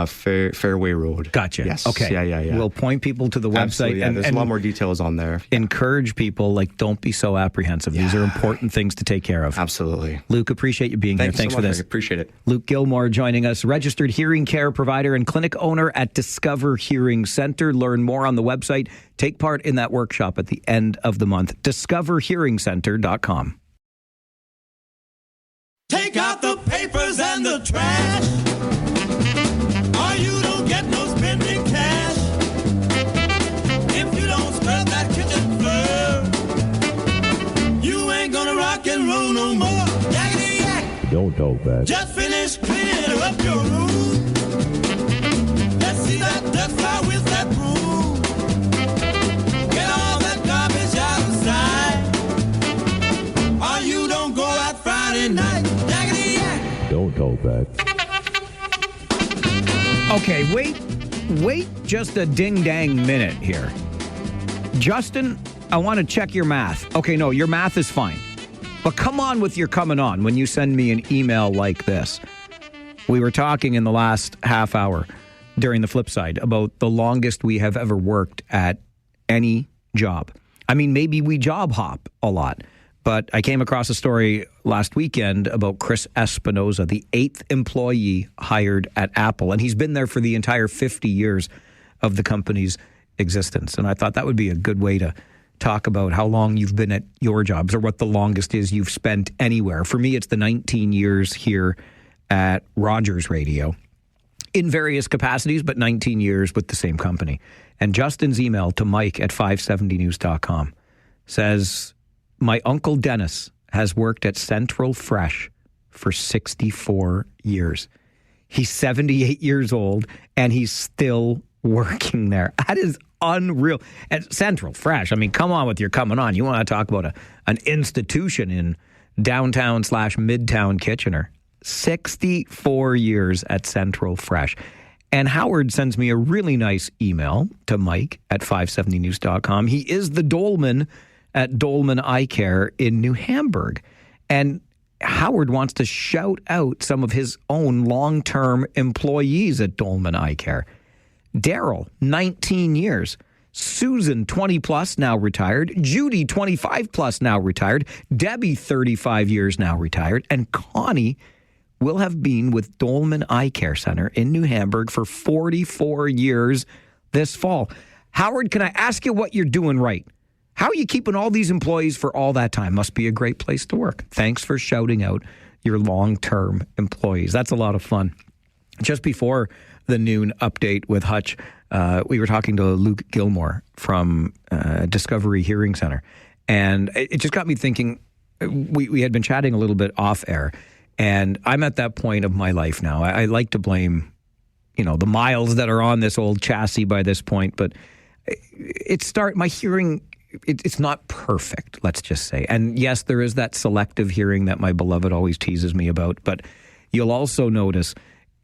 Speaker 20: Fairway Road.
Speaker 2: Gotcha.
Speaker 20: Yes.
Speaker 2: Okay.
Speaker 20: Yeah.
Speaker 2: We'll point people to the website.
Speaker 20: Absolutely, yeah. There's a lot more details on there.
Speaker 2: Encourage people, don't be so apprehensive. These are important things to take care of.
Speaker 20: Absolutely.
Speaker 2: Luke, appreciate you being here. Thanks
Speaker 20: so much,
Speaker 2: for this.
Speaker 20: I appreciate it.
Speaker 2: Luke Gilmore joining us, registered hearing care provider and clinic owner at Discover Hearing Center. Learn more on the website. Take part in that workshop at the end of the month. DiscoverHearingCenter.com.
Speaker 12: Take out the papers and the trash, or you don't get no spending cash. If you don't scrub that kitchen floor, you ain't gonna rock and roll no more. Yakety yak.
Speaker 21: Don't talk back.
Speaker 12: Just finish cleaning up your room. Let's see that dust fly with that broom. Get all that garbage out of sight, or you don't go out Friday night.
Speaker 21: Don't talk back.
Speaker 2: Okay, wait just a ding-dang minute here. Justin, I want to check your math. Okay, no, your math is fine. But come on with your coming on when you send me an email like this. We were talking in the last half hour during the Flipside about the longest we have ever worked at any job. Maybe we job hop a lot. But I came across a story last weekend about Chris Espinoza, the 8th employee hired at Apple. And he's been there for the entire 50 years of the company's existence. And I thought that would be a good way to talk about how long you've been at your jobs or what the longest is you've spent anywhere. For me, it's the 19 years here at Rogers Radio in various capacities, but 19 years with the same company. And Justin's email to Mike at 570news.com says, my Uncle Dennis has worked at Central Fresh for 64 years. He's 78 years old, and he's still working there. That is unreal. And Central Fresh, come on with your coming on. You want to talk about an institution in downtown/midtown Kitchener. 64 years at Central Fresh. And Howard sends me a really nice email to Mike at 570news.com. He is the Dolman at Dolman Eye Care in New Hamburg. And Howard wants to shout out some of his own long-term employees at Dolman Eye Care. Daryl, 19 years. Susan, 20 plus, now retired. Judy, 25 plus, now retired. Debbie, 35 years, now retired. And Connie will have been with Dolman Eye Care Center in New Hamburg for 44 years this fall. Howard, can I ask you what you're doing right? How are you keeping all these employees for all that time? Must be a great place to work. Thanks for shouting out your long-term employees. That's a lot of fun. Just before the noon update with Hutch, we were talking to Luke Gilmore from Discovery Hearing Center. And it just got me thinking, we had been chatting a little bit off air. And I'm at that point of my life now. I like to blame, the miles that are on this old chassis by this point. But my hearing, it's not perfect, let's just say. And yes, there is that selective hearing that my beloved always teases me about. But you'll also notice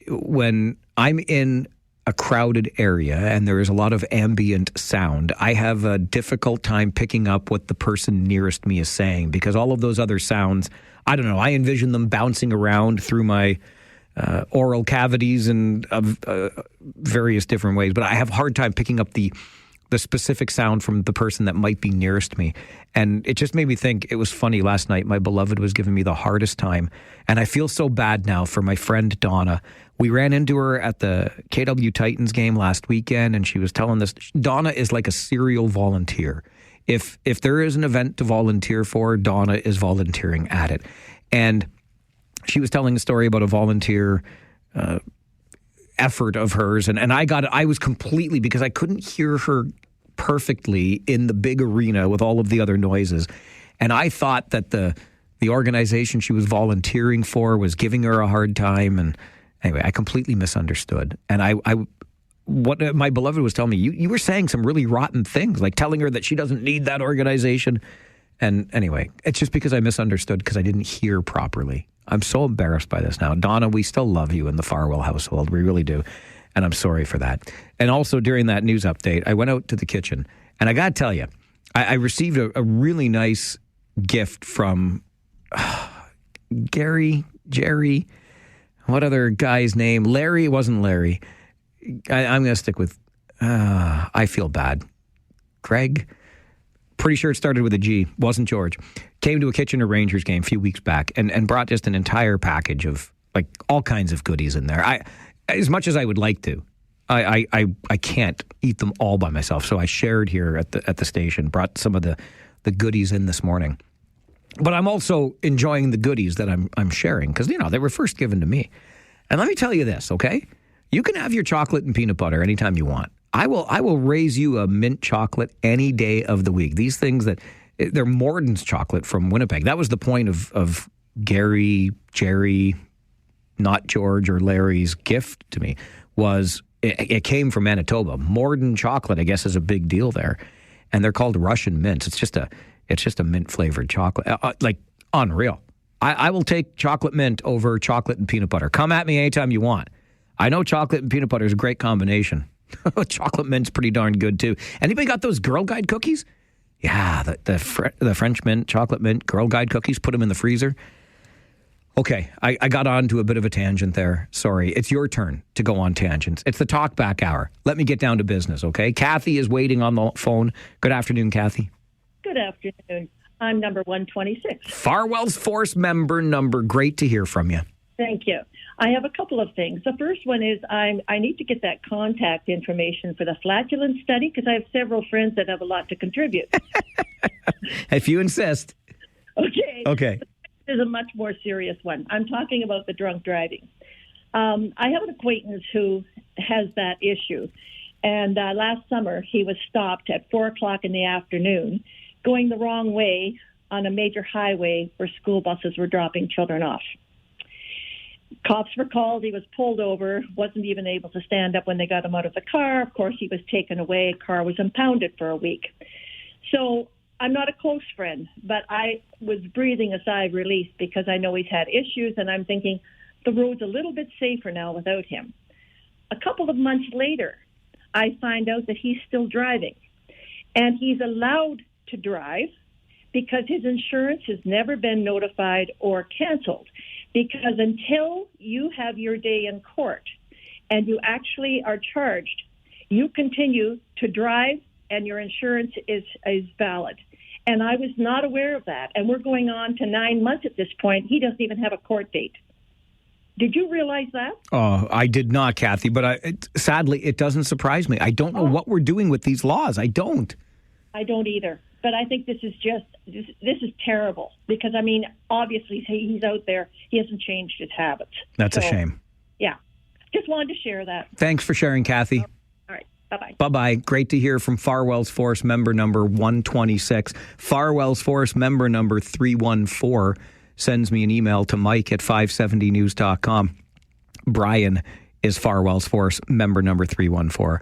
Speaker 2: when I'm in a crowded area and there is a lot of ambient sound, I have a difficult time picking up what the person nearest me is saying, because all of those other sounds, I don't know, I envision them bouncing around through my oral cavities and various different ways. But I have a hard time picking up the specific sound from the person that might be nearest me. And it just made me think, it was funny last night, my beloved was giving me the hardest time. And I feel so bad now for my friend Donna. We ran into her at the KW Titans game last weekend, and she was telling this. Donna is like a serial volunteer. If there is an event to volunteer for, Donna is volunteering at it. And she was telling a story about a volunteer effort of hers. And I was completely, because I couldn't hear her perfectly in the big arena with all of the other noises. And I thought that the organization she was volunteering for was giving her a hard time. And anyway, I completely misunderstood. And what my beloved was telling me, you were saying some really rotten things, like telling her that she doesn't need that organization. And anyway, it's just because I misunderstood, because I didn't hear properly. I'm so embarrassed by this now. Donna, we still love you in the Farwell household. We really do. And I'm sorry for that. And also during that news update, I went out to the kitchen. And I got to tell you, I received a really nice gift from Jerry, what other guy's name? Larry. It wasn't Larry. I'm going to stick with, I feel bad. Greg. Pretty sure it started with a G. Wasn't George. Came to a Kitchener Rangers game a few weeks back and brought just an entire package of like all kinds of goodies in there. As much as I would like to, I can't eat them all by myself. So I shared here at the station, brought some of the goodies in this morning. But I'm also enjoying the goodies that I'm sharing, because they were first given to me. And let me tell you this, okay? You can have your chocolate and peanut butter anytime you want. I will raise you a mint chocolate any day of the week. These things they're Morton's chocolate from Winnipeg. That was the point of Gary, Jerry, not George or Larry's gift to me, was it came from Manitoba. Morton chocolate, I guess, is a big deal there. And they're called Russian mints. It's just a mint flavored chocolate. Like unreal. I will take chocolate mint over chocolate and peanut butter. Come at me anytime you want. I know chocolate and peanut butter is a great combination. Chocolate mint's pretty darn good too. Anybody got those Girl Guide cookies? Yeah, the French mint, chocolate mint, Girl Guide cookies. Put them in the freezer. Okay, I got on to a bit of a tangent there. Sorry. It's your turn to go on tangents. It's the Talkback Hour. Let me get down to business, okay? Kathy is waiting on the phone. Good afternoon, Kathy.
Speaker 3: Good afternoon. I'm number 126.
Speaker 2: Farwell's Force member number. Great to hear from you.
Speaker 3: Thank you. I have a couple of things. The first one is I need to get that contact information for the flatulence study, because I have several friends that have a lot to contribute.
Speaker 2: If you insist.
Speaker 3: Okay. This is a much more serious one. I'm talking about the drunk driving. I have an acquaintance who has that issue. And last summer, he was stopped at 4 o'clock in the afternoon going the wrong way on a major highway where school buses were dropping children off. Cops were called. He was pulled over, wasn't even able to stand up when they got him out of the car. Of course, he was taken away. Car was impounded for a week. So I'm not a close friend, but I was breathing a sigh of relief because I know he's had issues, and I'm thinking the road's a little bit safer now without him. A couple of months later, I find out that he's still driving, and he's allowed to drive because his insurance has never been notified or canceled. Because until you have your day in court and you actually are charged, you continue to drive and your insurance is valid. And I was not aware of that. And we're going on to 9 months at this point. He doesn't even have a court date. Did you realize that?
Speaker 2: Oh, I did not, Kathy, but sadly, it doesn't surprise me. I don't know what we're doing with these laws. I don't.
Speaker 3: I don't either. But I think this is terrible because, I mean, obviously he's out there. He hasn't changed his habits.
Speaker 2: That's a shame.
Speaker 3: Yeah. Just wanted to share that.
Speaker 2: Thanks for sharing, Kathy.
Speaker 3: All right. Bye-bye.
Speaker 2: Bye-bye. Great to hear from Farwell's Force member number 126. Farwell's Force member number 314 sends me an email to mike@570news.com. Brian is Farwell's Force member number 314.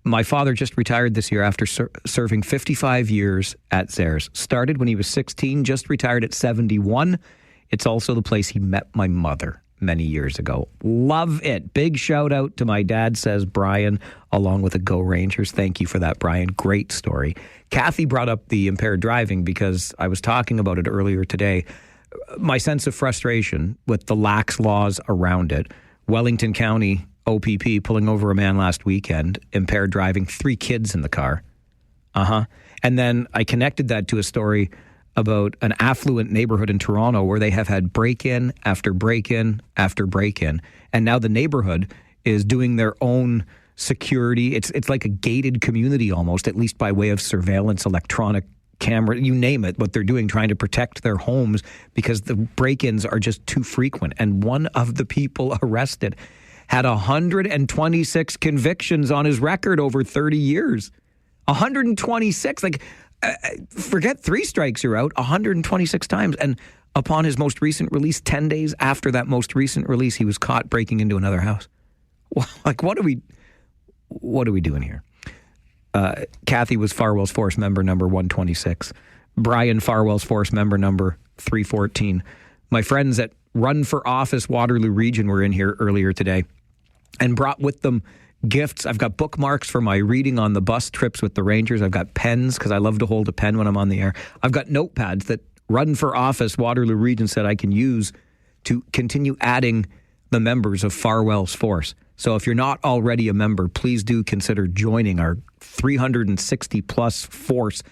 Speaker 2: My father just retired this year after serving 55 years at Zares. Started when he was 16, just retired at 71. It's also the place he met my mother many years ago. Love it. Big shout out to my dad, says Brian, along with the Go Rangers. Thank you for that, Brian. Great story. Kathy brought up the impaired driving because I was talking about it earlier today. My sense of frustration with the lax laws around it. Wellington County OPP pulling over a man last weekend, impaired driving, 3 kids in the car. And then I connected that to a story about an affluent neighborhood in Toronto where they have had break-in after break-in after break-in. And now the neighborhood is doing their own security. It's like a gated community almost, at least by way of surveillance, electronic camera, you name it, what they're doing, trying to protect their homes because the break-ins are just too frequent. And one of the people arrested had 126 convictions on his record over 30 years. 126. Like, forget 3 strikes, you're out. 126 times. And upon his most recent release, 10 days after that most recent release, he was caught breaking into another house. Like, what are we doing here? Kathy was Farwell's Force member number 126. Brian, Farwell's Force member number 314. My friends at Run for Office Waterloo Region were in here earlier today and brought with them gifts. I've got bookmarks for my reading on the bus trips with the Rangers. I've got pens because I love to hold a pen when I'm on the air. I've got notepads that Run for Office Waterloo Region said I can use to continue adding the members of Farwell's Force. So if you're not already a member, please do consider joining our 360 plus force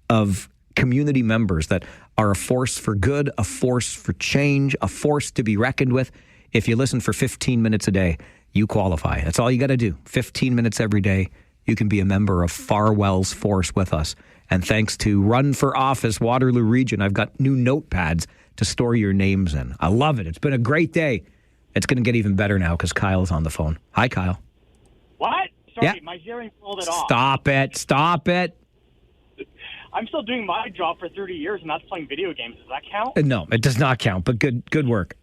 Speaker 2: of community members that are a force for good, a force for change, a force to be reckoned with. If you listen for 15 minutes a day, you qualify. That's all you got to do. 15 minutes every day, you can be a member of Farwell's Force with us. And thanks to Run for Office Waterloo Region, I've got new notepads to store your names in. I love it. It's been a great day. It's going to get even better now because Kyle's on the phone. Hi, Kyle.
Speaker 1: What? Sorry,
Speaker 2: Yeah.
Speaker 1: my hearing pulled it off.
Speaker 2: Stop it.
Speaker 1: I'm still doing my job for 30 years, and that's playing video games. Does that count?
Speaker 2: No, it does not count, but good work.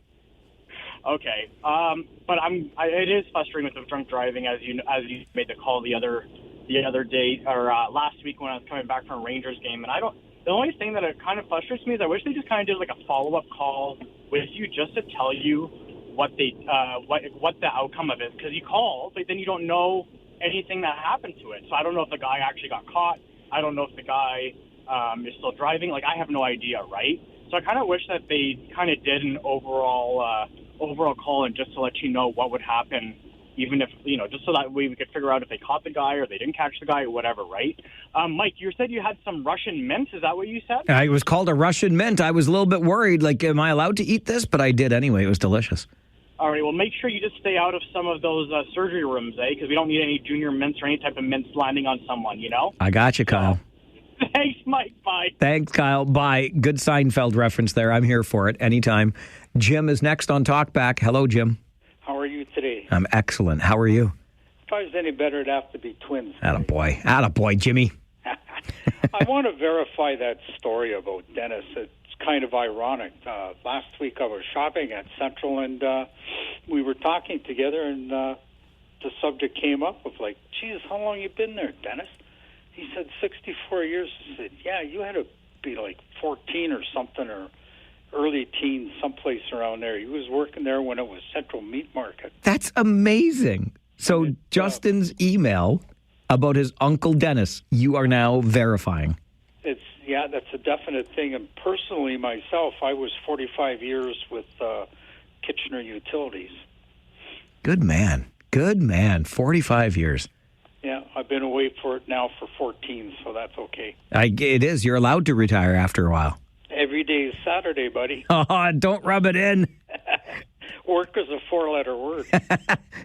Speaker 1: Okay. But it is frustrating with the drunk driving, as you made the call the other day or last week when I was coming back from a Rangers game, and the only thing that it kind of frustrates me is I wish they just kind of did like a follow-up call with you just to tell you what the outcome of it is, because you call, but then you don't know anything that happened to it. So I don't know if the guy actually got caught. I don't know if the guy is still driving. Like, I have no idea, right? So I kind of wish that they kind of did an overall call and just to let you know what would happen, even if, just so that way we could figure out if they caught the guy or they didn't catch the guy or whatever, right? Mike, you said you had some Russian mint. Is that what you said?
Speaker 2: It was called a Russian mint. I was a little bit worried, like, am I allowed to eat this? But I did anyway. It was delicious.
Speaker 1: All right, well, make sure you just stay out of some of those surgery rooms, because we don't need any junior mints or any type of mints landing on someone,
Speaker 2: I got you, Kyle.
Speaker 1: Thanks, Mike. Bye.
Speaker 2: Thanks, Kyle. Bye. Good Seinfeld reference there. I'm here for it anytime. Jim is next on Talkback. Hello, Jim.
Speaker 22: How are you today?
Speaker 2: I'm excellent. How are you?
Speaker 22: If I was any better, it'd have to be twins.
Speaker 2: Attaboy, Jimmy.
Speaker 22: I want to verify that story about Dennis. It's kind of ironic. Last week I was shopping at Central, and we were talking together, and the subject came up of like, geez, how long you been there, Dennis? He said 64 years. I said, yeah, you had to be like 14 or something, or early teens, someplace around there. He was working there when it was Central Meat Market.
Speaker 2: That's amazing. So Justin's email about his Uncle Dennis, you are now verifying.
Speaker 22: Yeah, that's a definite thing. And personally, myself, I was 45 years with Kitchener Utilities.
Speaker 2: Good man. 45 years.
Speaker 22: Yeah, I've been away for it now for 14, so that's okay.
Speaker 2: It is. You're allowed to retire after a while.
Speaker 22: Every day is Saturday, buddy.
Speaker 2: Oh, don't rub it in.
Speaker 22: Work is a 4-letter word.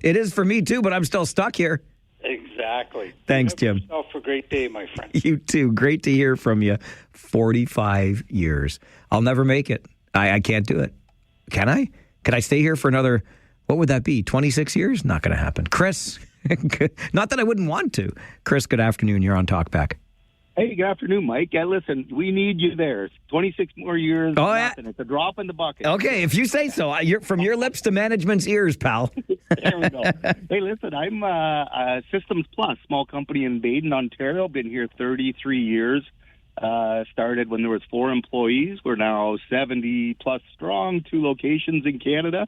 Speaker 2: It is for me, too, but I'm still stuck here.
Speaker 22: Exactly.
Speaker 2: Thanks,
Speaker 22: Have
Speaker 2: Jim.
Speaker 22: yourself a great day, my friend.
Speaker 2: You too. Great to hear from you. 45 years. I'll never make it. I can't do it. Can I? Could I stay here for another, what would that be, 26 years? Not going to happen. Chris, not that I wouldn't want to. Chris, good afternoon. You're on Talkback.
Speaker 4: Hey, good afternoon, Mike. Listen, we need you there. 26 more years.
Speaker 2: Oh, yeah.
Speaker 4: Nothing. It's a drop in the bucket.
Speaker 2: Okay, if you say so. From your lips to management's ears, pal.
Speaker 4: There we go. Hey, listen, I'm Systems Plus, small company in Baden, Ontario. Been here 33 years. Started when there was 4 employees. We're now 70 plus strong, 2 locations in Canada.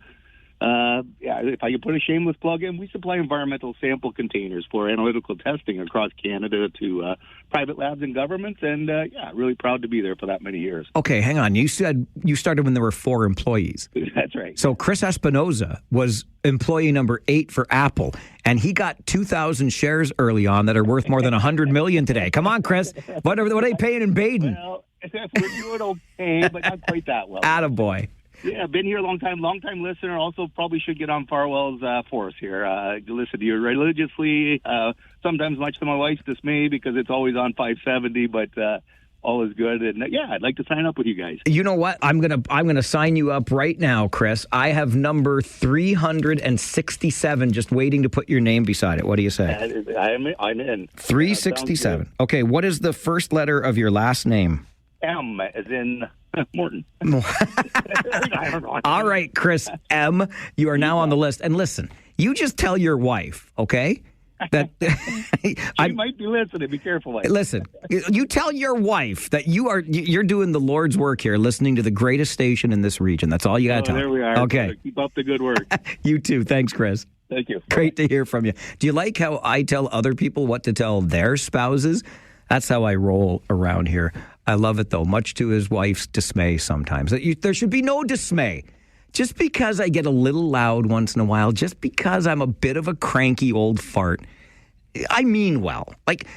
Speaker 4: If I could put a shameless plug in, we supply environmental sample containers for analytical testing across Canada to private labs and governments, and really proud to be there for that many years.
Speaker 2: Okay, hang on. You said you started when there were 4 employees.
Speaker 4: That's right.
Speaker 2: So Chris Espinoza was employee number 8 for Apple, and he got 2,000 shares early on that are worth more than $100 million today. Come on, Chris. What are they paying in Baden?
Speaker 4: Well, we're doing okay, but not quite that well.
Speaker 2: Attaboy.
Speaker 4: Yeah, been here a long time listener. Also, probably should get on Farwell's force here. Listen to you religiously, sometimes much to my wife's dismay because it's always on 570, but all is good. And I'd like to sign up with you guys.
Speaker 2: You know what? I'm gonna sign you up right now, Chris. I have number 367 just waiting to put your name beside it. What do you say?
Speaker 4: I'm in.
Speaker 2: 367. Okay, what is the first letter of your last name?
Speaker 4: M, as in Morton.
Speaker 2: All right, Chris M., you are now on the list. And listen, you just tell your wife, okay? That
Speaker 4: I might be listening. Be careful, Mike.
Speaker 2: Listen, you tell your wife that you're doing the Lord's work here, listening to the greatest station in this region. That's all you got to tell.
Speaker 4: There we are.
Speaker 2: Okay.
Speaker 4: Brother. Keep up the good work.
Speaker 2: You too. Thanks, Chris.
Speaker 4: Thank you.
Speaker 2: Great to hear from you. Do you like how I tell other people what to tell their spouses? That's how I roll around here. I love it, though, much to his wife's dismay sometimes. There should be no dismay. Just because I get a little loud once in a while, just because I'm a bit of a cranky old fart, I mean well. Like,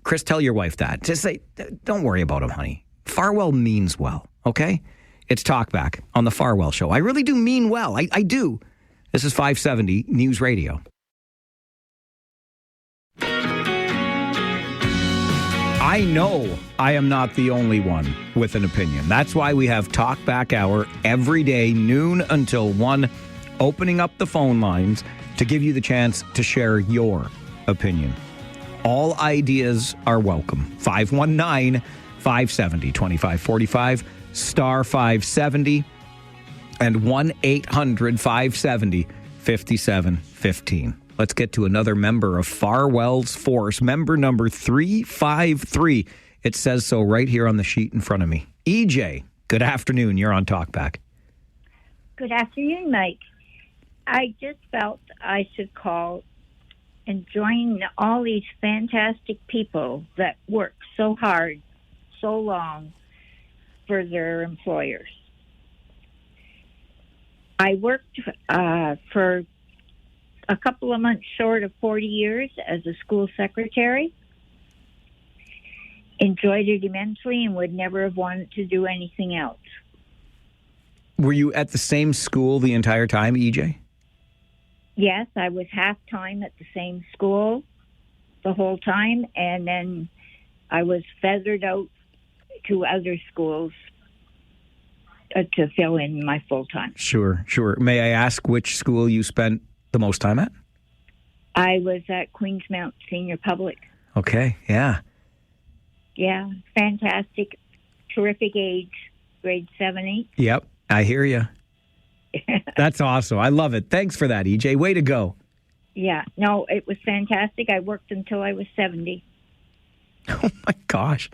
Speaker 2: Chris, tell your wife that. Just say, don't worry about him, honey. Farwell means well, okay? It's Talkback on the Farwell Show. I really do mean well. I do. This is 570 News Radio. I know I am not the only one with an opinion. That's why we have Talkback Hour every day, noon until 1, opening up the phone lines to give you the chance to share your opinion. All ideas are welcome. 519-570-2545, star 570, and 1-800-570-5715. Let's get to another member of Farwell's force, member number 353. It says so right here on the sheet in front of me. EJ, good afternoon. You're on Talkback.
Speaker 5: Good afternoon, Mike. I just felt I should call and join all these fantastic people that work so hard, so long for their employers. I worked for a couple of months short of 40 years as a school secretary. Enjoyed it immensely and would never have wanted to do anything else.
Speaker 2: Were you at the same school the entire time, EJ?
Speaker 5: Yes, I was half-time at the same school the whole time, and then I was feathered out to other schools to fill in my full-time.
Speaker 2: Sure. May I ask which school you spent the most time at?
Speaker 5: I was at Queensmount Senior Public.
Speaker 2: Okay, yeah.
Speaker 5: Yeah, fantastic, terrific age, grade 7, 8.
Speaker 2: Yep, I hear you. That's awesome. I love it. Thanks for that, EJ. Way to go.
Speaker 5: Yeah, no, it was fantastic. I worked until I was 70.
Speaker 2: Oh, my gosh.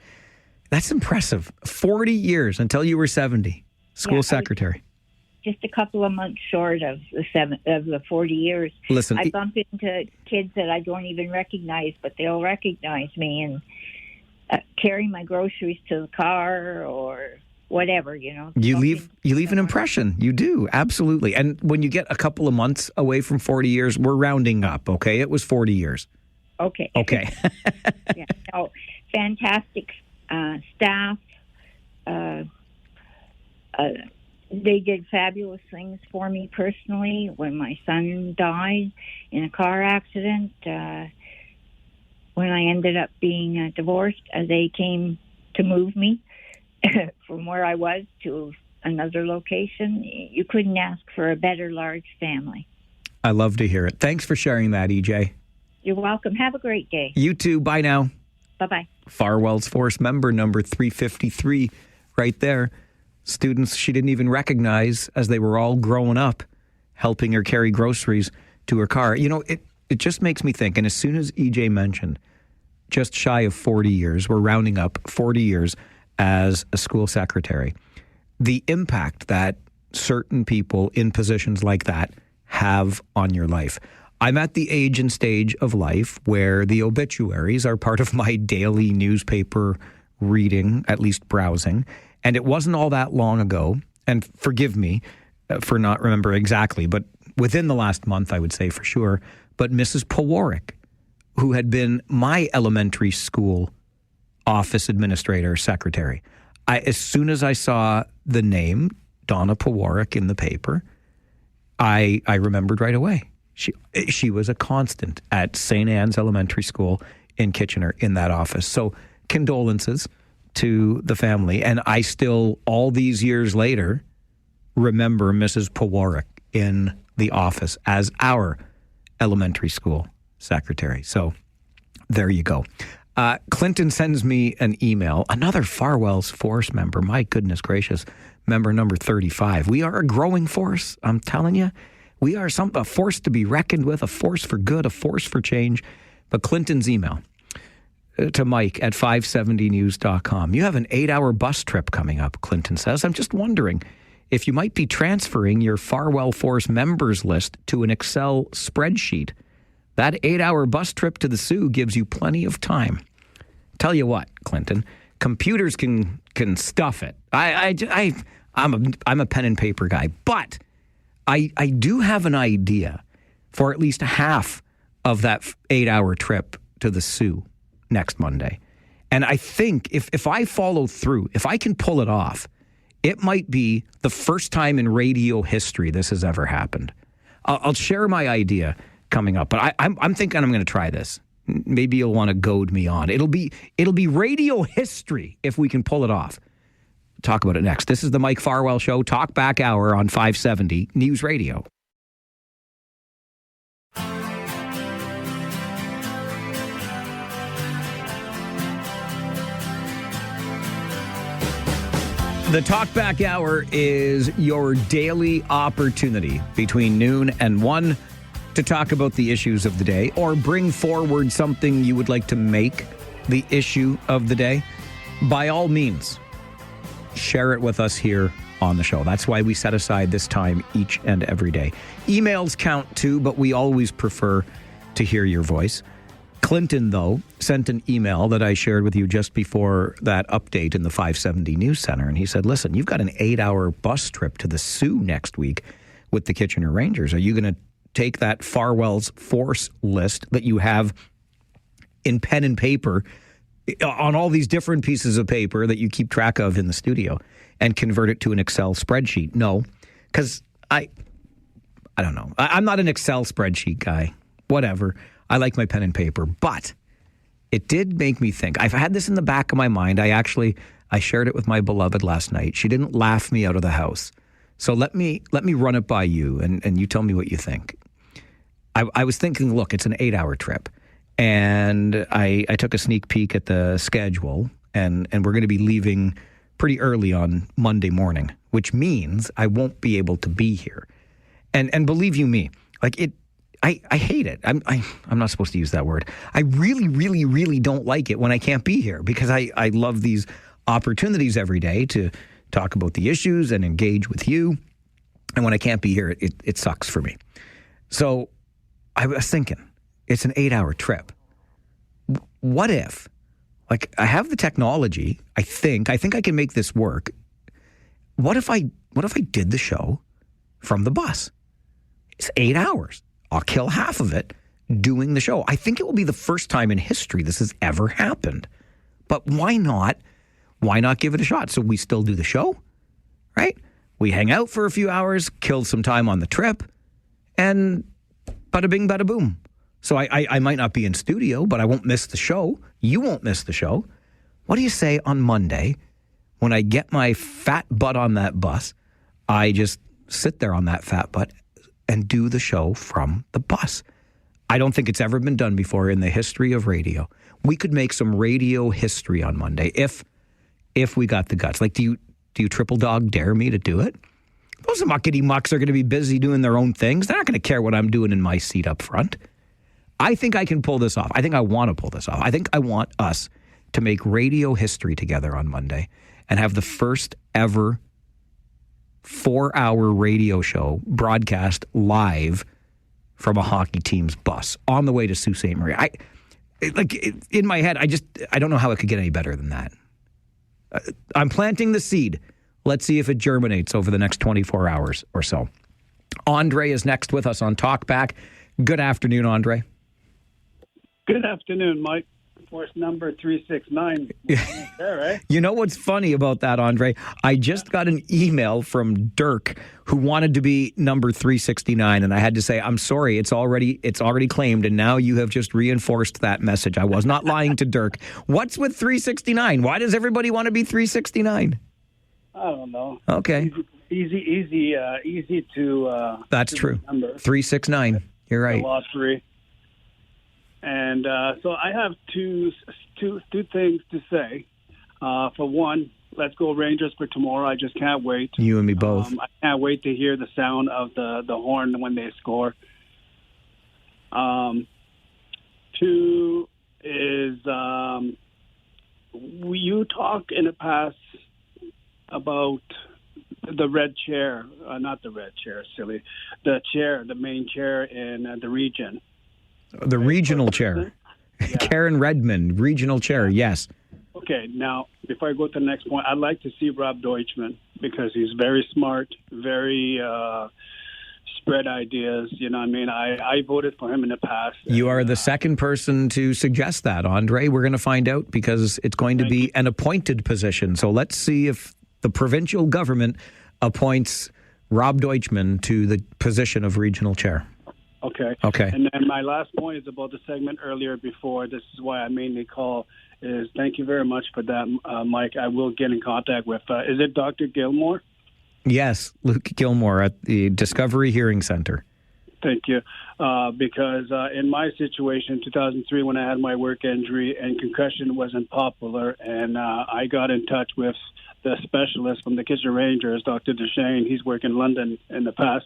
Speaker 2: That's impressive. 40 years until you were 70. School secretary.
Speaker 5: Just a couple of months short of the 40 years.
Speaker 2: Listen,
Speaker 5: I bump into kids that I don't even recognize, but they'll recognize me and carry my groceries to the car or whatever, you know.
Speaker 2: You leave an impression. You do, absolutely. And when you get a couple of months away from 40 years, we're rounding up, okay? It was 40 years.
Speaker 5: Okay.
Speaker 2: Okay.
Speaker 5: Yeah. So, fantastic staff. They did fabulous things for me personally. When my son died in a car accident, when I ended up being divorced, they came to move me from where I was to another location. You couldn't ask for a better large family.
Speaker 2: I love to hear it. Thanks for sharing that, EJ.
Speaker 5: You're welcome. Have a great day.
Speaker 2: You too. Bye now.
Speaker 5: Bye-bye.
Speaker 2: Farwell's Force member number 353 right there. Students she didn't even recognize as they were all growing up, helping her carry groceries to her car. You know, it just makes me think, and as soon as EJ mentioned, just shy of 40 years, we're rounding up 40 years as a school secretary, the impact that certain people in positions like that have on your life. I'm at the age and stage of life where the obituaries are part of my daily newspaper reading, at least browsing. And it wasn't all that long ago, and forgive me for not remembering exactly, but within the last month, I would say for sure, but Mrs. Pawarek, who had been my elementary school office administrator, secretary. As soon as I saw the name, Donna Pawarek, in the paper, I remembered right away. She was a constant at St. Anne's Elementary School in Kitchener in that office. So condolences to the family. And I still, all these years later, remember Mrs. Pawarek in the office as our elementary school secretary. So there you go. Clinton sends me an email, another Farwell's Force member. My goodness gracious, member number 35. We are a growing force, I'm telling you. We are a force to be reckoned with, a force for good, a force for change. But Clinton's email to Mike at 570news.com. You have an 8-hour bus trip coming up, Clinton says. I'm just wondering if you might be transferring your Farwell Force members list to an Excel spreadsheet. That 8-hour bus trip to the Sioux gives you plenty of time. Tell you what, Clinton, computers can stuff it. I'm a pen and paper guy, but I do have an idea for at least half of that 8-hour trip to the Sioux next Monday. And I think if I follow through, if I can pull it off, it might be the first time in radio history this has ever happened. I'll share my idea coming up, but I'm thinking I'm going to try this. Maybe you'll want to goad me on. It'll be radio history if we can pull it off. Talk about it next. This is the Mike Farwell Show, Talkback Hour on 570 News Radio. The Talkback Hour is your daily opportunity between noon and 1 to talk about the issues of the day or bring forward something you would like to make the issue of the day. By all means, share it with us here on the show. That's why we set aside this time each and every day. Emails count too, but we always prefer to hear your voice. Clinton, though, sent an email that I shared with you just before that update in the 570 News Center. And he said, listen, you've got an 8-hour bus trip to the Sioux next week with the Kitchener Rangers. Are you going to take that Farwell's Force list that you have in pen and paper on all these different pieces of paper that you keep track of in the studio and convert it to an Excel spreadsheet? No, because I don't know. I'm not an Excel spreadsheet guy. Whatever. I like my pen and paper, but it did make me think. I've had this in the back of my mind. I shared it with my beloved last night. She didn't laugh me out of the house. So let me run it by you and you tell me what you think. I was thinking, look, it's an 8-hour trip. And I took a sneak peek at the schedule and we're going to be leaving pretty early on Monday morning, which means I won't be able to be here. And believe you me, like I hate it. I'm not supposed to use that word. I really, really, really don't like it when I can't be here because I love these opportunities every day to talk about the issues and engage with you. And when I can't be here, it sucks for me. So I was thinking, it's an 8-hour trip. What if, like, I have the technology, I think I can make this work. What if I did the show from the bus? It's 8 hours. I'll kill half of it doing the show. I think it will be the first time in history this has ever happened. But why not? Why not give it a shot? So we still do the show, right? We hang out for a few hours, kill some time on the trip, and bada bing, bada boom. So I might not be in studio, but I won't miss the show. You won't miss the show. What do you say on Monday when I get my fat butt on that bus, I just sit there on that fat butt and do the show from the bus? I don't think it's ever been done before in the history of radio. We could make some radio history on Monday if we got the guts. Like, do you triple dog dare me to do it? Those muckety mucks are going to be busy doing their own things. They're not going to care what I'm doing in my seat up front. I think I can pull this off. I think I want to pull this off. I think I want us to make radio history together on Monday and have the first ever 4-hour radio show broadcast live from a hockey team's bus on the way to Sault Ste. Marie. In my head, I don't know how it could get any better than that. I'm planting the seed. Let's see if it germinates over the next 24 hours or so. Andre is next with us on Talkback. Good afternoon, Andre.
Speaker 7: Good afternoon, Mike. Force number 369. There, eh?
Speaker 2: You know what's funny about that, Andre? I just got an email from Dirk who wanted to be number 369, and I had to say, I'm sorry, it's already claimed, and now you have just reinforced that message. I was not lying to Dirk. What's with 369? Why does everybody want to be 369?
Speaker 7: I don't know.
Speaker 2: Okay.
Speaker 7: Easy to.
Speaker 2: That's
Speaker 7: to
Speaker 2: true.
Speaker 7: remember.
Speaker 2: 369. You're right.
Speaker 7: The lottery. And so I have two things to say. For one, let's go Rangers for tomorrow. I just can't wait.
Speaker 2: You and me both.
Speaker 7: I can't wait to hear the sound of the horn when they score. Two is you talk in the past about the red chair, not the red chair, silly, the main chair in the region.
Speaker 2: The regional chair. Yeah. Karen Redmond, regional chair, yes.
Speaker 7: Okay, now, before I go to the next point, I'd like to see Rob Deutschman because he's very smart, very spread ideas. You know what I mean? I voted for him in the past.
Speaker 2: You are the second person to suggest that, Andre. We're going to find out because it's going to be an appointed position. So let's see if the provincial government appoints Rob Deutschman to the position of regional chair.
Speaker 7: Okay. And then my last point is about the segment earlier before. This is why I mainly call is thank you very much for that, Mike. I will get in contact with, is it Dr. Gilmore?
Speaker 2: Yes, Luke Gilmore at the Discovery Hearing Center.
Speaker 7: Thank you. Because in my situation, 2003, when I had my work injury and concussion wasn't popular, and I got in touch with the specialist from the Kitchener Rangers, Dr. Duchesne. He's worked in London in the past,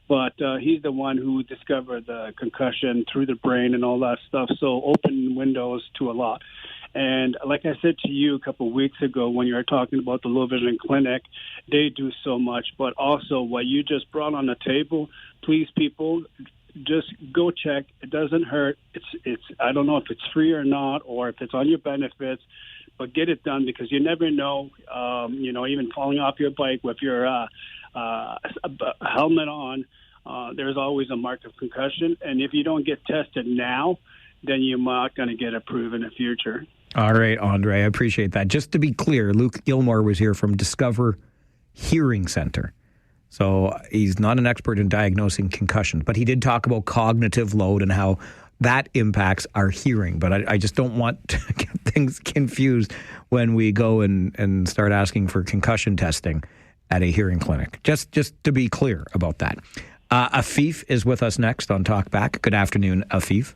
Speaker 7: but he's the one who discovered the concussion through the brain and all that stuff, so open windows to a lot. And like I said to you a couple of weeks ago when you were talking about the low vision clinic, they do so much. But also what you just brought on the table, please, people, just go check. It doesn't hurt. It's I don't know if it's free or not or if it's on your benefits, but get it done because you never know, even falling off your bike with your helmet on, there's always a mark of concussion. And if you don't get tested now, then you're not going to get approved in the future.
Speaker 2: All right, Andre, I appreciate that. Just to be clear, Luke Gilmore was here from Discover Hearing Center. So he's not an expert in diagnosing concussion, but he did talk about cognitive load and how that impacts our hearing. But I just don't want to get things confused when we go and start asking for concussion testing at a hearing clinic. Just to be clear about that. Afif is with us next on Talkback. Good afternoon, Afif.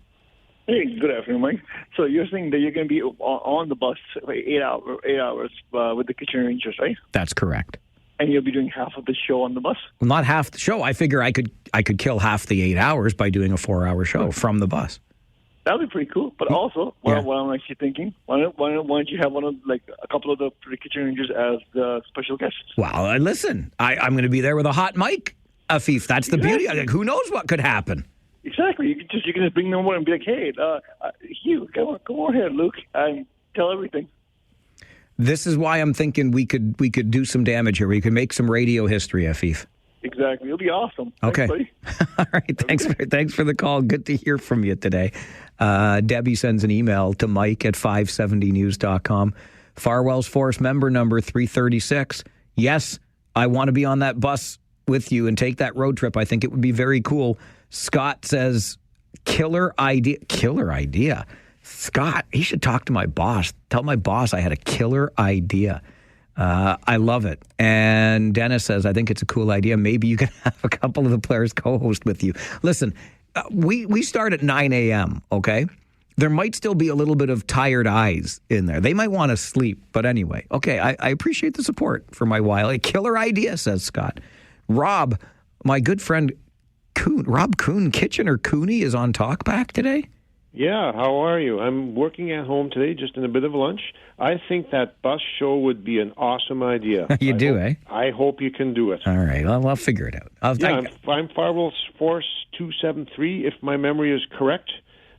Speaker 8: Hey, good afternoon, Mike. So you're saying that you're going to be on the bus for 8 hours with the Kitchener Rangers, right?
Speaker 2: That's correct.
Speaker 8: and you'll be doing half of the show on the bus.
Speaker 2: Well, not half the show. I figure I could kill half the 8 hours by doing a 4-hour show from the bus.
Speaker 8: That would be pretty cool. But also, what I'm actually thinking, why don't you have a couple of the Kitchen Rangers as the special guests?
Speaker 2: Well, listen, I'm going to be there with a hot mic, Afif. That's the beauty. Like, who knows what could happen?
Speaker 8: Exactly. You can just bring them over and be like, hey, Hugh, go on here, Luke, and tell everything.
Speaker 2: This is why I'm thinking we could do some damage here. We could make some radio history, Afif.
Speaker 8: Exactly. It'll be awesome.
Speaker 2: Okay.
Speaker 8: Thanks, buddy.
Speaker 2: All right. Thanks for the call. Good to hear from you today. Debbie sends an email to Mike at 570news.com. Farwell's Force member number 336. Yes, I want to be on that bus with you and take that road trip. I think it would be very cool. Scott says, killer idea. Killer idea. Scott, he should talk to my boss. Tell my boss I had a killer idea. I love it. And Dennis says, I think it's a cool idea. Maybe you can have a couple of the players co-host with you. Listen, we start at 9 a.m., okay? There might still be a little bit of tired eyes in there. They might want to sleep. But anyway, okay, I appreciate the support for my a killer idea, says Scott. Rob, my good friend Rob Kuhn, Kitchener Cooney, is on Talkback today.
Speaker 6: Yeah, how are you? I'm working at home today, just in a bit of lunch. I think that bus show would be an awesome idea. I hope you can do it.
Speaker 2: All right, I'll figure it out.
Speaker 6: I'm Farwell's Force 273, if my memory is correct.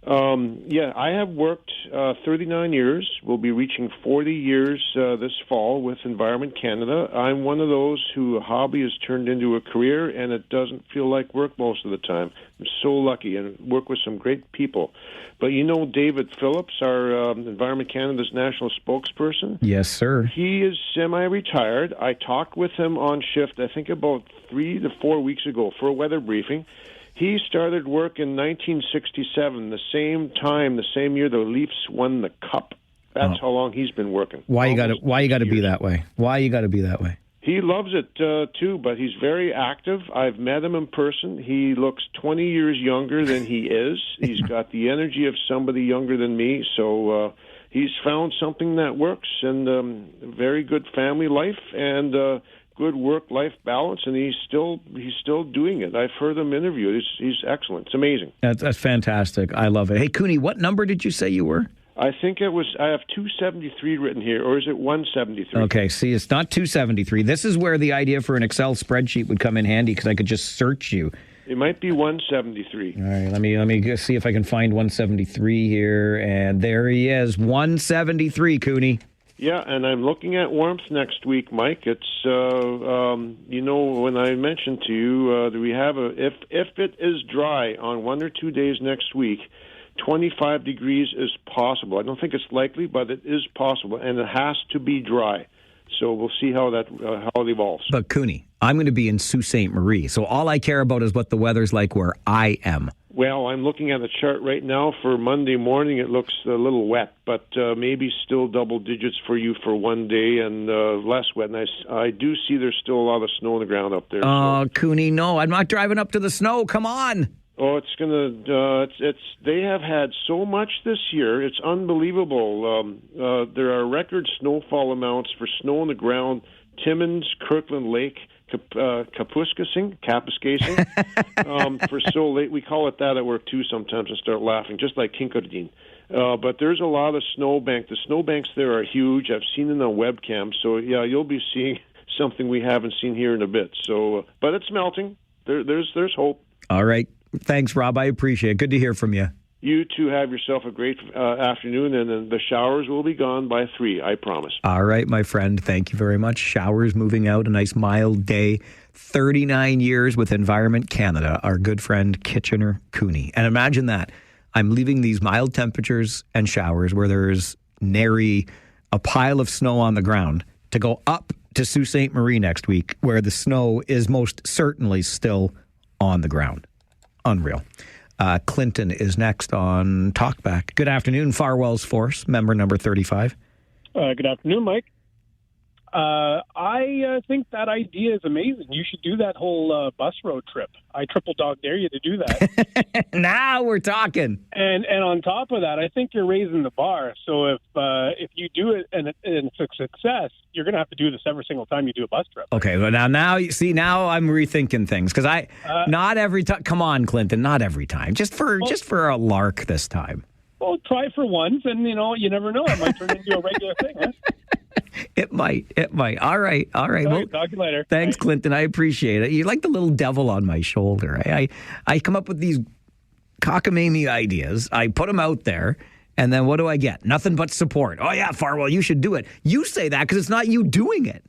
Speaker 6: I have worked 39 years. We'll be reaching 40 years this fall with Environment Canada. I'm one of those who a hobby has turned into a career, and it doesn't feel like work most of the time. I'm so lucky and work with some great people. But you know David Phillips, our Environment Canada's national spokesperson?
Speaker 2: Yes, sir.
Speaker 6: He is semi-retired. I talked with him on shift, I think about 3 to 4 weeks ago for a weather briefing. He started work in 1967, the same time, the same year the Leafs won the Cup. That's how long he's been working.
Speaker 2: Why you got to be that way? Why you got to be that way?
Speaker 6: He loves it too, but he's very active. I've met him in person. He looks 20 years younger than he is. He's got the energy of somebody younger than me, so he's found something that works, and very good family life and good work-life balance, and he's still doing it. I've heard him interviewed. He's excellent. It's amazing.
Speaker 2: That's fantastic. I love it. Hey, Cooney, what number did you say you were?
Speaker 6: I think it was, I have 273 written here, or is it 173?
Speaker 2: Okay, see, it's not 273. This is where the idea for an Excel spreadsheet would come in handy, because I could just search you.
Speaker 6: It might be 173.
Speaker 2: All right, let me see if I can find 173 here, and there he is, 173, Cooney.
Speaker 6: Yeah, and I'm looking at warmth next week, Mike. It's, when I mentioned to you that we have if it is dry on 1 or 2 days next week, 25 degrees is possible. I don't think it's likely, but it is possible, and it has to be dry. So we'll see how it evolves.
Speaker 2: But Cooney, I'm going to be in Sault Ste. Marie, so all I care about is what the weather's like where I am.
Speaker 6: Well, I'm looking at the chart right now for Monday morning. It looks a little wet, but maybe still double digits for you for one day and less wet. And I do see there's still a lot of snow on the ground up there.
Speaker 2: Oh, so. Cooney, no, I'm not driving up to the snow. Come on.
Speaker 6: Oh, it's gonna. They have had so much this year. It's unbelievable. There are record snowfall amounts for snow on the ground. Timmins, Kirkland Lake, Kapuskasing, for so late. We call it that at work too sometimes and start laughing, just like Kincardine. But there's a lot of snowbank. The snowbanks there are huge. I've seen them on webcam. So yeah, you'll be seeing something we haven't seen here in a bit. So, but it's melting. There's hope.
Speaker 2: All right. Thanks, Rob. I appreciate it. Good to hear from you.
Speaker 6: You two have yourself a great afternoon, and then the showers will be gone by 3, I promise.
Speaker 2: All right, my friend. Thank you very much. Showers moving out, a nice mild day. 39 years with Environment Canada, our good friend Kitchener Cooney. And imagine that. I'm leaving these mild temperatures and showers where there's nary a pile of snow on the ground to go up to Sault Ste. Marie next week, where the snow is most certainly still on the ground. Unreal. Clinton is next on Talkback. Good afternoon, Farwell's Force, member number 35.
Speaker 9: Good afternoon, Mike. I think that idea is amazing. You should do that whole bus road trip. I triple dog dare you to do that.
Speaker 2: Now we're talking.
Speaker 9: And on top of that, I think you're raising the bar. So if you do it and it's a success, you're going to have to do this every single time you do a bus trip.
Speaker 2: Okay, well now you see, now I'm rethinking things because not every time. Come on, Clinton, not every time. Just for a lark this time.
Speaker 9: Well, try for once, and you never know. It might turn into a regular thing. Huh?
Speaker 2: It might. All right.
Speaker 9: Well, talk to you later.
Speaker 2: Thanks, Bye. Clinton. I appreciate it. You're like the little devil on my shoulder. I come up with these cockamamie ideas. I put them out there, and then what do I get? Nothing but support. Oh, yeah, Farwell, you should do it. You say that because it's not you doing it.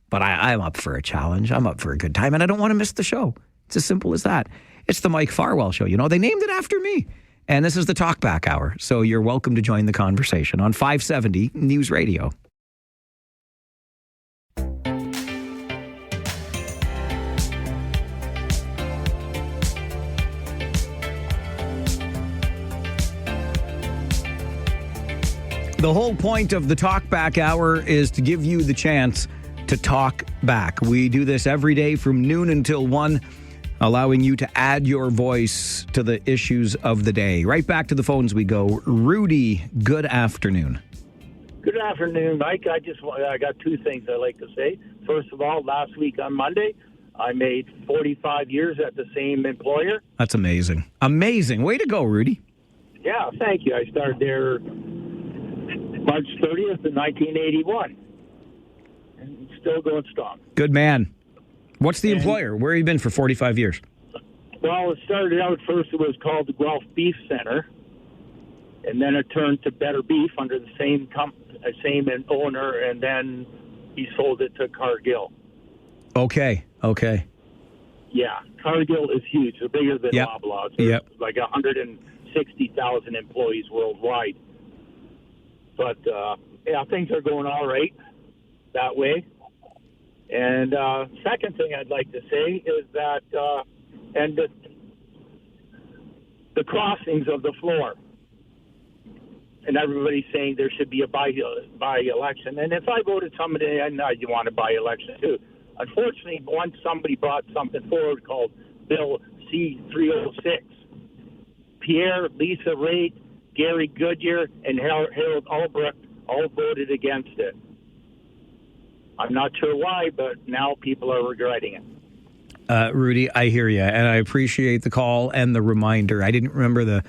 Speaker 2: But I'm up for a challenge. I'm up for a good time, and I don't want to miss the show. It's as simple as that. It's the Mike Farwell Show. They named it after me. And this is the Talkback Hour. So you're welcome to join the conversation on 570 News Radio. The whole point of the Talkback Hour is to give you the chance to talk back. We do this every day from noon until 1, allowing you to add your voice to the issues of the day. Right back to the phones we go. Rudy, good afternoon.
Speaker 10: Good afternoon, Mike. I got two things I'd like to say. First of all, last week on Monday, I made 45 years at the same employer.
Speaker 2: That's amazing. Amazing. Way to go, Rudy.
Speaker 10: Yeah, thank you. I started there March 30th of 1981. And still going strong.
Speaker 2: Good man. What's the employer? Where have you been for 45 years?
Speaker 10: Well, it started out first, it was called the Guelph Beef Center. And then it turned to Better Beef under the same owner, and then he sold it to Cargill.
Speaker 2: Okay.
Speaker 10: Yeah, Cargill is huge. They're bigger than Loblaws. There's like 160,000 employees worldwide. But, things are going all right that way. And second thing I'd like to say is that, the crossings of the floor. And everybody's saying there should be a by-election. And if I voted somebody, I know you want a by-election too. Unfortunately, once somebody brought something forward called Bill C-306, Pierre, Lisa Raitt, Gary Goodyear, and Harold Albrecht all voted against it. I'm not sure why, but now people are regretting it.
Speaker 2: Rudy, I hear you, and I appreciate the call and the reminder. I didn't remember the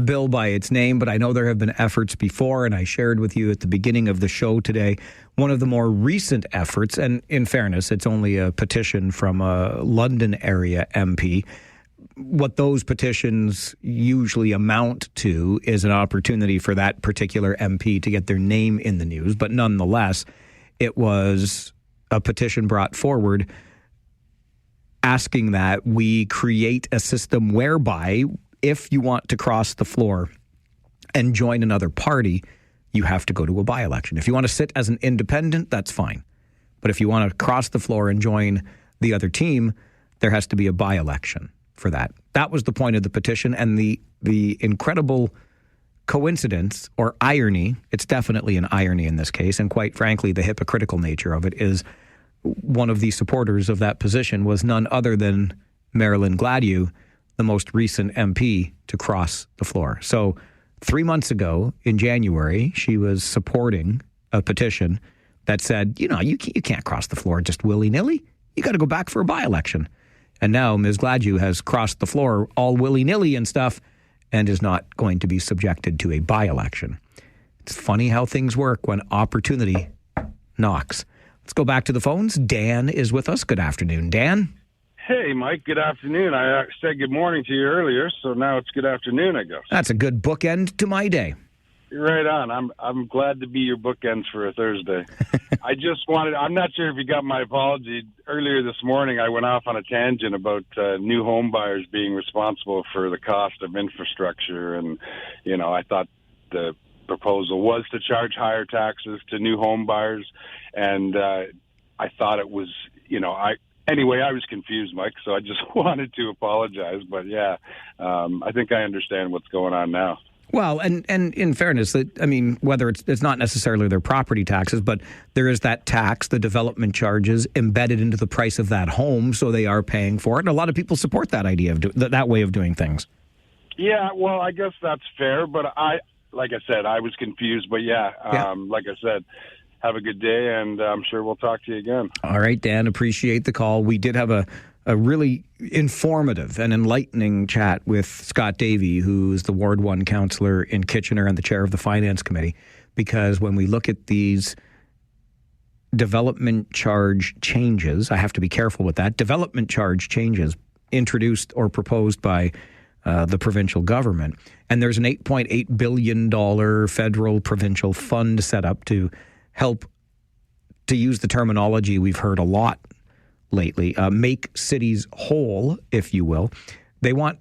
Speaker 2: bill by its name, but I know there have been efforts before, and I shared with you at the beginning of the show today one of the more recent efforts, and in fairness, it's only a petition from a London area MP. What those petitions usually amount to is an opportunity for that particular MP to get their name in the news, but nonetheless, it was a petition brought forward asking that we create a system whereby if you want to cross the floor and join another party, you have to go to a by-election. If you want to sit as an independent, that's fine. But if you want to cross the floor and join the other team, there has to be a by-election for that. That was the point of the petition, and the incredible coincidence or irony, it's definitely an irony in this case, and quite frankly, the hypocritical nature of it is one of the supporters of that position was none other than Marilyn Gladu, the most recent MP to cross the floor. So 3 months ago in January, she was supporting a petition that said, you can't cross the floor just willy-nilly. You got to go back for a by-election. And now Ms. Gladu has crossed the floor all willy-nilly and stuff and is not going to be subjected to a by-election. It's funny how things work when opportunity knocks. Let's go back to the phones. Dan is with us. Good afternoon, Dan.
Speaker 23: Hey, Mike. Good afternoon. I said good morning to you earlier, so now it's good afternoon, I guess.
Speaker 2: That's a good bookend to my day.
Speaker 23: Right on. I'm glad to be your bookends for a Thursday. I'm not sure if you got my apology. Earlier this morning, I went off on a tangent about new home buyers being responsible for the cost of infrastructure. And, I thought the proposal was to charge higher taxes to new home buyers. And I thought it was, Anyway, I was confused, Mike, so I just wanted to apologize. But, I think I understand what's going on now.
Speaker 2: Well, and in fairness, I mean, whether it's not necessarily their property taxes, but there is that tax, the development charges embedded into the price of that home, so they are paying for it. And a lot of people support that idea of that way of doing things.
Speaker 23: Yeah, well, I guess that's fair, but like I said, I was confused. But like I said, have a good day, and I'm sure we'll talk to you again.
Speaker 2: All right, Dan, appreciate the call. We did have a really informative and enlightening chat with Scott Davey, who is the Ward 1 councillor in Kitchener and the chair of the Finance Committee, because when we look at these development charge changes, I have to be careful with that, development charge changes introduced or proposed by the provincial government, and there's an $8.8 billion federal provincial fund set up to help, to use the terminology we've heard a lot lately, make cities whole, if you will. They want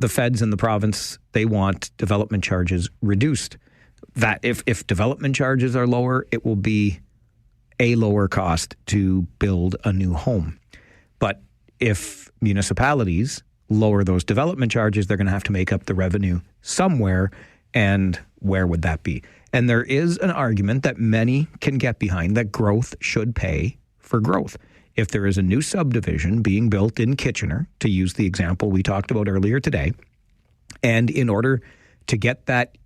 Speaker 2: the feds in the province, they want development charges reduced. That if development charges are lower, it will be a lower cost to build a new home. But if municipalities lower those development charges, they're going to have to make up the revenue somewhere. And where would that be? And there is an argument that many can get behind that growth should pay for growth. If there is a new subdivision being built in Kitchener, to use the example we talked about earlier today, and in order to get that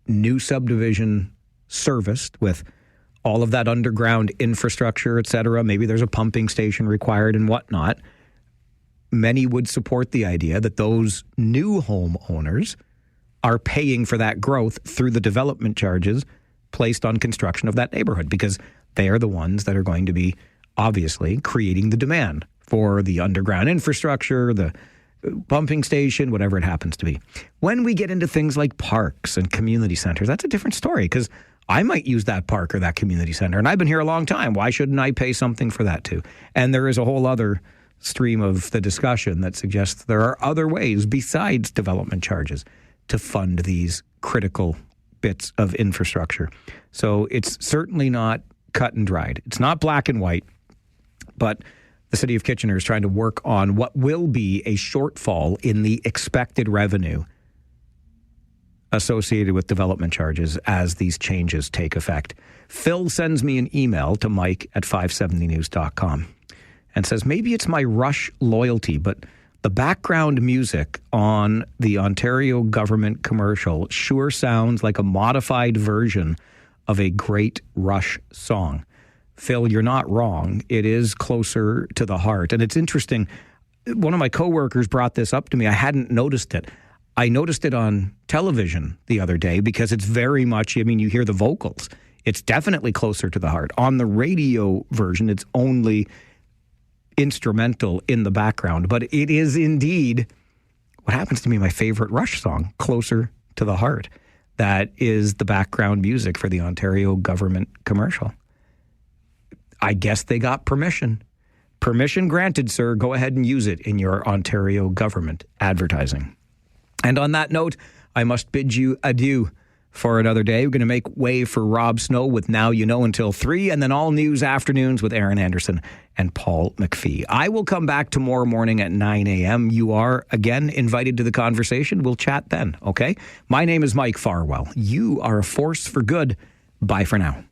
Speaker 2: new subdivision serviced with all of that underground infrastructure, et cetera, maybe there's a pumping station required and whatnot, many would support the idea that those new homeowners are paying for that growth through the development charges placed on construction of that neighborhood, because they are the ones that are going to be obviously creating the demand for the underground infrastructure, the pumping station, whatever it happens to be. When we get into things like parks and community centers, that's a different story, because I might use that park or that community center, and I've been here a long time. Why shouldn't I pay something for that too? And there is a whole other stream of the discussion that suggests there are other ways besides development charges to fund these critical bits of infrastructure. So it's certainly not cut and dried. It's not black and white. But the City of Kitchener is trying to work on what will be a shortfall in the expected revenue associated with development charges as these changes take effect. Phil sends me an email to mike@570news.com and says, maybe it's my Rush loyalty, but the background music on the Ontario government commercial sure sounds like a modified version of a great Rush song. Phil, you're not wrong. It is closer to the heart. And it's interesting. One of my coworkers brought this up to me. I hadn't noticed it. I noticed it on television the other day because it's very much, I mean, you hear the vocals. It's definitely closer to the heart. On the radio version, it's only instrumental in the background. But it is indeed what happens to me, my favorite Rush song, Closer to the Heart. That is the background music for the Ontario government commercial. I guess they got permission. Permission granted, sir. Go ahead and use it in your Ontario government advertising. And on that note, I must bid you adieu for another day. We're going to make way for Rob Snow with Now You Know until 3, and then all news afternoons with Aaron Anderson and Paul McPhee. I will come back tomorrow morning at 9 a.m. You are, again, invited to the conversation. We'll chat then, okay? My name is Mike Farwell. You are a force for good. Bye for now.